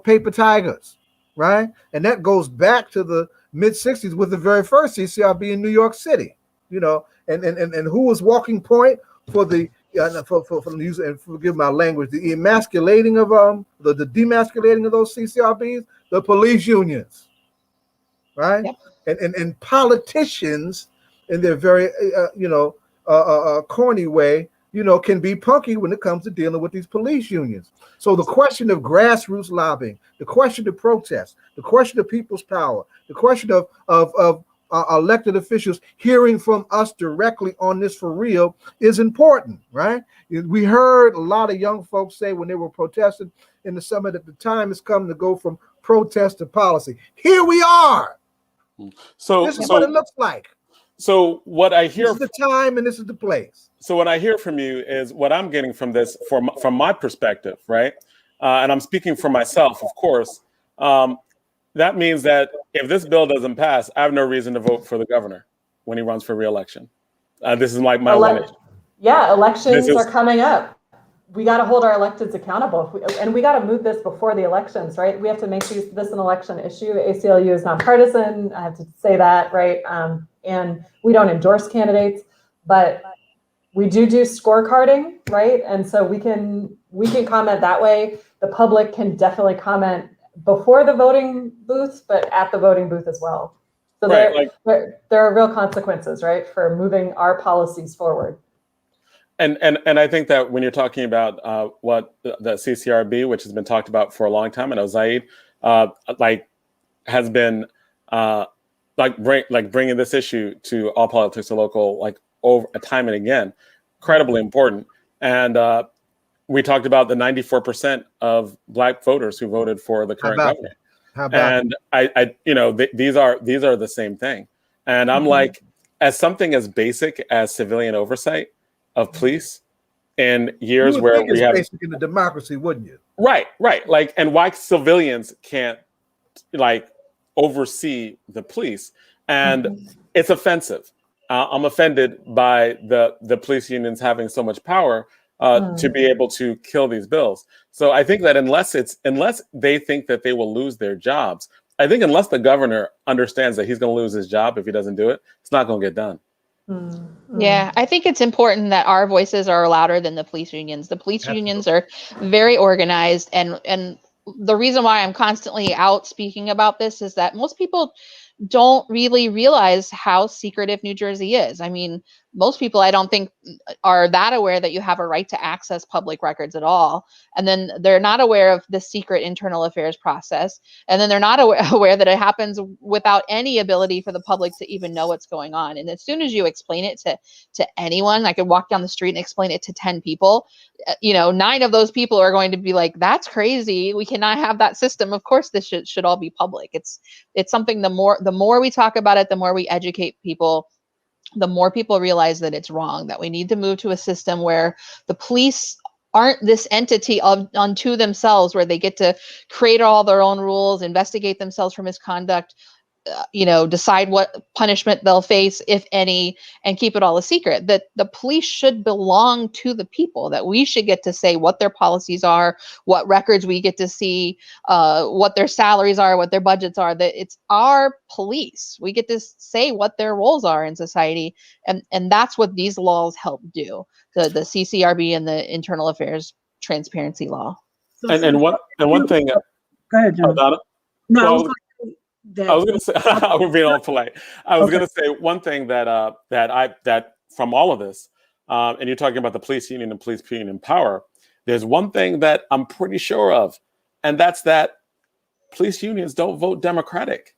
paper tigers, right? And that goes back to the mid-60s with the very first CCRB in New York City, and who was walking point for the and forgive my language, the emasculating of the demasculating of those CCRBs, the police unions, right? Yep. And politicians in their very corny way, can be punky when it comes to dealing with these police unions. So the question of grassroots lobbying, the question of protest, the question of people's power, the question of elected officials hearing from us directly on this for real is important, right? We heard a lot of young folks say when they were protesting in the summer that the time has come to go from protest to policy. Here we are. So this is what it looks like. So what I hear, this is the time and this is the place. So what I hear from you is what I'm getting from this, from my perspective, right? And I'm speaking for myself, of course. That means that if this bill doesn't pass, I have no reason to vote for the governor when he runs for re-election. This is like my one issue. Yeah, elections are coming up. We got to hold our electeds accountable, and we got to move this before the elections, right? We have to make this an election issue. ACLU is nonpartisan. I have to say that, right? And we don't endorse candidates, but we do scorecarding, right? And so we can comment that way. The public can definitely comment before the voting booth, but at the voting booth as well. So right, there are real consequences, right, for moving our policies forward. And I think that when you're talking about what the CCRB, which has been talked about for a long time, and Zaid has been bringing this issue to all politics and local over time and again, incredibly important. And we talked about the 94% of Black voters who voted for the current governor. And these are the same thing. And I'm like, as something as basic as civilian oversight of police in years where we have basic in a democracy, wouldn't you? Right. And why civilians can't oversee the police, and it's offensive. I'm offended by the police unions having so much power to be able to kill these bills. So I think that unless they think that they will lose their jobs, I think unless the governor understands that he's going to lose his job if he doesn't do it, it's not going to get done. Yeah, I think it's important that our voices are louder than the police unions. The police unions are very organized, and the reason why I'm constantly out speaking about this is that most people don't really realize how secretive New Jersey is. I mean, most people, I don't think, are that aware that you have a right to access public records at all. And then they're not aware of the secret internal affairs process. And then they're not aware that it happens without any ability for the public to even know what's going on. And as soon as you explain it to anyone, I could walk down the street and explain it to 10 people, 9 of those people are going to be like, that's crazy. We cannot have that system. Of course, this should all be public. It's something, the more we talk about it, the more we educate people, the more people realize that it's wrong, that we need to move to a system where the police aren't this entity unto themselves, where they get to create all their own rules, investigate themselves for misconduct. decide what punishment they'll face, if any, and keep it all a secret. That the police should belong to the people, that we should get to say what their policies are, what records we get to see, what their salaries are, what their budgets are, that it's our police. We get to say what their roles are in society. And that's what these laws help do. The CCRB and the Internal Affairs Transparency Law. And one thing. Go ahead, John. No, well, I was going to say, I was being all polite. I was going to say one thing that from all of this, and you're talking about the police union and police being in power. There's one thing that I'm pretty sure of, and that's that police unions don't vote Democratic.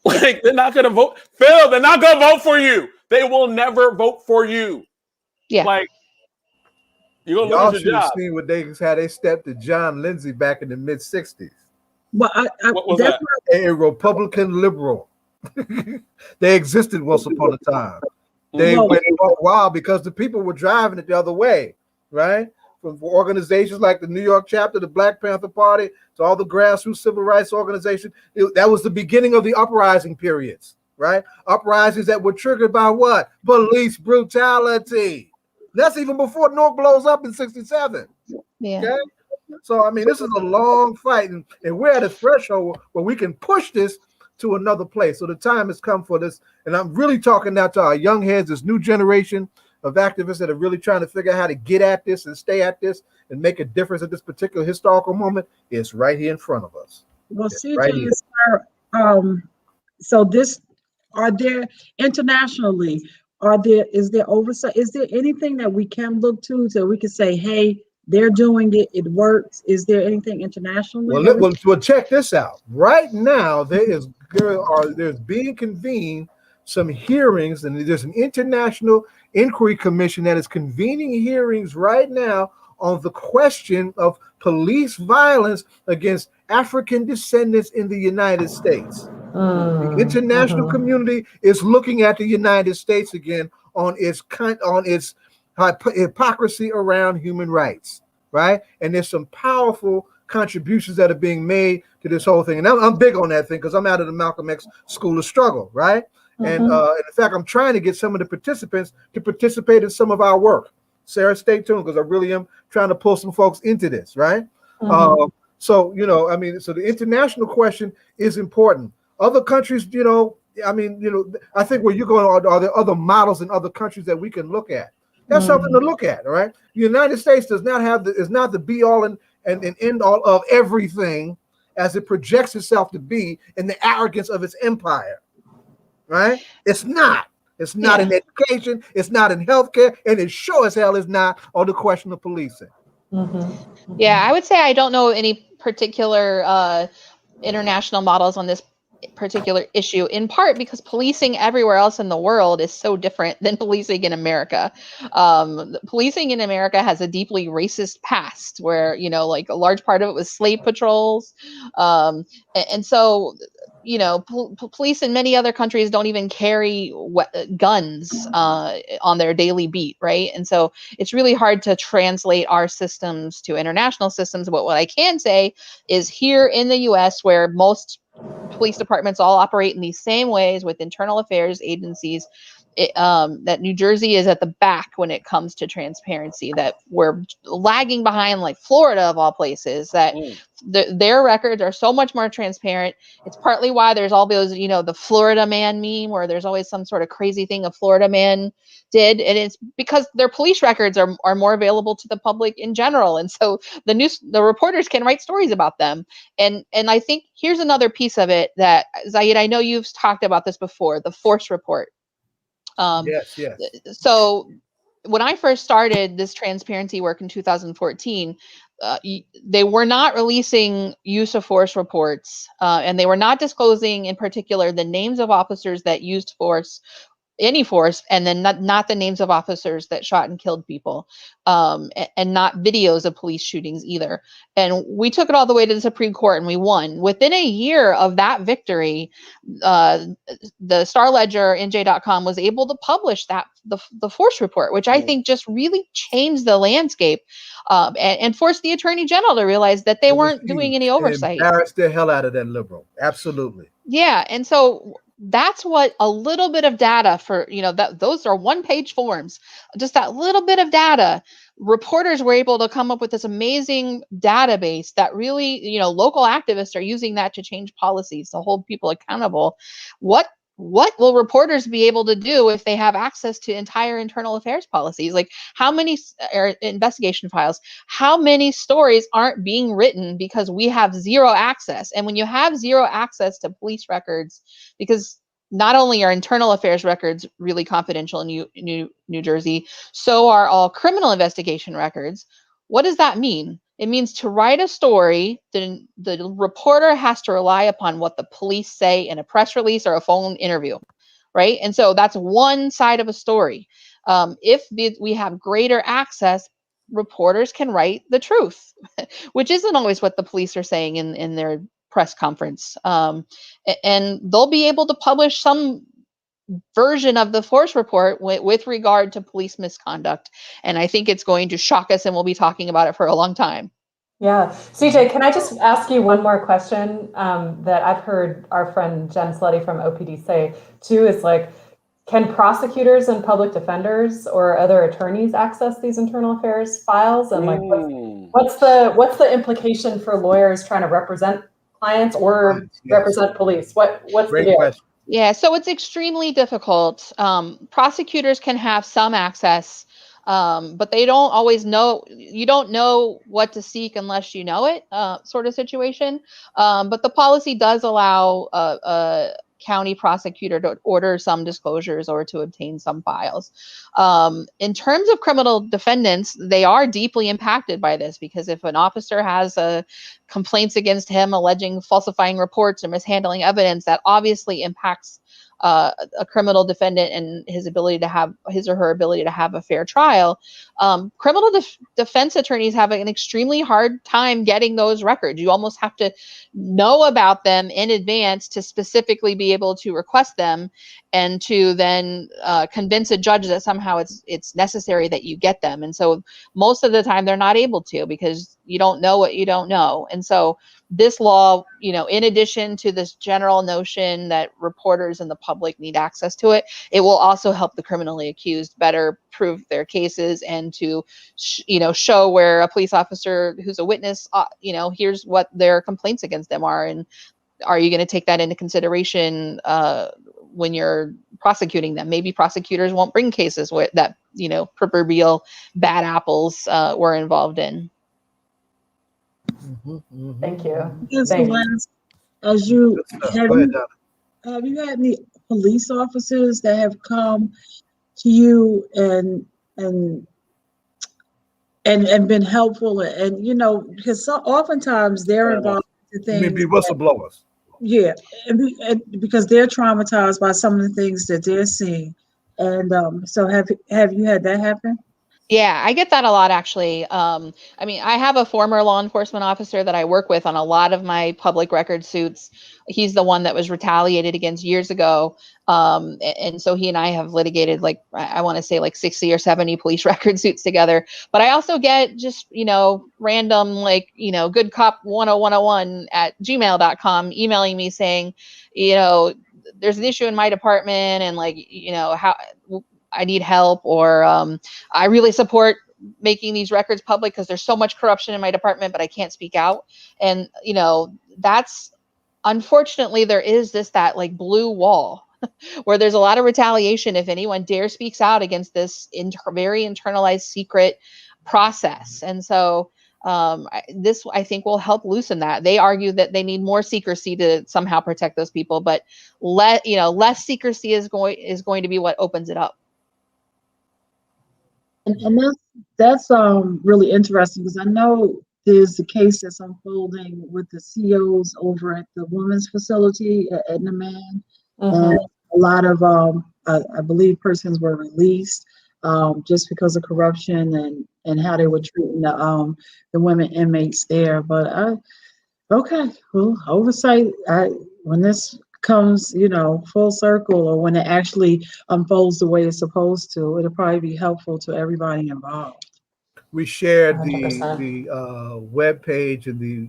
Like, they're not going to vote, Phil. They're not going to vote for you. They will never vote for you. Yeah. Like, you're Y'all gonna lose should your have job. seen how they stepped to John Lindsay back in the mid '60s. Well, What was that? A Republican liberal. They existed once upon a time. They went wild because the people were driving it the other way, right? From organizations like the New York chapter, the Black Panther Party, to all the grassroots civil rights organizations. That was the beginning of the uprising periods, right? Uprisings that were triggered by what? Police brutality. That's even before Newark blows up in '67. Yeah. Okay? So, I mean, this is a long fight, and we're at a threshold where we can push this to another place. So the time has come for this, and I'm really talking now to our young heads, this new generation of activists that are really trying to figure out how to get at this and stay at this and make a difference at this particular historical moment. It's right here in front of us. Well, CJ, so are there internationally, is there oversight? Is there anything that we can look to so we can say, hey, they're doing it, it works? Is there anything internationally? Well, check this out. Right now, there's being convened some hearings, and there's an international inquiry commission that is convening hearings right now on the question of police violence against African descendants in the United States. The international community is looking at the United States again on its hypocrisy around human rights, right? And there's some powerful contributions that are being made to this whole thing. And I'm big on that thing because I'm out of the Malcolm X School of Struggle, right? And in fact, I'm trying to get some of the participants to participate in some of our work. Sarah, stay tuned because I really am trying to pull some folks into this, right? So, so the international question is important. Other countries, I think where you're going, are there other models in other countries that we can look at? That's something to look at, all right? The United States is not the be all and end all of everything as it projects itself to be in the arrogance of its empire, right? It's not. It's not in education. It's not in healthcare, and it sure as hell is not on the question of policing. Yeah, I would say I don't know any particular international models on this particular issue, in part because policing everywhere else in the world is so different than policing in America. Policing in America has a deeply racist past where, like a large part of it was slave patrols. And so, police in many other countries don't even carry guns on their daily beat, right? And so it's really hard to translate our systems to international systems. But what I can say is here in the US, where most police departments all operate in these same ways with internal affairs agencies, that New Jersey is at the back when it comes to transparency, that we're lagging behind like Florida of all places, that their records are so much more transparent. It's partly why there's all those, the Florida man meme where there's always some sort of crazy thing a Florida man did. And it's because their police records are more available to the public in general. And so the reporters can write stories about them. And I think here's another piece of it that, Zaid, I know you've talked about this before, the force report. Yes. So when I first started this transparency work in 2014, they were not releasing use of force reports, and they were not disclosing in particular the names of officers that used force, any force, and then not the names of officers that shot and killed people, and not videos of police shootings either. And we took it all the way to the Supreme Court and we won. Within a year of that victory, the Star Ledger, NJ.com, was able to publish the force report, which I think just really changed the landscape, and forced the Attorney General to realize that they weren't doing any oversight. It embarrassed the hell out of that liberal. Absolutely. Yeah, and so that's what a little bit of data for, that those are one-page forms. Just that little bit of data, reporters were able to come up with this amazing database that really, local activists are using that to change policies, to hold people accountable. What will reporters be able to do if they have access to entire internal affairs policies? Like how many investigation files, how many stories aren't being written because we have zero access? And when you have zero access to police records, because not only are internal affairs records really confidential in New Jersey, so are all criminal investigation records. What does that mean? It means to write a story, the reporter has to rely upon what the police say in a press release or a phone interview, right? And so that's one side of a story. If we have greater access, reporters can write the truth, which isn't always what the police are saying in their press conference. And they'll be able to publish some version of the force report with regard to police misconduct. And I think it's going to shock us, and we'll be talking about it for a long time. Yeah. CJ, can I just ask you one more question that I've heard our friend Jen Slutty from OPD say too, is like, can prosecutors and public defenders or other attorneys access these internal affairs files? And like, what's the implication for lawyers trying to represent clients or represent police? What's the deal? Question. Yeah, so it's extremely difficult. Prosecutors can have some access, but they don't always know. You don't know what to seek unless you know it, sort of situation. But the policy does allow a county prosecutor to order some disclosures or to obtain some files. In terms of criminal defendants, they are deeply impacted by this, because if an officer has complaints against him alleging falsifying reports or mishandling evidence, that obviously impacts a criminal defendant and his or her ability to have a fair trial. Criminal defense attorneys have an extremely hard time getting those records. You almost have to know about them in advance to specifically be able to request them, and to then convince a judge that somehow it's necessary that you get them. And so most of the time they're not able to, because you don't know what you don't know. And so this law, in addition to this general notion that reporters and the public need access to it, it will also help the criminally accused better prove their cases, and to, show where a police officer who's a witness, here's what their complaints against them are, and are you going to take that into consideration when you're prosecuting them? Maybe prosecutors won't bring cases with that, proverbial bad apples were involved in. Thank you. As you have you had any police officers that have come to you and been helpful, and because oftentimes they're involved in things. Maybe whistleblowers. Yeah, and because they're traumatized by some of the things that they're seeing, and so have you had that happen? Yeah, I get that a lot, actually. I have a former law enforcement officer that I work with on a lot of my public record suits. He's the one that was retaliated against years ago. And so he and I have litigated, I want to say 60 or 70 police record suits together. But I also get just, random, goodcop10101@gmail.com emailing me saying, there's an issue in my department, and how I need help, or I really support making these records public because there's so much corruption in my department, but I can't speak out. And, that's, unfortunately, there is that blue wall where there's a lot of retaliation if anyone speaks out against this very internalized secret process. And so this, I think, will help loosen that. They argue that they need more secrecy to somehow protect those people, but less secrecy is going to be what opens it up. And that's really interesting, because I know there's a case that's unfolding with the COs over at the women's facility at Edna Man. And a lot of I believe persons were released just because of corruption and how they were treating the women inmates there. But oversight. When this comes, full circle, or when it actually unfolds the way it's supposed to, it'll probably be helpful to everybody involved. We shared the web page and the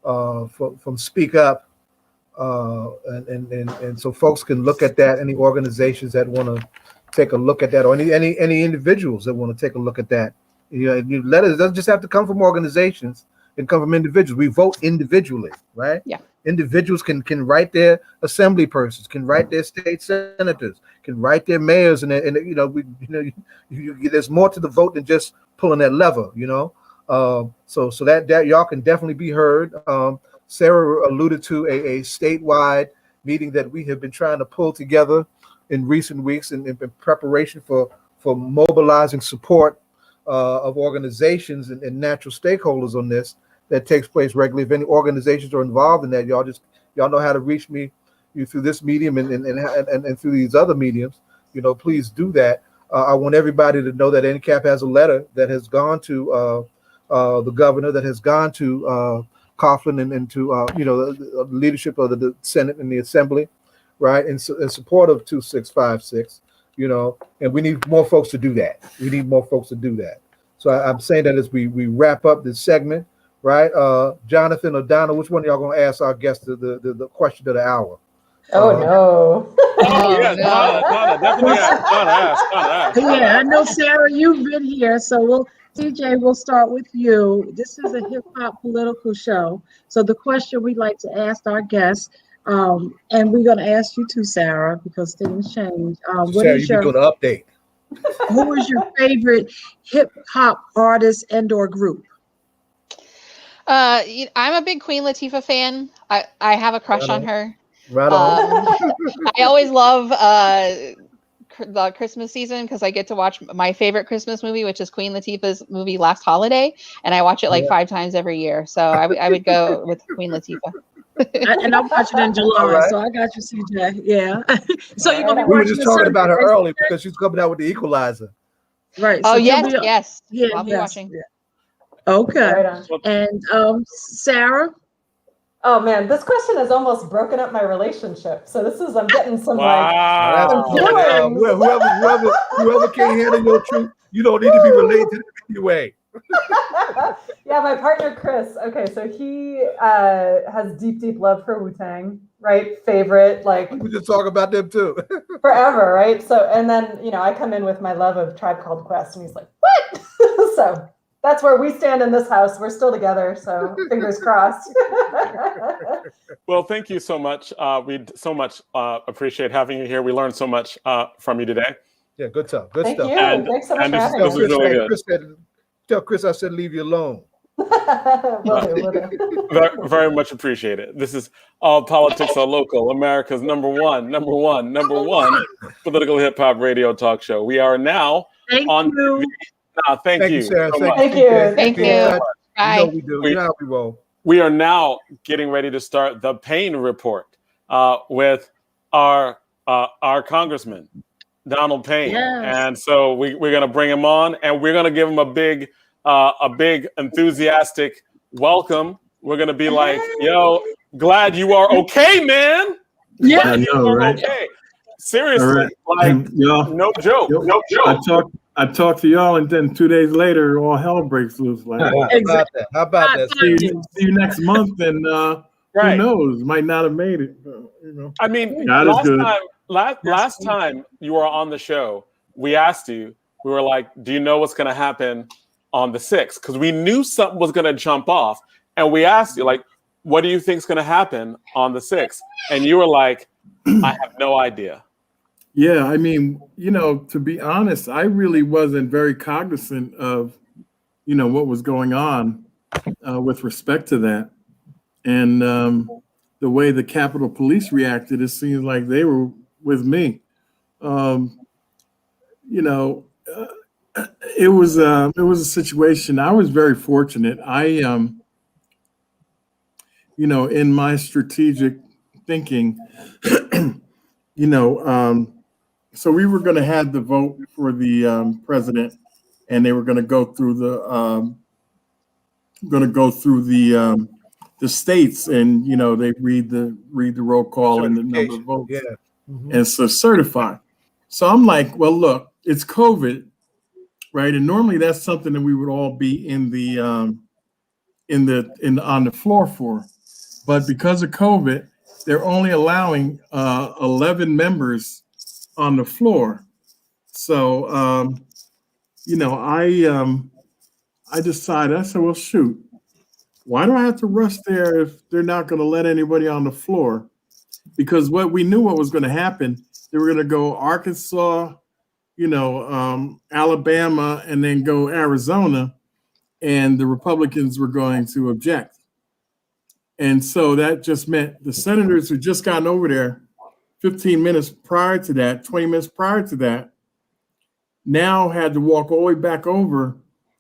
from Speak Up And so folks can look at that. Any organizations that want to take a look at that, or any individuals that want to take a look at that, letters doesn't just have to come from organizations. It can come from individuals. We vote individually, right? Yeah. Individuals can write their assembly persons, can write their state senators, can write their mayors, and there's more to the vote than just pulling that lever, So that y'all can definitely be heard. Sarah alluded to a statewide meeting that we have been trying to pull together in recent weeks in preparation for mobilizing support of organizations and natural stakeholders on this. That takes place regularly. If any organizations are involved in that, y'all know how to reach me through this medium and through these other mediums. Please do that. I want everybody to know that NCAP has a letter that has gone to the governor, that has gone to Coughlin and to the leadership of the Senate and the Assembly, right, in support of 2656. And we need more folks to do that. So I'm saying that as we wrap up this segment. Right, Jonathan or Donna, which one of y'all gonna ask our guest the question of the hour? Oh no! Oh yeah, Donna, definitely ask. Yeah, I know Sarah, you've been here, so TJ, we'll start with you. This is a hip hop political show, so the question we'd like to ask our guests, and we're gonna ask you too, Sarah, because things change. Sarah, you're doing an update. Who is your favorite hip hop artist and/or group? I'm a big Queen Latifah fan. I have a crush on her. Right on. I always love the Christmas season because I get to watch my favorite Christmas movie, which is Queen Latifah's movie Last Holiday, and I watch it like 5 times every year. So I would go with Queen Latifah. And I'm watching in July, so I got you, CJ. Yeah. So you're gonna be we were just talking about her early because she's coming out with the Equalizer. Right. Oh so yes. Yeah. I'll be watching. Yeah. Okay. Right, and Sarah. Oh man, this question has almost broken up my relationship. So I'm getting some whoever can't handle your truth, you don't need to be related to them anyway. Yeah, my partner Chris. Okay, so he has deep love for Wu-Tang, right? Favorite, we just talk about them too. Forever, right? So and then I come in with my love of Tribe Called Quest, and he's like, what? So that's where we stand in this house. We're still together, so fingers crossed. Well, thank you so much. We so much appreciate having you here. We learned so much from you today. Yeah, good stuff. Thank you. Thanks so much for having me. This is really good. Tell Chris I said leave you alone. Will do. Very much appreciated. This is All Politics Are Local, America's number one political hip hop radio talk show. We are now on TV. Thank you, Sarah. So thank you. Thank you. Bye. We do. You know how we roll. We are now getting ready to start the Payne report with our congressman, Donald Payne. Yes. And so we're going to bring him on, and we're going to give him a big enthusiastic welcome. We're going to be like, yo, glad you are okay, man. Yeah, I know, right? Okay. Seriously, right. No joke. No joke. I talk to y'all, and then 2 days later, all hell breaks loose. Like, How about that? See you next month, and who knows? Might not have made it. I mean, God last time you were on the show, we asked you. We were like, "Do you know what's going to happen on the 6th?" Because we knew something was going to jump off, and we asked you, like, "What do you think is going to happen on the 6th?" And you were like, "I have no idea." Yeah, I mean, to be honest, I really wasn't very cognizant of, what was going on with respect to that. And the way the Capitol Police reacted, it seems like they were with me. It was a situation. I was very fortunate. In my strategic thinking, so we were going to have the vote for the president, and they were going to go through the states, and they read the roll call and the number of votes, and so certify. So I'm like, well, look, it's COVID, right? And normally that's something that we would all be on the floor for, but because of COVID, they're only allowing 11 members on the floor. So, I decided, I said, well, shoot, why do I have to rush there if they're not going to let anybody on the floor? Because what was going to happen, they were going to go Arkansas, Alabama, and then go Arizona, and the Republicans were going to object. And so that just meant the senators who just gotten over there 15 minutes prior to that, 20 minutes prior to that, now had to walk all the way back over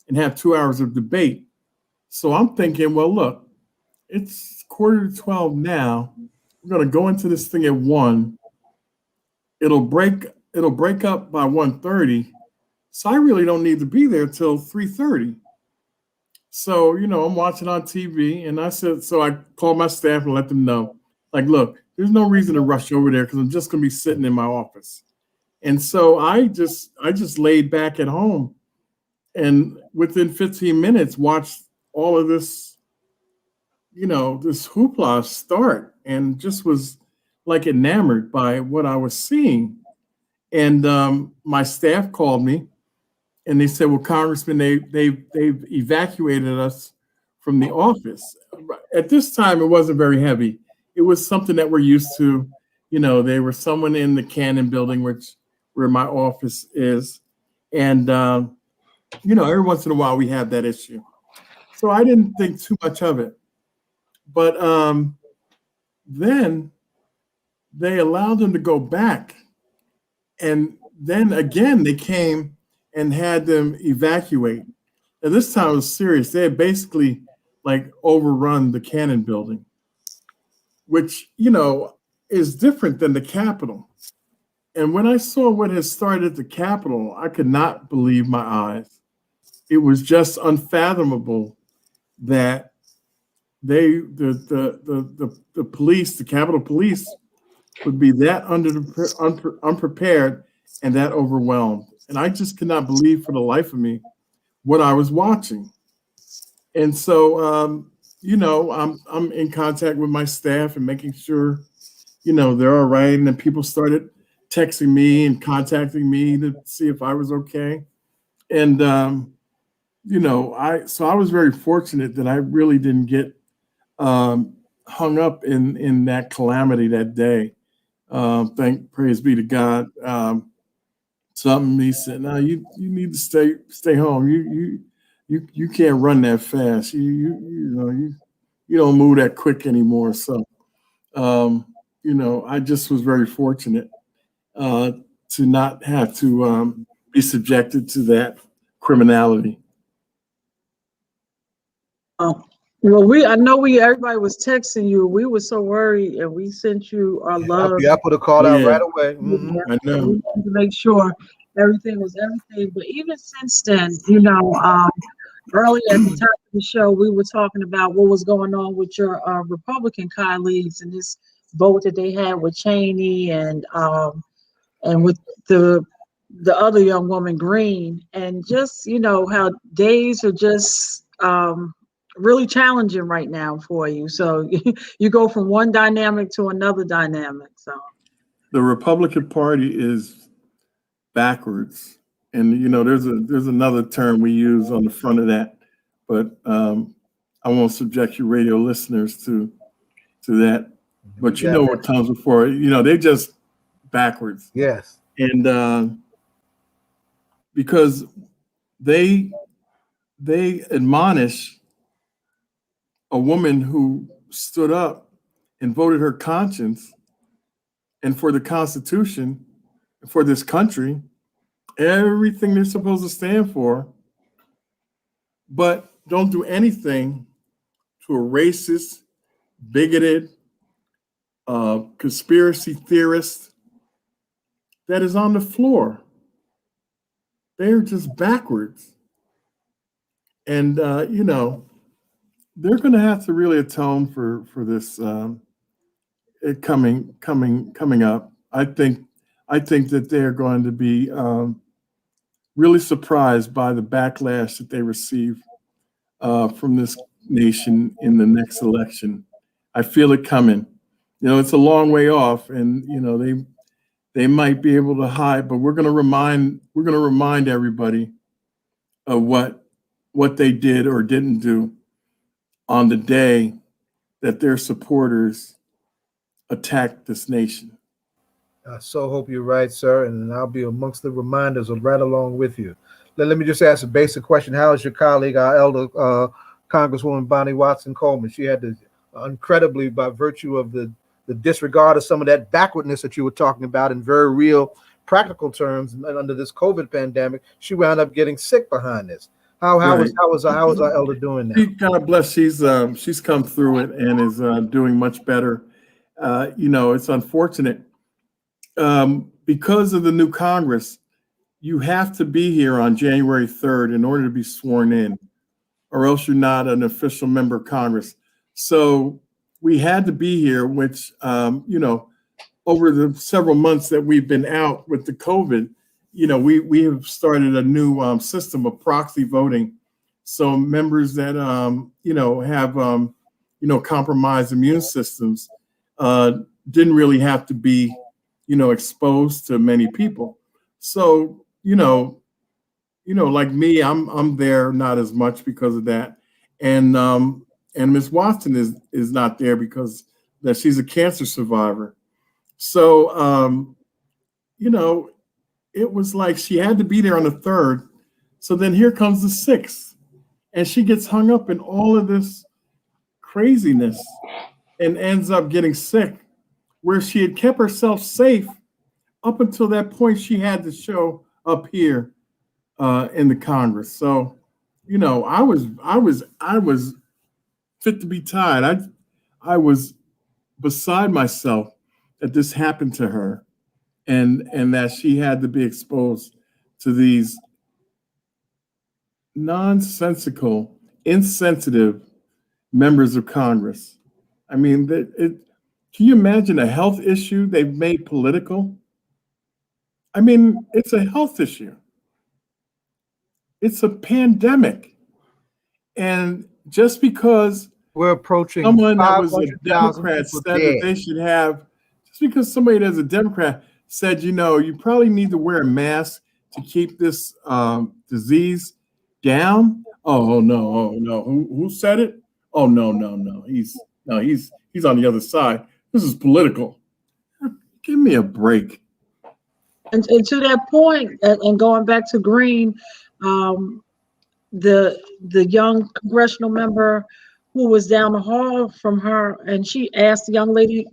and have 2 hours of debate. So I'm thinking, well, look, it's 11:45 now. We're going to go into this thing at 1. It'll break up by 1:30. So I really don't need to be there till 3:30. So, I'm watching on TV, and so I called my staff and let them know, like, look, there's no reason to rush over there because I'm just going to be sitting in my office. And so I just laid back at home, and within 15 minutes watched all of this, this hoopla start, and just was like enamored by what I was seeing. And my staff called me, and they said, well, Congressman, they've evacuated us from the office. At this time, it wasn't very heavy. It was something that we're used to. They were someone in the Cannon building, where my office is. And, every once in a while we have that issue. So I didn't think too much of it. But then they allowed them to go back. And then again, they came and had them evacuate. And this time it was serious. They had basically overrun the Cannon building, which, is different than the Capitol. And when I saw what had started at the Capitol, I could not believe my eyes. It was just unfathomable that the police, the Capitol Police, would be that unprepared and that overwhelmed. And I just could not believe for the life of me what I was watching. And so, I'm in contact with my staff and making sure, they're all right. And then people started texting me and contacting me to see if I was okay. And, I was very fortunate that I really didn't get hung up in that calamity that day. Praise be to God. Something he said, no, you need to stay home. You can't run that fast. You don't move that quick anymore. So, I just was very fortunate to not have to be subjected to that criminality. Well, everybody was texting you. We were so worried, and we sent you our love. I put a call out right away. Mm-hmm. I know. We wanted to make sure everything was everything. But even since then, earlier at the top of the show, we were talking about what was going on with your Republican colleagues and this vote that they had with Cheney and with the other young woman, Green, and just how days are just really challenging right now for you. So you go from one dynamic to another dynamic. So the Republican Party is backwards, and there's another term we use on the front of that, but I won't subject your radio listeners to that. But you know what comes before. They're just backwards. Yes, and because they admonish a woman who stood up and voted her conscience and for the Constitution, for this country, everything they're supposed to stand for, but don't do anything to a racist, bigoted, conspiracy theorist that is on the floor. They're just backwards. And, they're going to have to really atone for this coming up. I think that they're going to be really surprised by the backlash that they receive from this nation in the next election. I feel it coming, it's a long way off, and they might be able to hide, but we're going to remind everybody of what they did or didn't do on the day that their supporters attacked this nation. I so hope you're right, sir, and I'll be amongst the reminders of right along with you. Let me just ask a basic question. How is your colleague, our elder Congresswoman Bonnie Watson Coleman? She had to, incredibly, by virtue of the disregard of some of that backwardness that you were talking about in very real practical terms under this COVID pandemic, she wound up getting sick behind this. How is our elder doing now? God bless. She's come through it and is doing much better. It's unfortunate because of the new Congress. You have to be here on January 3rd in order to be sworn in, or else you're not an official member of Congress. So we had to be here, which, over the several months that we've been out with the COVID, we have started a new system of proxy voting. So members that, have, compromised immune systems didn't really have to be, exposed to many people. So, like me, I'm there not as much because of that. And Ms. Watson is not there because that she's a cancer survivor. So, it was like she had to be there on the 3rd. So then here comes the 6th, and she gets hung up in all of this craziness and ends up getting sick, where she had kept herself safe up until that point. She had to show up here in the Congress. So, I was fit to be tied. I was beside myself that this happened to her, and that she had to be exposed to these nonsensical, insensitive members of Congress. I mean, can you imagine a health issue they've made political? I mean, it's a health issue. It's a pandemic. And just because we're approaching someone that was a Democrat said that they should have, just because somebody that's a Democrat said, you probably need to wear a mask to keep this disease down. Oh no. Who said it? Oh no. He's on the other side. This is political. Give me a break. And to that point, and going back to Green, the young congressional member who was down the hall from her, and she asked the young lady,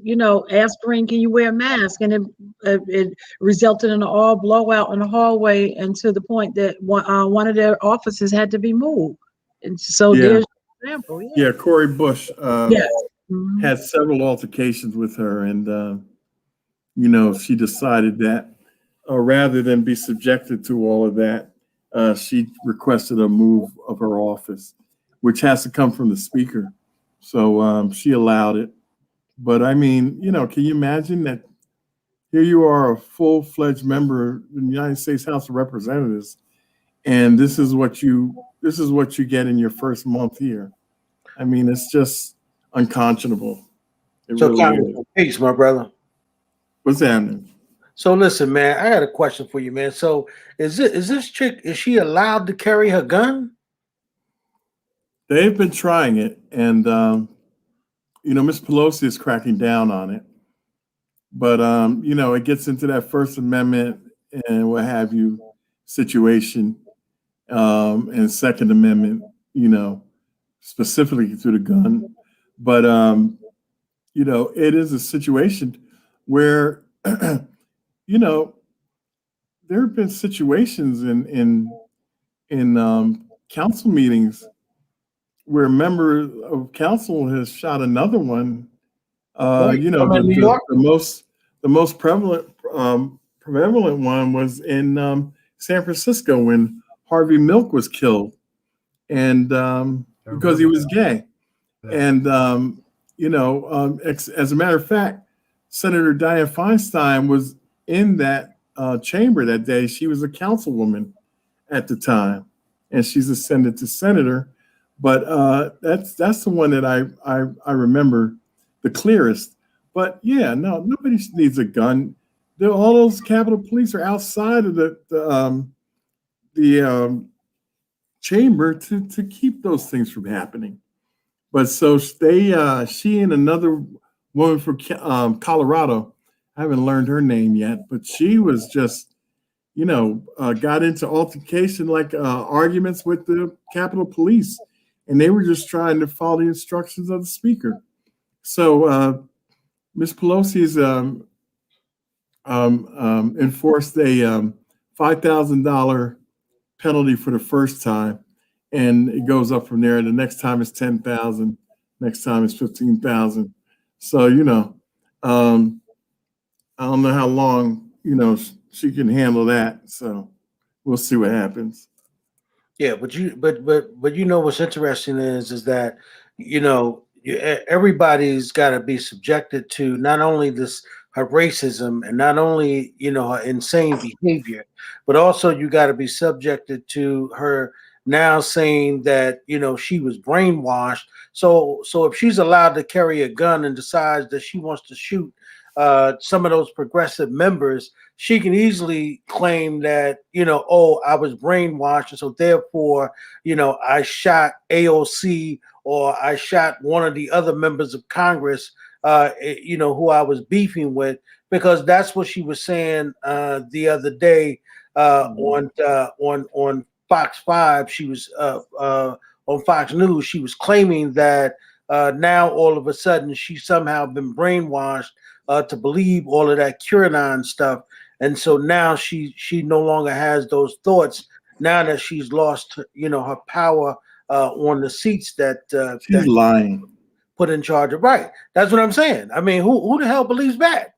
asked Green, can you wear a mask? And it resulted in an all blowout in the hallway, and to the point that one of their offices had to be moved. And so there's an example. Yeah, Cori Bush had several altercations with her, and she decided that rather than be subjected to all of that, she requested a move of her office, which has to come from the speaker. So she allowed it. But I mean, can you imagine that here you are, a full-fledged member in the United States House of Representatives, and this is what you get in your first month here. I mean, it's just unconscionable. Peace, my brother. What's happening? So listen, man, I got a question for you, man. So is this chick, is she allowed to carry her gun? They've been trying it, and Miss Pelosi is cracking down on it. But it gets into that First Amendment and what have you situation, and Second Amendment, specifically through the gun. But it is a situation where there have been situations in council meetings where a member of council has shot another one. The most prevalent one was in San Francisco when Harvey Milk was killed, and because he was gay. And as a matter of fact, Senator Dianne Feinstein was in that chamber that day. She was a councilwoman at the time, and she's ascended to senator. But that's the one that I remember the clearest. But yeah, no, nobody needs a gun. All those Capitol Police are outside of the chamber to keep those things from happening. But so she and another woman from Colorado, I haven't learned her name yet, but she was just, got into altercation, like arguments with the Capitol Police, and they were just trying to follow the instructions of the speaker. So Ms. Pelosi's enforced a $5,000 penalty for the first time, and it goes up from there. The next time it's 10,000. Next time it's 15,000. So I don't know how long she can handle that. So we'll see what happens. Yeah, but what's interesting is that everybody's got to be subjected to not only her racism and not only her insane behavior, but also you got to be subjected to her now saying that she was brainwashed. So if she's allowed to carry a gun and decides that she wants to shoot some of those progressive members, she can easily claim that, oh, I was brainwashed, and so therefore, I shot AOC or I shot one of the other members of Congress, who I was beefing with, because that's what she was saying the other day on Fox 5. She was on Fox News. She was claiming that now all of a sudden she's somehow been brainwashed to believe all of that QAnon stuff, and so now she no longer has those thoughts. Now that she's lost, her power on the seats that she's lying, put in charge of. Right, that's what I'm saying. I mean, who the hell believes that?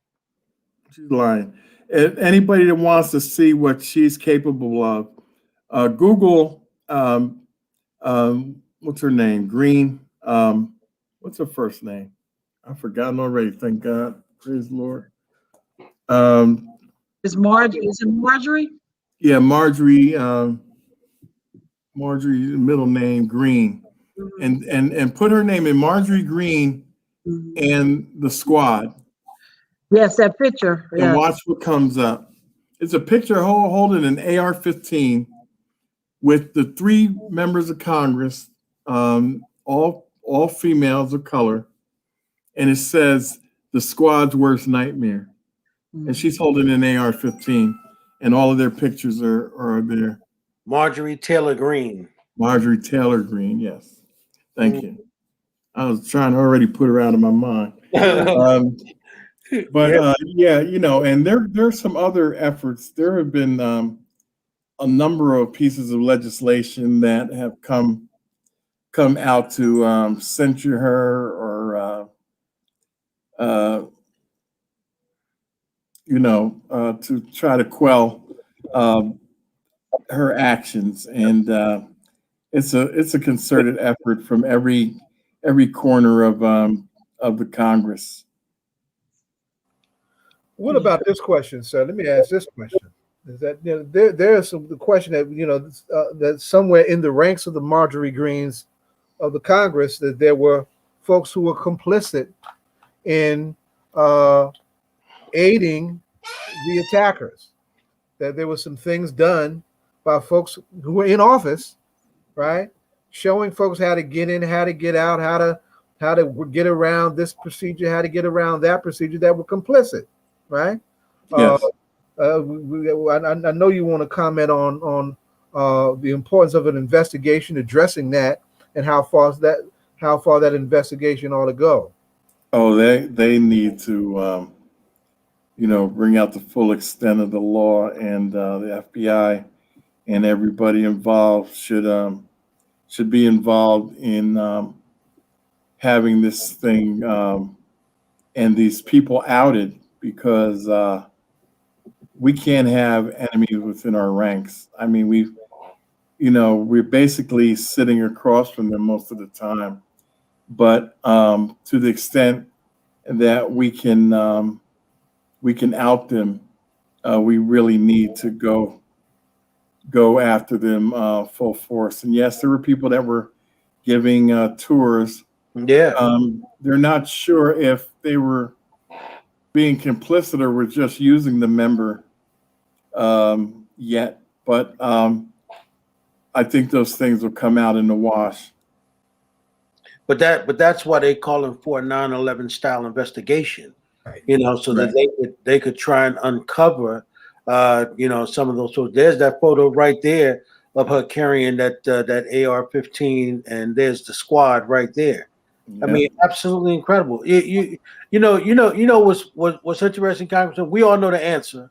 She's lying. If anybody that wants to see what she's capable of, Google. What's her name? Green. What's her first name? I've forgotten already. Thank God. Praise the Lord. Is it Marjorie? Yeah, Marjorie. Marjorie, middle name Green, and put her name in Marjorie Green and the squad. Yes, that picture. And watch what comes up. It's a picture holding an AR-15 with the 3 members of Congress, all females of color, and it says the squad's worst nightmare. And she's holding an AR-15, and all of their pictures are there. Marjorie Taylor Greene. Marjorie Taylor Greene, yes. Thank you. I was trying to already put her out of my mind. But yeah, and there's some other efforts. There have been a number of pieces of legislation that have come out to censure her or to try to quell her actions, and it's a concerted effort from every corner of the Congress. What about this question, sir? Let me ask this question: is that there's the question that that somewhere in the ranks of the Marjorie Greenes of the Congress that there were folks who were complicit in aiding the attackers, that there were some things done by folks who were in office, right, showing folks how to get in, how to get out, how to get around this procedure, how to get around that procedure, that were complicit, right? Yes. I know you want to comment on the importance of an investigation addressing that, and how far that investigation ought to go. Oh, they need to bring out the full extent of the law, and the FBI and everybody involved should be involved in having this thing and these people outed, because we can't have enemies within our ranks. I mean, we're basically sitting across from them most of the time, but to the extent that we can out them, we really need to go after them full force. And yes, there were people that were giving tours. Yeah. They're not sure if they were being complicit or were just using the member yet, but I think those things will come out in the wash. But that's why they call him for a 9/11 style investigation, you know, so that they could try and uncover, you know, some of those. So there's that photo right there of her carrying that AR-15, and there's the squad right there. Yeah. I mean, absolutely incredible. You know what's interesting, Congressman? We all know the answer,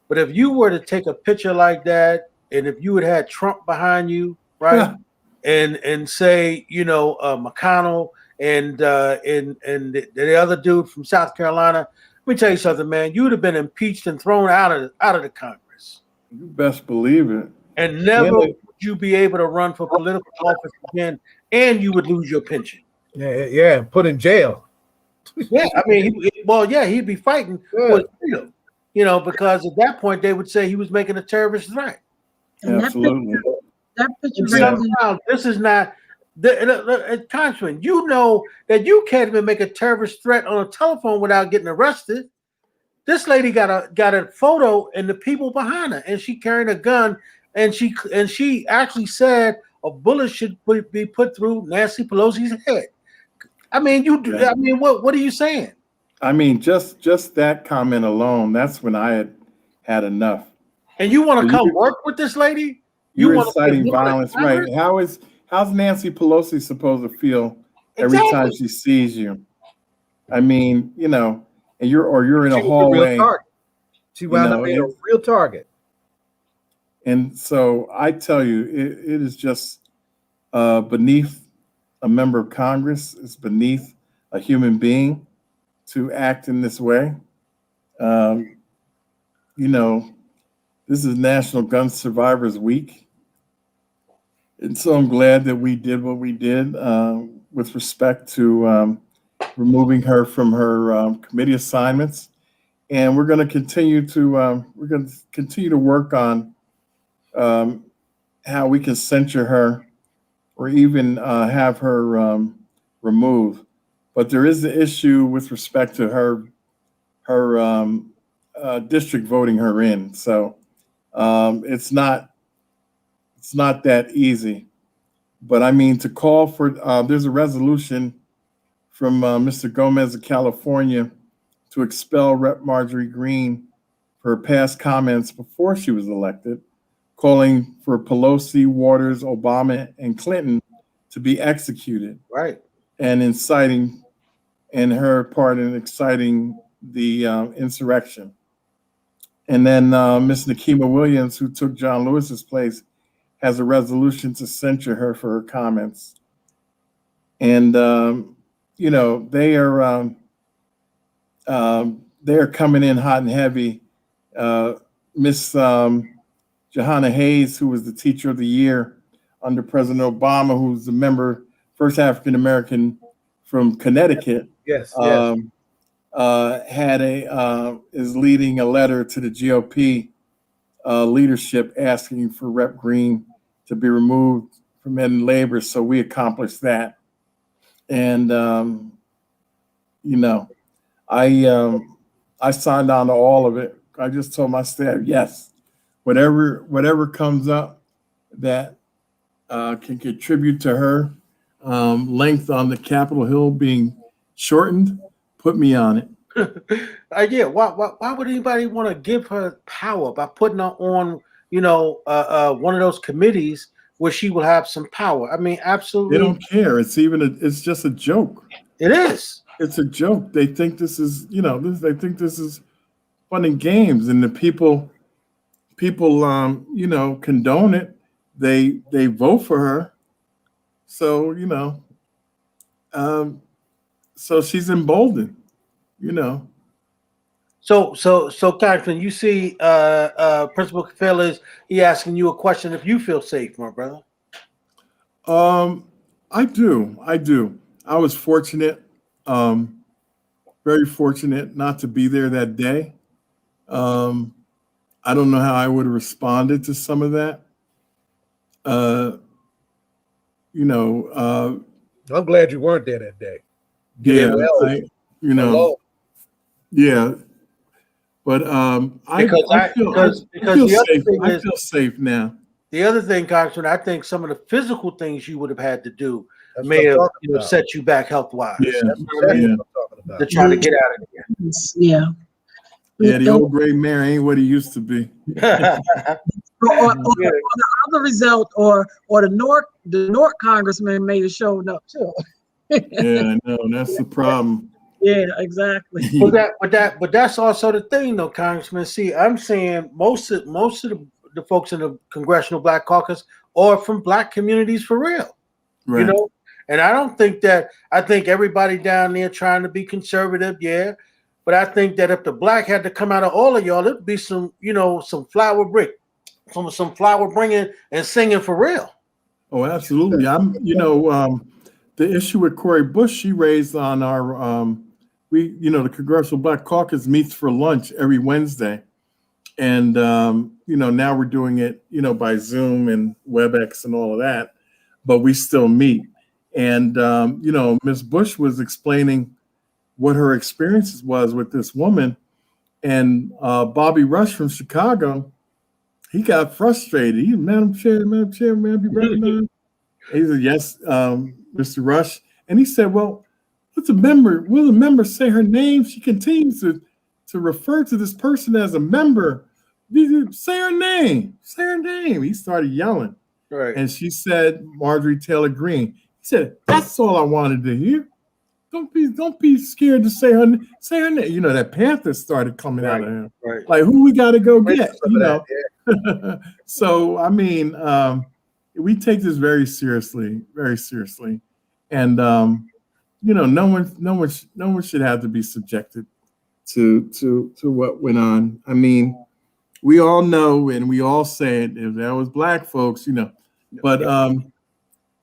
but if you were to take a picture like that, and if you had Trump behind you, right? And say, you know, McConnell and the other dude from South Carolina. Let me tell you something, man. You would have been impeached and thrown out of the Congress. You best believe it. And never would you be able to run for political office again, and you would lose your pension. Yeah, put in jail. Yeah, I mean, he'd be fighting for his freedom, you know, because at that point they would say he was making a terrorist threat. And absolutely. That picture somehow this is not Congressman, you know that you can't even make a terrorist threat on a telephone without getting arrested. This lady got a photo and the people behind her, and she carrying a gun, and she actually said a bullet should be put through Nancy Pelosi's head. I mean, I mean, what are you saying? I mean, just that comment alone, that's when I had enough. And you want to come work with this lady? You're inciting violence, right? How's Nancy Pelosi supposed to feel every time she sees you? I mean, you know, and you're in a hallway. She wound up being a real target. And so I tell you, it is just beneath a member of Congress. It's beneath a human being to act in this way. You know, this is National Gun Survivors Week. And so I'm glad that we did what we did with respect to removing her from her committee assignments. And we're going to continue to work on how we can censure her or even have her removed. But there is the issue with respect to her district voting her in. So it's not that easy. But I mean, to call for there's a resolution from Mr. Gomez of California to expel Rep. Marjorie Greene for her past comments before she was elected, calling for Pelosi, Waters, Obama, and Clinton to be executed. Right. And inciting, and her part in exciting the insurrection. And then Ms. Nikema Williams, who took John Lewis's place, has a resolution to censure her for her comments. And, you know, they are coming in hot and heavy. Miss Johanna Hayes, who was the Teacher of the Year under President Obama, who's the member, first African-American from Connecticut. Yes. Is leading a letter to the GOP leadership asking for Rep. Greene to be removed from Ed and Labor. So we accomplished that. And, you know, I signed on to all of it. I just told my staff, yes, whatever comes up that can contribute to her length on the Capitol Hill being shortened, put me on it. Yeah. Why would anybody want to give her power by putting her on, you know, one of those committees where she will have some power? I mean, absolutely. They don't care. It's just a joke. It is. It's a joke. They think this is, you know, they think this is fun and games, and the people, you know, condone it. They vote for her. So, you know, so she's emboldened. You know. So, Congressman, you see, Principal Felix, he asking you a question if you feel safe, my brother. I do. I was fortunate, very fortunate not to be there that day. I don't know how I would have responded to some of that. You know, I'm glad you weren't there that day. Yeah, you know. Yeah, But I feel safe. I feel safe now. The other thing, Congressman, I think some of the physical things you would have had to do may have set you back health wise. Yeah, to try to get out of here. Yeah. Yeah, the old gray mayor ain't what he used to be. or the other result, or the North congressman may have shown up too. Yeah, I know, that's the problem. Yeah, exactly. But that's also the thing, though, Congressman. See, I'm saying most of the folks in the Congressional Black Caucus are from Black communities for real. Right. You know, and I don't think that. I think everybody down there trying to be conservative, yeah. But I think that if the Black had to come out of all of y'all, it'd be some, some flower bringing and singing for real. Oh, absolutely. The issue with Cori Bush, she raised on our, the Congressional Black Caucus meets for lunch every Wednesday. And, now we're doing it, by Zoom and WebEx and all of that, but we still meet. And, Ms. Bush was explaining what her experiences was with this woman. And Bobby Rush from Chicago, he got frustrated. He, Madam Chair, may I be recognized? He said, yes, Mr. Rush. And he said, well, will the member say her name? She continues to refer to this person as a member. Say her name. Say her name. He started yelling. Right. And she said, Marjorie Taylor Greene. He said, that's all I wanted to hear. Don't be scared to say her name. That Panther started coming out of him. Right. Like, who we got to go get? So I mean, we take this very seriously, and no one should have to be subjected to what went on. I mean, we all know and we all say it. If there was Black folks, but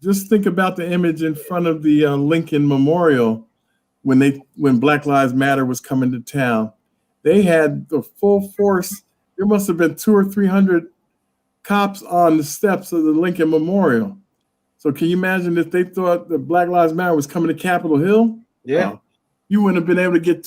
just think about the image in front of the Lincoln Memorial when Black Lives Matter was coming to town. They had the full force. There must have been 200 or 300 cops on the steps of the Lincoln Memorial. So can you imagine if they thought that Black Lives Matter was coming to Capitol Hill? Yeah. You wouldn't have been able to get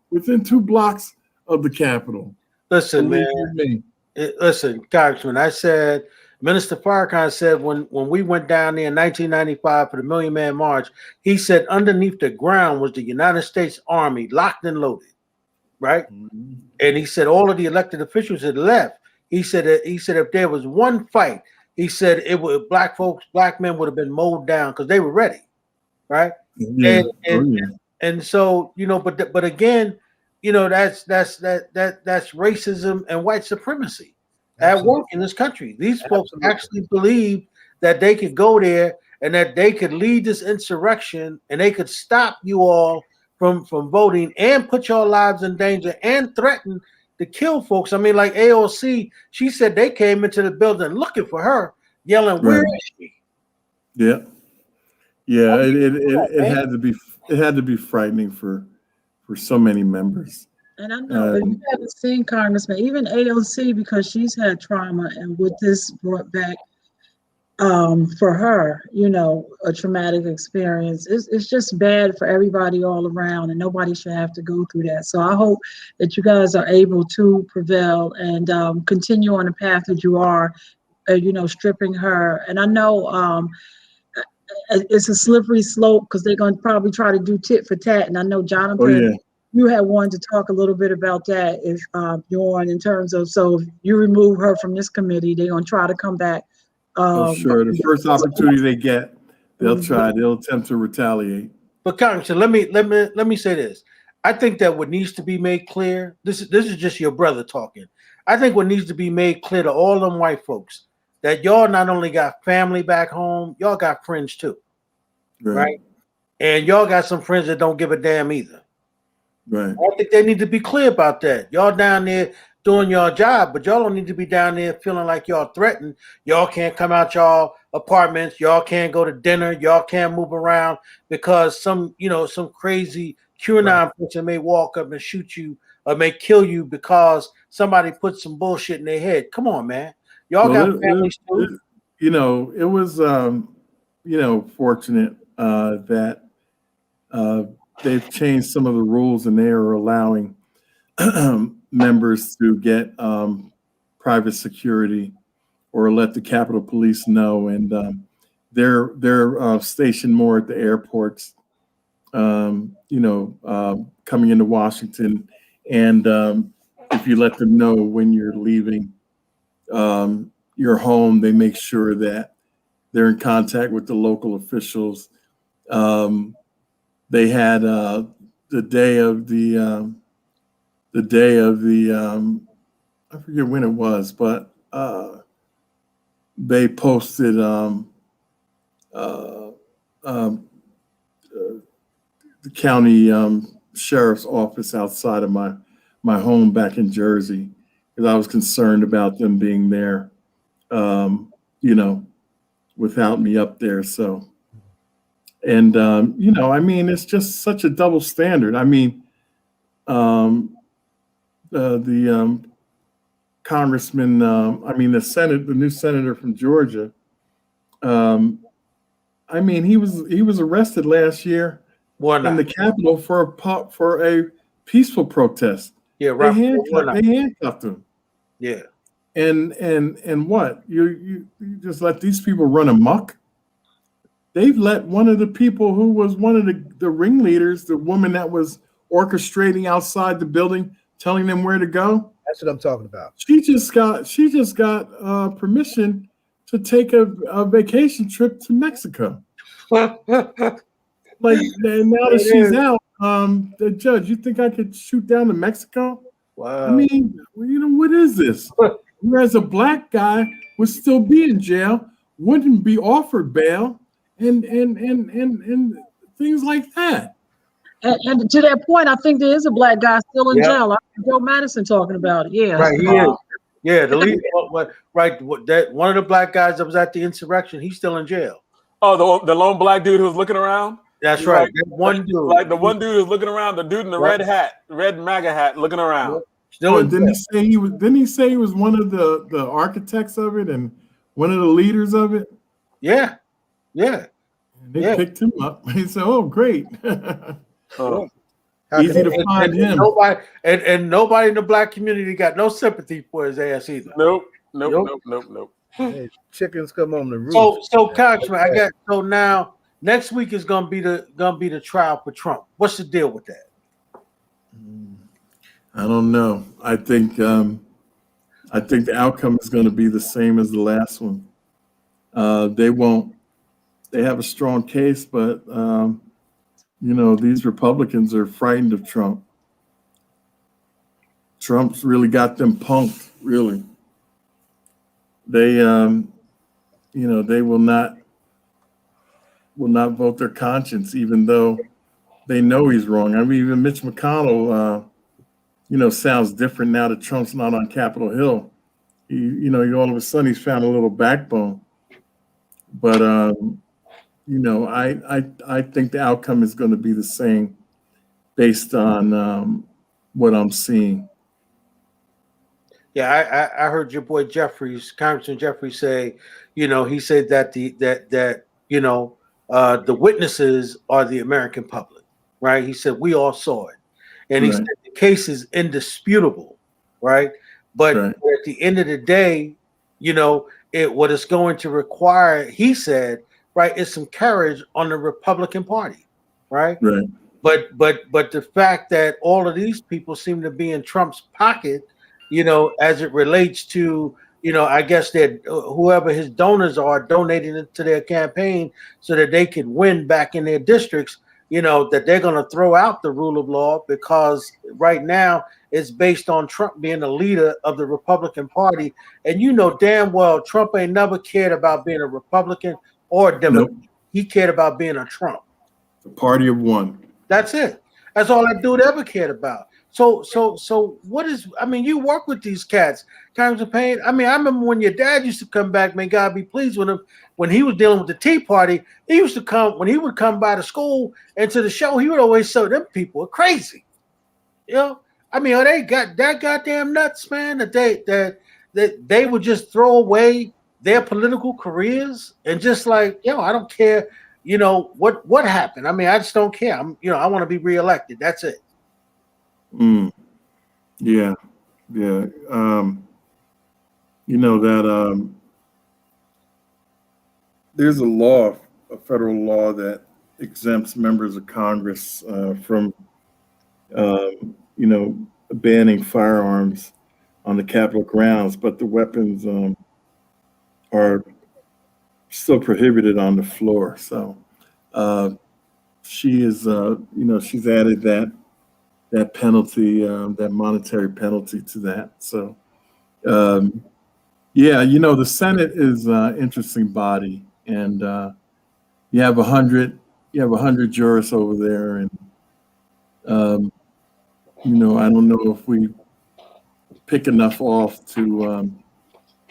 within 2 blocks of the Capitol. Listen, man. Listen, Congressman, I said, Minister Farrakhan said when we went down there in 1995 for the Million Man March, he said underneath the ground was the United States Army locked and loaded, right? Mm-hmm. And he said all of the elected officials had left. He said if there was one fight, he said black men would have been mowed down because they were ready, right? Yeah. And so but again, that's racism and white supremacy. At work in this country. These folks actually believe that they could go there and that they could lead this insurrection and they could stop you all from voting and put your lives in danger and threaten to kill folks. I mean, like AOC, she said they came into the building looking for her, yelling, "Where is she?" Yeah. Yeah, it had to be frightening for so many members. And I know if you haven't seen Congressman, even AOC, because she's had trauma, and what this brought back for her, a traumatic experience. It's just bad for everybody all around, and nobody should have to go through that. So I hope that you guys are able to prevail and continue on the path that you are, stripping her. And I know it's a slippery slope because they're going to probably try to do tit for tat. And I know Jonathan, you had wanted to talk a little bit about that, if you're on, in terms of, so if you remove her from this committee, they're going to try to come back. Sure. The first opportunity they get, they'll attempt to retaliate. But Congressman, let me say this. I think that what needs to be made clear, this is just your brother talking. I think what needs to be made clear to all them white folks, that y'all not only got family back home, y'all got friends too. Right? And y'all got some friends that don't give a damn either. Right. I think they need to be clear about that. Y'all down there doing your job, but y'all don't need to be down there feeling like y'all threatened. Y'all can't come out y'all apartments. Y'all can't go to dinner. Y'all can't move around because some crazy QAnon person may walk up and shoot you or may kill you because somebody put some bullshit in their head. Come on, man. Y'all got families too. It was fortunate that they've changed some of the rules and they are allowing members to get private security or let the Capitol Police know, and they're stationed more at the airports. Coming into Washington, and if you let them know when you're leaving your home, they make sure that they're in contact with the local officials. They had the day of the I forget when it was, but they posted the county sheriff's office outside of my home back in Jersey, because I was concerned about them being there, without me up there. So, and it's just such a double standard. I mean, the congressman, the new senator from Georgia. He was arrested last year in the Capitol for a peaceful protest. Yeah, right. They handcuffed him. Yeah. And what? You just let these people run amok? They've let one of the people who was one of the ringleaders, the woman that was orchestrating outside the building, telling them where to go. That's what I'm talking about. She just got permission to take a vacation trip to Mexico. Like, and now that she's out, the judge, you think I could shoot down to Mexico? Wow. I mean, what is this? Whereas a black guy would still be in jail, wouldn't be offered bail, and things like that. And to that point, I think there is a black guy still in jail. Joe Madison talking about it. Yeah. Right, he is. Yeah, the lead, right. That one of the black guys that was at the insurrection, he's still in jail. Oh, the lone black dude who was looking around. That's right. That one dude, like the one dude who's looking around, the dude in the red MAGA hat, looking around. Didn't he say he was one of the architects of it and one of the leaders of it? Yeah. And they picked him up. He said, "Oh, great." Easy to find him. Nobody in the black community got no sympathy for his ass either. Nope. Hey, chickens come on the roof. So Congressman, so now next week is gonna be the trial for Trump. What's the deal with that? I don't know. I think the outcome is going to be the same as the last one. They have a strong case, but these Republicans are frightened of Trump. Trump's really got them punked, really. They they will not vote their conscience, even though they know he's wrong. I mean, even Mitch McConnell sounds different now that Trump's not on Capitol Hill. He all of a sudden he's found a little backbone. But I think the outcome is going to be the same based on what I'm seeing. Yeah, I heard your boy Congressman Jeffries say, he said that the witnesses are the American public, right? He said we all saw it, and he said the case is indisputable, right? But at the end of the day, what it's going to require, he said, right, is some courage on the Republican Party, right? Right. But the fact that all of these people seem to be in Trump's pocket, as it relates to, I guess that whoever his donors are donating it to their campaign so that they can win back in their districts, that they're going to throw out the rule of law because right now it's based on Trump being the leader of the Republican Party. And damn well Trump ain't never cared about being a Republican or a Democrat. Nope. He cared about being a Trump. The party of one. That's it. That's all that dude ever cared about. So what is, you work with these cats, Congressman Payne. I remember when your dad used to come back, may God be pleased with him, when he was dealing with the Tea Party, he used to come, when he would come by the school and to the show, he would always say them people are crazy. Are they got that goddamn nuts, man, that they would just throw away their political careers and just like, I don't care, what happened. I just don't care. I want to be reelected. That's it. Yeah, yeah. You know that there's a law, a federal law that exempts members of Congress from, banning firearms on the Capitol grounds, but the weapons are still prohibited on the floor. So she is, she's added that penalty, that monetary penalty to that. So, yeah, the Senate is an interesting body, and you have 100 jurists over there, and I don't know if we pick enough off to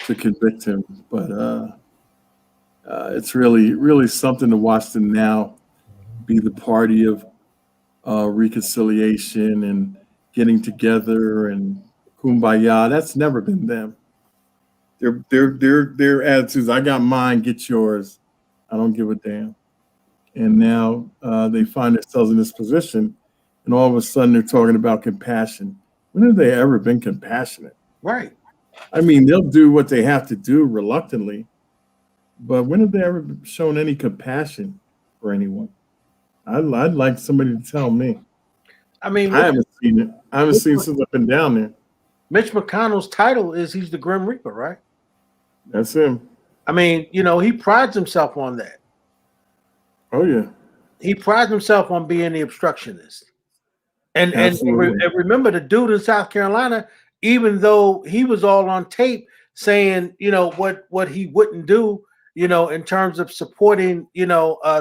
convict him, but it's really something to watch them now be the party of reconciliation and getting together and kumbaya. That's never been them. Their attitudes. I got mine, get yours. I don't give a damn. And now they find themselves in this position, and all of a sudden they're talking about compassion. When have they ever been compassionate? Right. I mean, they'll do what they have to do reluctantly, but when have they ever shown any compassion for anyone? I'd like somebody to tell me. I mean, I haven't seen it. I haven't seen it since I've been down there. Mitch McConnell's title is he's the Grim Reaper, right? That's him. I mean, he prides himself on that. Oh yeah. He prides himself on being the obstructionist. And remember, the dude in South Carolina, even though he was all on tape saying, what he wouldn't do, in terms of supporting,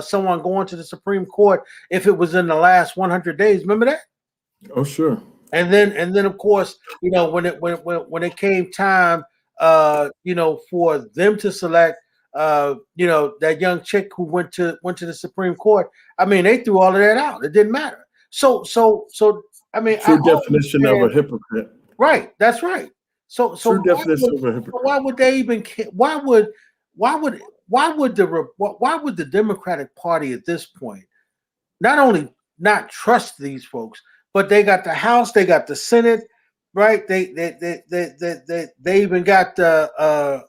someone going to the Supreme Court if it was in the last 100 days. Remember that? Oh sure. And then of course, when it came time, for them to select, that young chick who went to the Supreme Court. I mean, they threw all of that out. It didn't matter. So I mean, true definition of a hypocrite. Right. That's right. So true definition of a hypocrite. Why would they even? Why would the Democratic Party at this point not only not trust these folks, but they got the House, they got the Senate, right? They even got the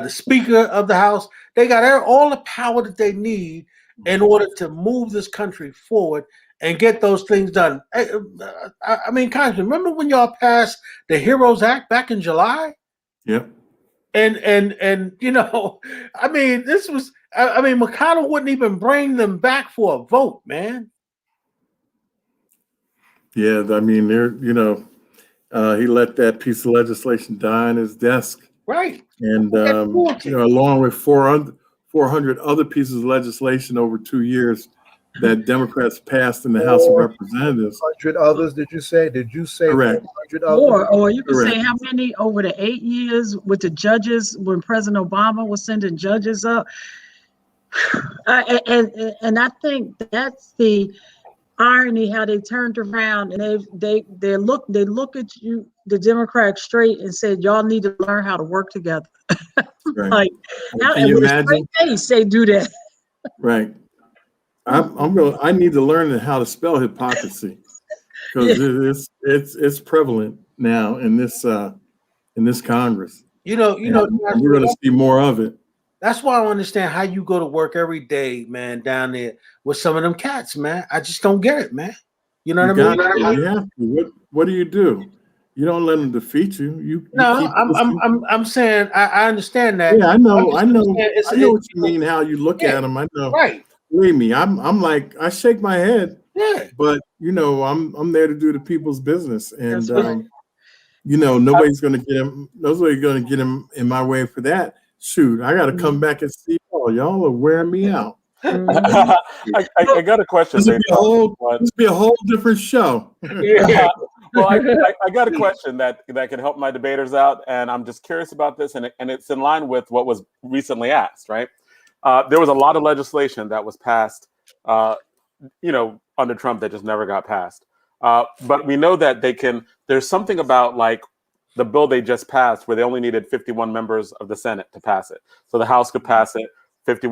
Speaker of the House. They got all the power that they need in order to move this country forward and get those things done. I mean, Congressman, remember when y'all passed the HEROES Act back in July? Yep. And I mean, this was. I mean, McConnell wouldn't even bring them back for a vote, man. Yeah, I mean, he let that piece of legislation die on his desk. Right. And, along with 400 other pieces of legislation over 2 years that Democrats passed in the House of Representatives. 100 others, did you say? Did you say correct? 100 others? Or you can say how many over the 8 years with the judges when President Obama was sending judges up. And I think that's the irony, how they turned around and they look at you, the Democrats, straight and said, y'all need to learn how to work together. Right. Like, can you imagine? They do that. Right. I need to learn how to spell hypocrisy, because it's prevalent now in this Congress. We're going to see more of it. That's why I don't understand how you go to work every day, man, down there with some of them cats, man. I just don't get it, man. You know what I mean? You have to. What do? You don't let them defeat you. I'm saying I understand that. Yeah, I know. I know what you mean. How you look at them, I know. Right. Believe me, I'm like, I shake my head. Yeah. But I'm there to do the people's business, and nobody's going to get him in my way for that. Shoot, I got to come back and see y'all are wearing me out. I got a question. This would be a whole different show. Yeah. Well, I got a question that can help my debaters out, and I'm just curious about this, and it's in line with what was recently asked, right? There was a lot of legislation that was passed, under Trump that just never got passed. But we know that there's something about like the bill they just passed where they only needed 51 members of the Senate to pass it. So the House could pass it, 50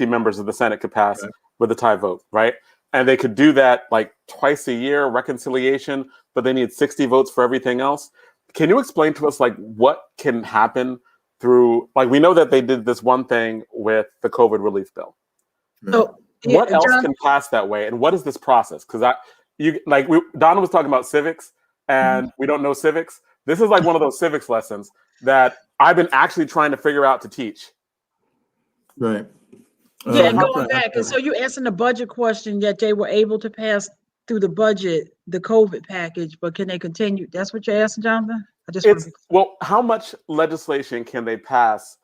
members of the Senate could pass with a tie vote, right? and they could do that like twice a year, reconciliation, but they need 60 votes for everything else. Can you explain to us like what can happen through, like, we know that they did this one thing with the COVID relief bill. So, What else John, can pass that way, and what is this process? Because Donna was talking about civics, and we don't know civics. This is like one of those civics lessons that I've been actually trying to figure out to teach. Right. yeah, and going back, and so you answering the budget question that they were able to pass through the budget, the COVID package, but can they continue? That's what you're asking, Jonathan? I just want to be Well, how much legislation can they pass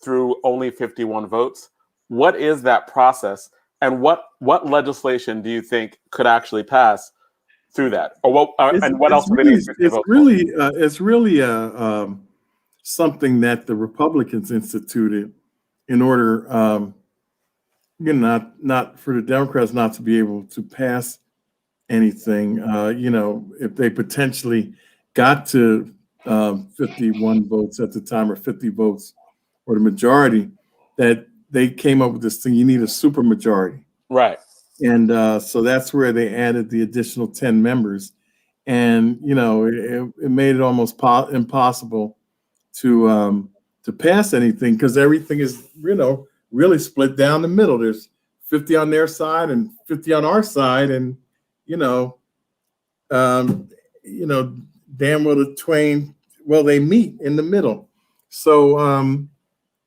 through only 51 votes? What is that process, and what legislation do you think could actually pass through that, or what else do they need to vote for? It's really something that the Republicans instituted in order, not for the Democrats not to be able to pass anything. If they potentially got to 51 votes at the time, or 50 votes, or the majority, that they came up with this thing. You need a supermajority, right? And so that's where they added the additional 10 members, and it made it almost impossible to pass anything, because everything is really split down the middle. There's 50 on their side and 50 on our side, and damn well the twain, well, they meet in the middle. So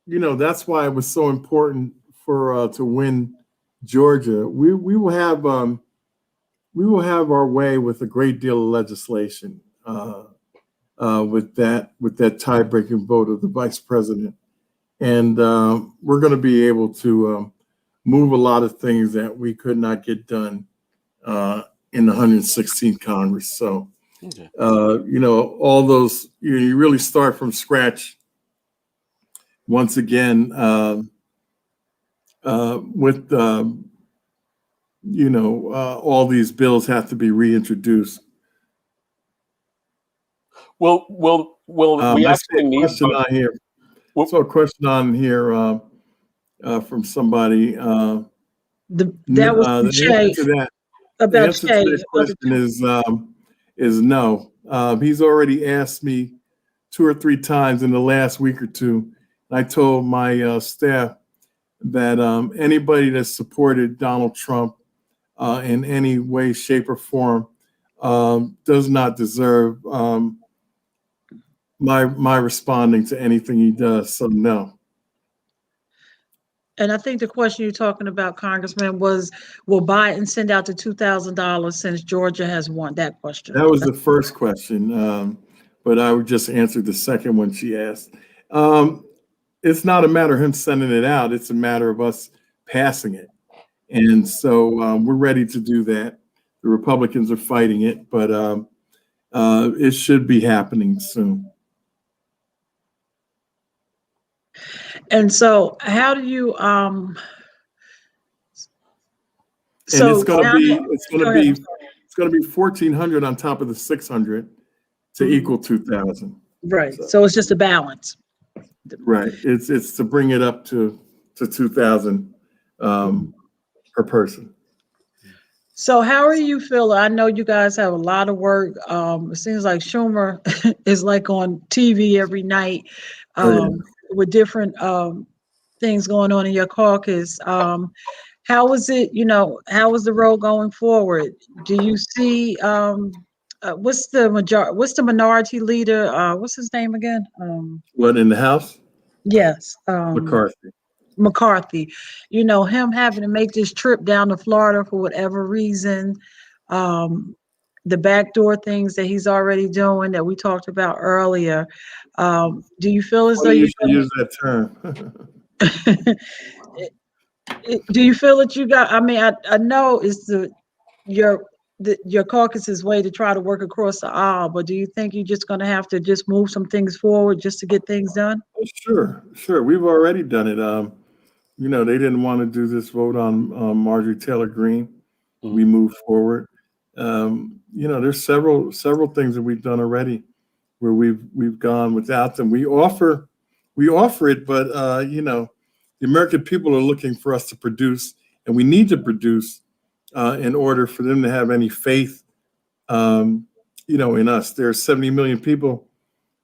that's why it was so important for to win Georgia. We will have our way with a great deal of legislation with that tie-breaking vote of the vice president, and we're going to be able to move a lot of things that we could not get done in the 116th Congress. So okay. All those, you really start from scratch once again with all these bills have to be reintroduced. Will we actually need a question on here? So a question on here from somebody. that was Shay. The answer to that question is no. He's already asked me 2 or 3 times in the last week or two. I told my staff that anybody that supported Donald Trump in any way, shape, or form does not deserve my responding to anything he does. So no. And I think the question you're talking about, Congressman, was, will Biden send out the $2,000 since Georgia has won? That question. That was the first question, but I would just answer the second one she asked. It's not a matter of him sending it out. It's a matter of us passing it. And so we're ready to do that. The Republicans are fighting it, but it should be happening soon. And so how do you so it's going to be 1,400 on top of the 600 to equal 2,000. Right. So it's just a balance. Right. It's to bring it up to 2,000 per person. So how are you feeling? I know you guys have a lot of work. It seems like Schumer is like on TV every night with different things going on in your caucus. How is it, how is the road going forward? Do you see what's the minority leader? What's his name again? What, in the House? Yes. McCarthy. Him having to make this trip down to Florida for whatever reason, the backdoor things that he's already doing that we talked about earlier. Do you feel as though you should use that term? Do you feel that you got? I mean, I know it's your caucus's way to try to work across the aisle, but do you think you're just going to have to just move some things forward just to get things done? Sure. We've already done it. They didn't want to do this vote on Marjorie Taylor Greene. Mm-hmm. We moved forward. There's several things that we've done already where we've gone without them. We offer it, but the American people are looking for us to produce, and we need to produce in order for them to have any faith, in us. There are 70 million people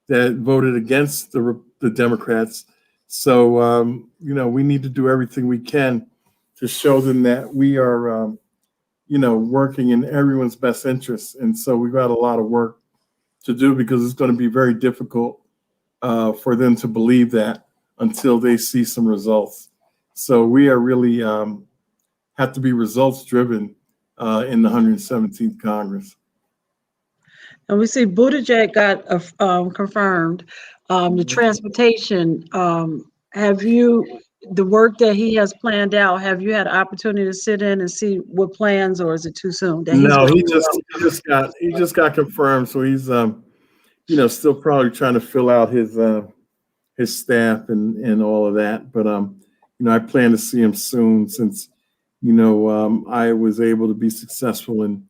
that voted against the Democrats. So, we need to do everything we can to show them that we are, working in everyone's best interest. And so we've got a lot of work to do, because it's going to be very difficult for them to believe that until they see some results. So we are really have to be results driven in the 117th Congress. And we see Buttigieg got confirmed. The transportation, the work that he has planned out, have you had an opportunity to sit in and see what plans, or is it too soon? No, he just got confirmed. So he's still probably trying to fill out his staff and all of that. But I plan to see him soon, since I was able to be successful in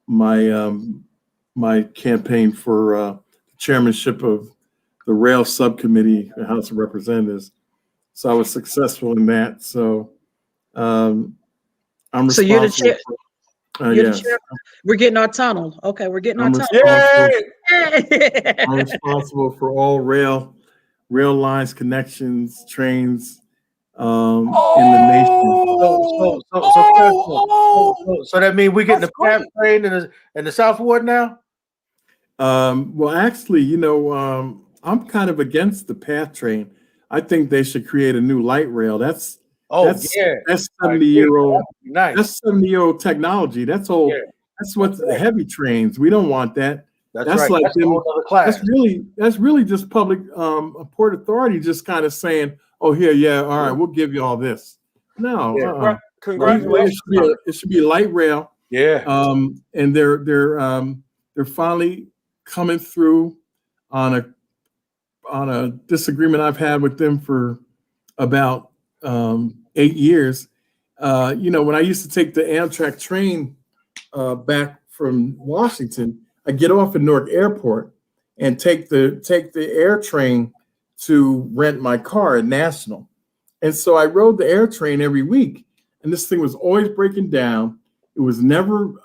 my campaign for chairmanship of the rail subcommittee, the House of Representatives. So I was successful in that. So I'm responsible. So you're the chair. Yes. The chair. We're getting our tunnel. Okay, we're getting our tunnel. I'm responsible for all rail lines, connections, trains in the nation. So that means we're getting the PATH train in the South Ward now? Well, actually, I'm kind of against the PATH train. I think they should create a new light rail. That's 70-year-old. Nice. That's 70-year-old technology. That's old. Yeah. That's what's the heavy trains. We don't want that. That's right. Like that's another class. That's really just public Port Authority just kind of saying, "Oh, here, yeah, all right, we'll give you all this." No, congratulations. It should be light rail. Yeah. And they're finally coming through on a disagreement I've had with them for about 8 years. When I used to take the Amtrak train back from Washington, I get off at Newark Airport and take the air train to rent my car at National. And so I rode the air train every week, and this thing was always breaking down. It was never,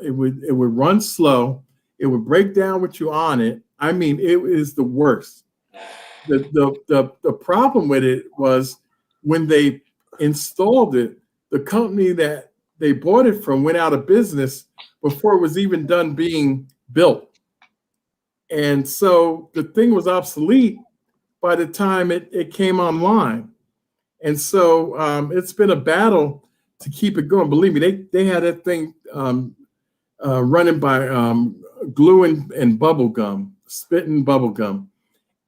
it would run slow. It would break down with you on it. I mean, it is the worst. The problem with it was when they installed it, the company that they bought it from went out of business before it was even done being built. And so the thing was obsolete by the time it came online. And so it's been a battle to keep it going. Believe me, they had that thing running by glue and bubble gum, spit and bubble gum.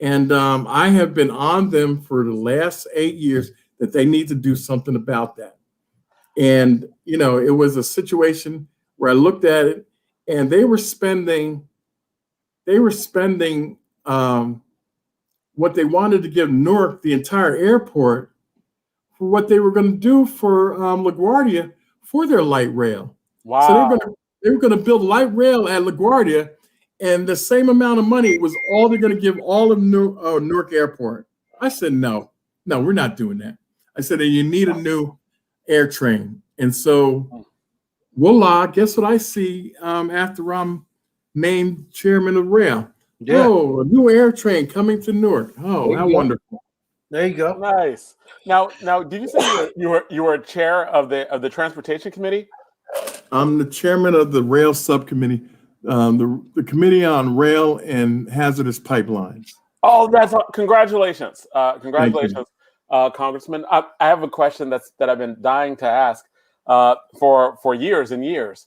And I have been on them for the last 8 years that they need to do something about that. And, it was a situation where I looked at it, and they were spending what they wanted to give Newark, the entire airport, for what they were going to do for LaGuardia for their light rail. Wow. So they were going to build light rail at LaGuardia, and the same amount of money was all they're going to give all of Newark Airport. I said, no, we're not doing that. I said, you need a new air train. And so, voila, guess what I see after I'm named chairman of rail? Yeah. Oh, a new air train coming to Newark. Oh, how wonderful. There you go. Nice. Now, did you say you were chair of the transportation committee? I'm the chairman of the rail subcommittee, the committee on rail and hazardous pipelines. Oh, congratulations. Congratulations, Congressman. I have a question that I've been dying to ask for years and years.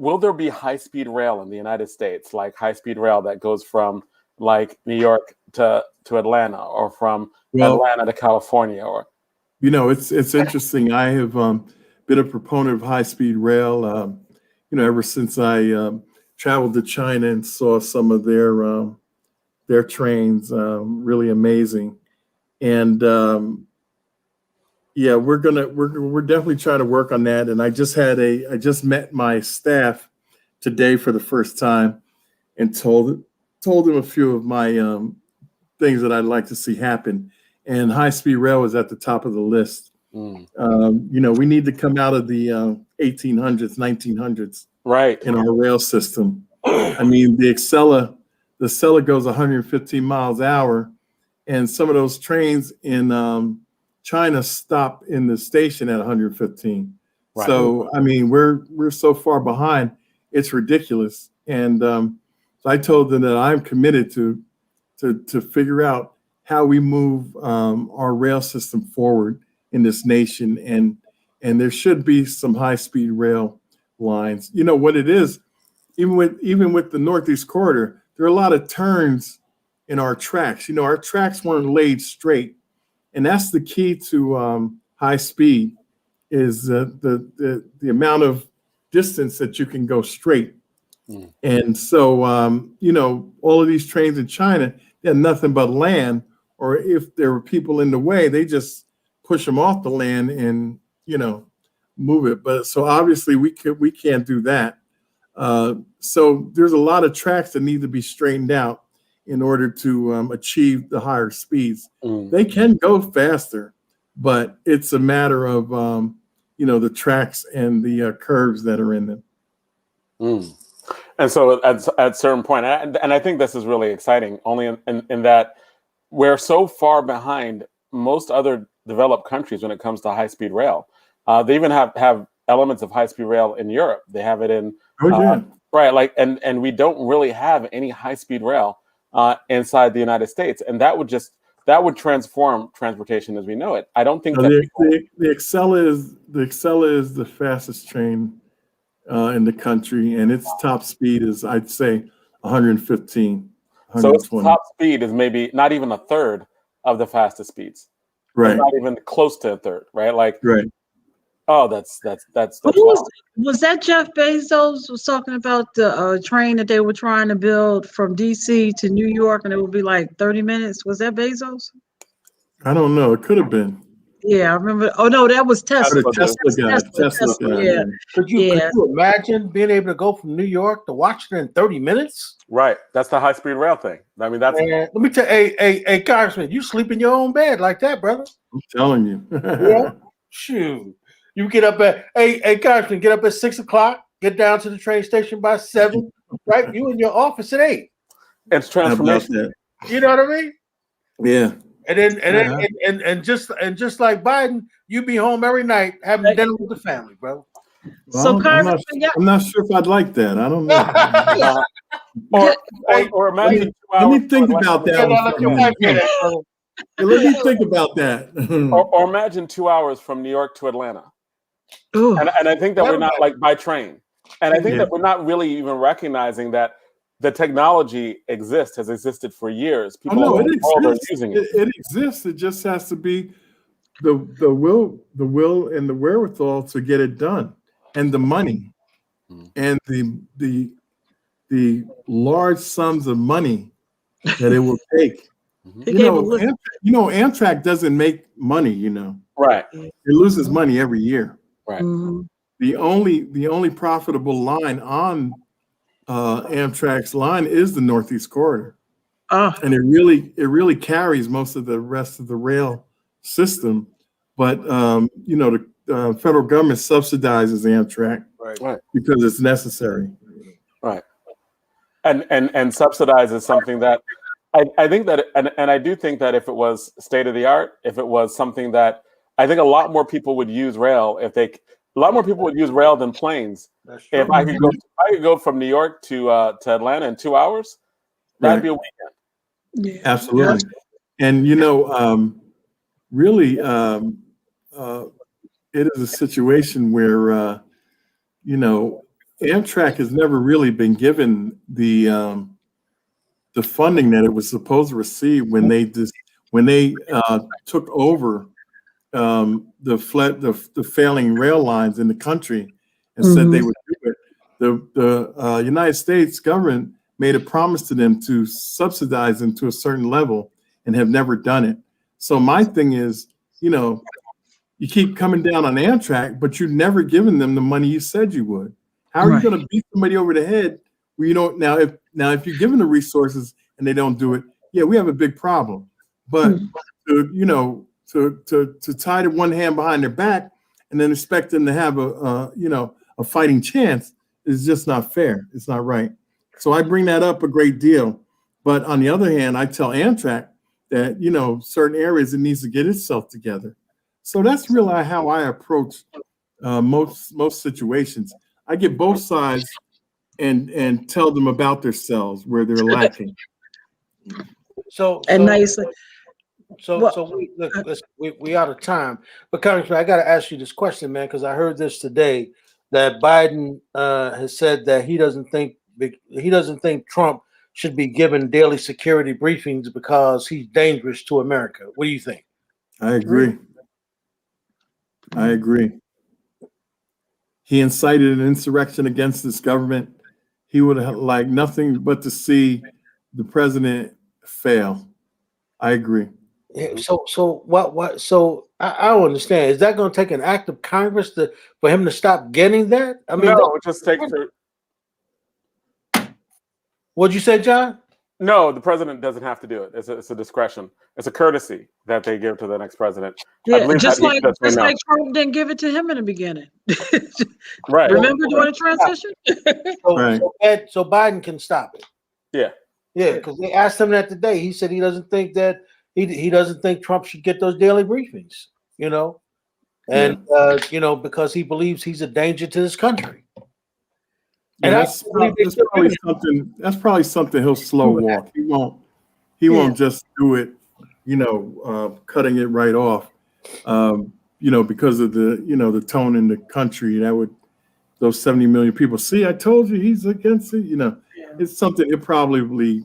Will there be high-speed rail in the United States, like high-speed rail that goes from like New York to Atlanta, or from Atlanta to California? Or it's interesting. I have been a proponent of high-speed rail, ever since I traveled to China and saw some of their trains, really amazing. And we're definitely trying to work on that. And I just met my staff today for the first time, and told them a few of my things that I'd like to see happen. And high-speed rail was at the top of the list. You know, we need to come out of the 1800s, 1900s, right, in our rail system. I mean, the Acela goes 115 miles an hour, and some of those trains in China stop in the station at 115. Right. So, I mean, we're so far behind, it's ridiculous. And so I told them that I'm committed to figure out how we move our rail system forward in this nation, and there should be some high-speed rail lines. You know what it is, even with the Northeast Corridor, there are a lot of turns in our tracks. You know, our tracks weren't laid straight, and that's the key to high speed, is the amount of distance that you can go straight. And so you know, all of these trains in China, they had nothing but land, or if there were people in the way, they just push them off the land and, you know, move it. But so obviously we can't do that. So there's a lot of tracks that need to be straightened out in order to achieve the higher speeds. They can go faster, but it's a matter of you know, the tracks and the curves that are in them. And so at a certain point, and I think this is really exciting, only in that we're so far behind most other developed countries when it comes to high-speed rail. They even have elements of high-speed rail in Europe. They have it in right, like, and we don't really have any high-speed rail inside the United States, and that would transform transportation as we know it. I don't think the Acela is the fastest train in the country, and its top speed is, I'd say, 115. So its top speed is maybe not even a third of the fastest speeds. Right. It's not even close to a third, right? Like, right. Oh, that's was that Jeff Bezos was talking about the train that they were trying to build from DC to New York, and it would be like 30 minutes. Was that Bezos? I don't know. It could have been. Yeah, I remember. Oh no, that was Tesla. Tesla. Yeah. Could you imagine being able to go from New York to Washington in 30 minutes? Right. That's the high-speed rail thing. I mean, that's. Let me tell you, hey, Congressman, you sleep in your own bed like that, brother. I'm telling you. Yeah. Shoot. You get up at Congressman, get up at 6 o'clock, get down to the train station by 7, right? You in your office at 8. It's transformation. You know what I mean? Yeah. And just like Biden, you be home every night having dinner with the family, bro. Well, so I'm not sure if I'd like that. I don't know. or imagine let me think about that. Let me think about that. Or imagine 2 hours from New York to Atlanta. And I think that we're not, like, by train. And I think that we're not really even recognizing that the technology has existed for years. People it exists. Using it. It exists. It just has to be the will and the wherewithal to get it done, and the money, and the large sums of money that it will take. Amtrak doesn't make money. Right. It loses money every year. Right. The only profitable line on Amtrak's line is the Northeast Corridor, and it really carries most of the rest of the rail system. But the federal government subsidizes Amtrak, right, because it's necessary. Right. And subsidizes something that I think that, and I do think that if it was state of the art, if it was something that I think a lot more people would use rail a lot more people would use rail than planes. If I could go from New York to Atlanta in 2 hours, that'd be a weekend. Yeah. Absolutely. And really, it is a situation where Amtrak has never really been given the funding that it was supposed to receive when they took over the failing rail lines in the country and said they would do it. The United States government made a promise to them to subsidize them to a certain level and have never done it. So my thing is, you keep coming down on Amtrak, but you've never given them the money you said you would. How are you going to beat somebody over the head where now if you're given the resources and they don't do it, we have a big problem. But to tie the one hand behind their back and then expect them to have a fighting chance is just not fair. It's not right. So I bring that up a great deal. But on the other hand, I tell Amtrak that, certain areas it needs to get itself together. So that's really how I approach most situations. I get both sides and tell them about themselves where they're lacking. So we out of time. But Congressman, I got to ask you this question, man, because I heard this today that Biden has said that he doesn't think Trump should be given daily security briefings because he's dangerous to America. What do you think? I agree. He incited an insurrection against this government. He would have liked nothing but to see the president fail. I agree. Yeah, so what? So I don't understand. Is that going to take an act of Congress for him to stop getting that? I mean, no, it just takes. What'd you say, John? No, the president doesn't have to do it. It's a discretion. It's a courtesy that they give to the next president. Yeah, just like Trump didn't give it to him in the beginning. Right. Remember during the transition? So Biden can stop it. Yeah. Yeah, because they asked him that today. He said he doesn't think that he doesn't think Trump should get those daily briefings. And because he believes he's a danger to this country. And that's probably something he'll slow walk. He won't just do it, cutting it right off. Because of the tone in the country those 70 million people. See, I told you he's against it. It's something it probably,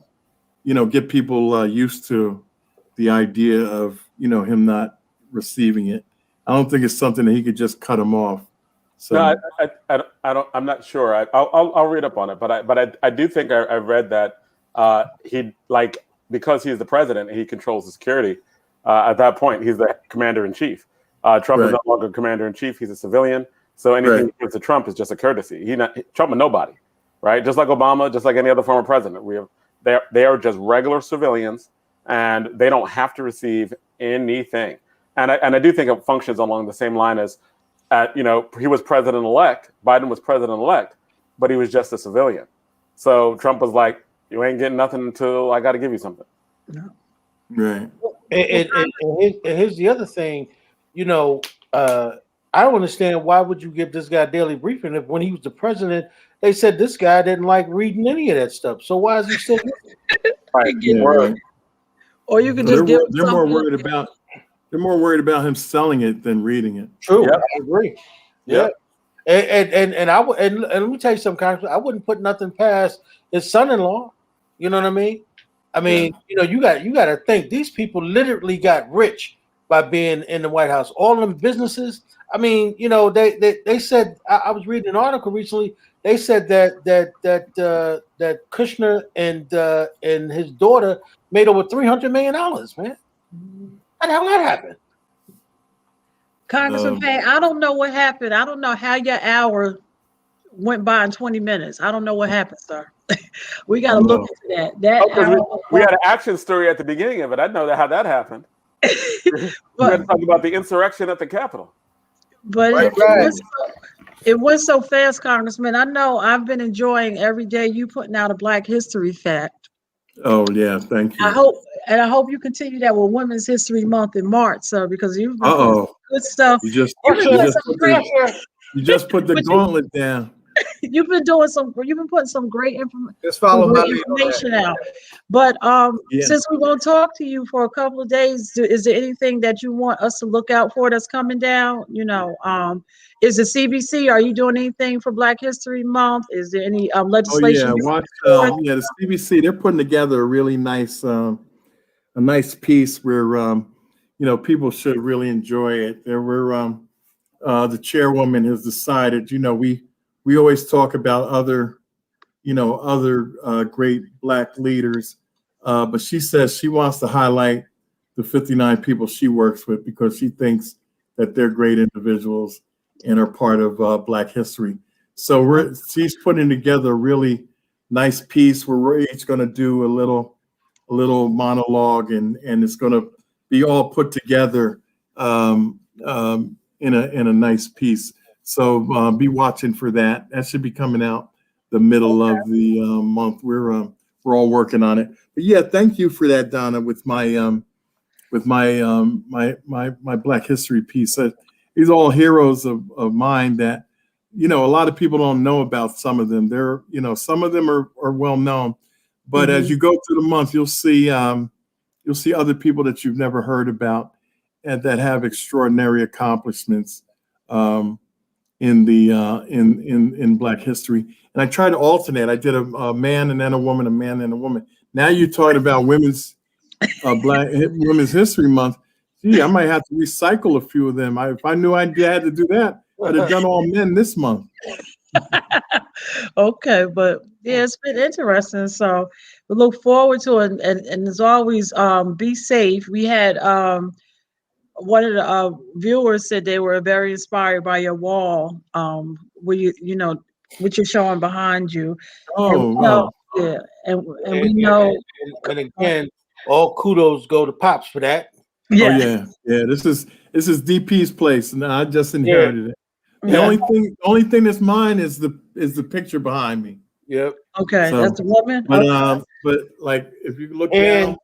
get people used to the idea of him not receiving it. I don't think it's something that he could just cut him off. So no, I don't. I'm not sure. I'll read up on it, but I do think I read that because he's the president, he controls the security. At that point, he's the commander in chief. Trump is no longer commander in chief; he's a civilian. So anything he gives to Trump is just a courtesy. Trump is nobody, right? Just like Obama, just like any other former president. They are just regular civilians, and they don't have to receive anything. And I do think it functions along the same line as. He was president-elect. Biden was president-elect, but he was just a civilian. So Trump was like, "You ain't getting nothing until I got to give you something." No. Right. And here's the other thing. I don't understand why would you give this guy a daily briefing if when he was the president, they said this guy didn't like reading any of that stuff. So why is he still? Right. Or you could just give. They're more worried about. They're more worried about him selling it than reading it. True, yep. I agree. Yeah, and let me tell you something, Congressman. I wouldn't put nothing past his son-in-law. You know what I mean? You got to think these people literally got rich by being in the White House. All them businesses. I mean, they said I was reading an article recently. They said that Kushner and his daughter made over $300 million, man. How the hell that happened? Congressman Payne, I don't know what happened. I don't know how your hour went by in 20 minutes. I don't know what happened, sir. We got to look into that. We had an action story at the beginning of it. I know how that happened. We had to talk about the insurrection at the Capitol. But it went so fast, Congressman. I know I've been enjoying every day you putting out a Black History fact. Oh yeah, thank you. I hope you continue that with Women's History Month in March, sir, because you've been good stuff. You just put the gauntlet down. You've been putting some great information out. But since we're going to talk to you for a couple of days, is there anything that you want us to look out for that's coming down? Is the CBC, are you doing anything for Black History Month? Is there any legislation? The CBC, they're putting together a really nice piece where people should really enjoy it. There were the chairwoman has decided, we always talk about other great Black leaders, but she says she wants to highlight the 59 people she works with because she thinks that they're great individuals and are part of Black history. So she's putting together a really nice piece where we're each going to do a little monologue, and it's going to be all put together in a nice piece. So be watching for that. That should be coming out the middle of the month. We're all working on it. But yeah, thank you for that, Donna, with my my Black History piece. These are all heroes of mine that, a lot of people don't know about. Some of them, some of them are well known, but as you go through the month, you'll see other people that you've never heard about and that have extraordinary accomplishments in Black history. And I try to alternate. I did a man and then a woman, a man and a woman. Now you're talking about women's Women's History Month. Gee, I might have to recycle a few of them. If I knew I had to do that, I'd have done all men this month. Okay, but yeah, it's been interesting. So we look forward to it, and as always, be safe. We had one of the viewers said they were very inspired by your wall, where what you're showing behind you. Oh, wow. Yeah, and we know. And again, all kudos go to Pops for that. Yeah. Oh yeah, yeah. This is DP's place, and I just inherited it. The only thing that's mine is the picture behind me. Yep. Okay, so, that's the woman. But like if you look down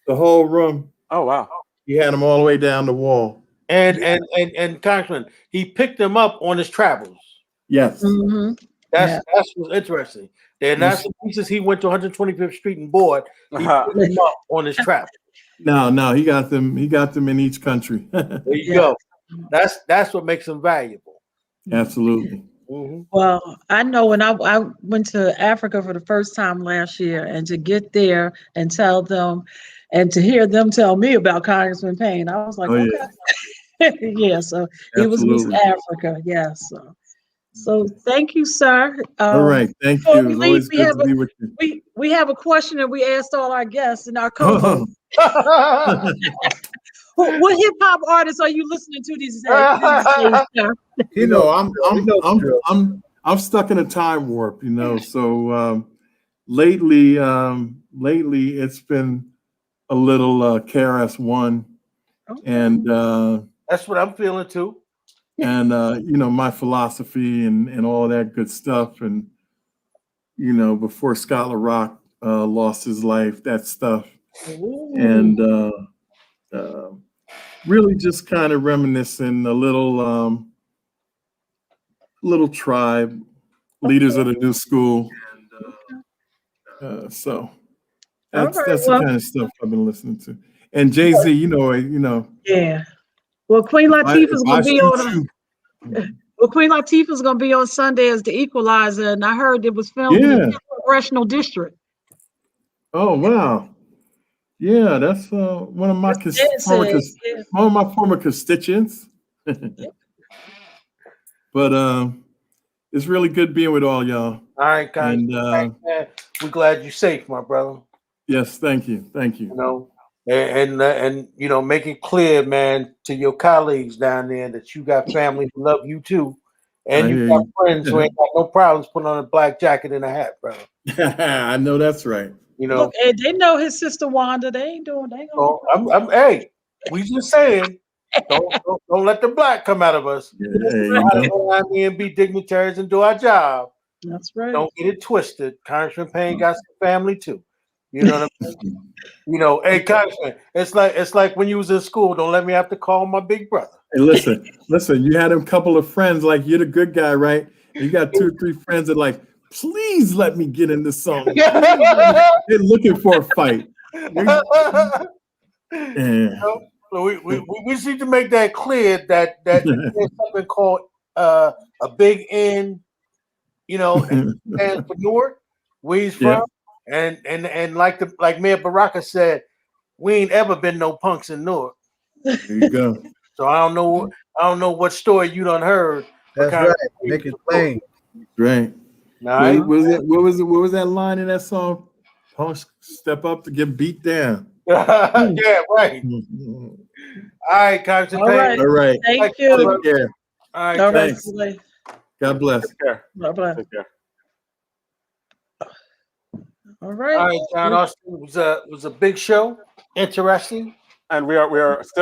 the whole room. Oh wow. He had them all the way down the wall. And Congressman, he picked them up on his travels. Yes. Mm-hmm. That's what's interesting. They're not some pieces he went to 125th Street and bought. He picked them up on his travels. No, he got them in each country. There you go. That's what makes them valuable. Absolutely. Mm-hmm. Well, I know when I went to Africa for the first time last year, and to get there and tell them, and to hear them tell me about Congressman Payne, I was like, okay. Yeah, so he was Miss Africa. Yes. So thank you, sir. All right, thank you. It's always good to be with you. We have a question that we asked all our guests and our co-hosts. What hip hop artists are you listening to these days? I'm stuck in a time warp, So lately it's been a little KRS-One, and that's what I'm feeling too. And my philosophy and all of that good stuff, and before Scott LaRock lost his life, that stuff. Ooh. And really just kind of reminiscing a little Tribe, Leaders of the New School. So that's the kind of stuff I've been listening to. And Jay-Z, Yeah. Well, Queen Latifah's gonna be on. Queen Latifah's gonna be on Sunday as the Equalizer, and I heard it was filmed in the Congressional District. Oh wow! Yeah, that's one of my former constituents. But it's really good being with all y'all. All right, guys. And we're glad you're safe, my brother. Yes, thank you. And make it clear, man, to your colleagues down there that you got family who love you too, and you got friends who ain't got no problems putting on a black jacket and a hat, brother. I know that's right. Look, they know his sister Wanda. They ain't doing. They hey, we just saying, don't let the black come out of us. And be dignitaries and do our job. That's right. Don't get it twisted. Congressman Payne got some family too. You know what I mean? Hey, Congressman, it's like when you was in school. Don't let me have to call my big brother. Hey, listen. You had a couple of friends, like you're the good guy, right? You got 2 or 3 friends that like, please let me get in this song. They're looking for a fight. We need to make that clear that there's something called a big N, and for Newark, where he's from. And like Mayor Baraka said, we ain't ever been no punks in Newark. There you go. So I don't know what story you done heard. That's right. Make it plain. Right. Right. What was that line in that song? Punks step up to get beat down. Yeah, right. All right, Congressman Payne. All right. Thank you. Take care. All right. All right. God bless. Take care. God bless. Take care. All right. All right, John Austin, was a big show. Interesting. And we are still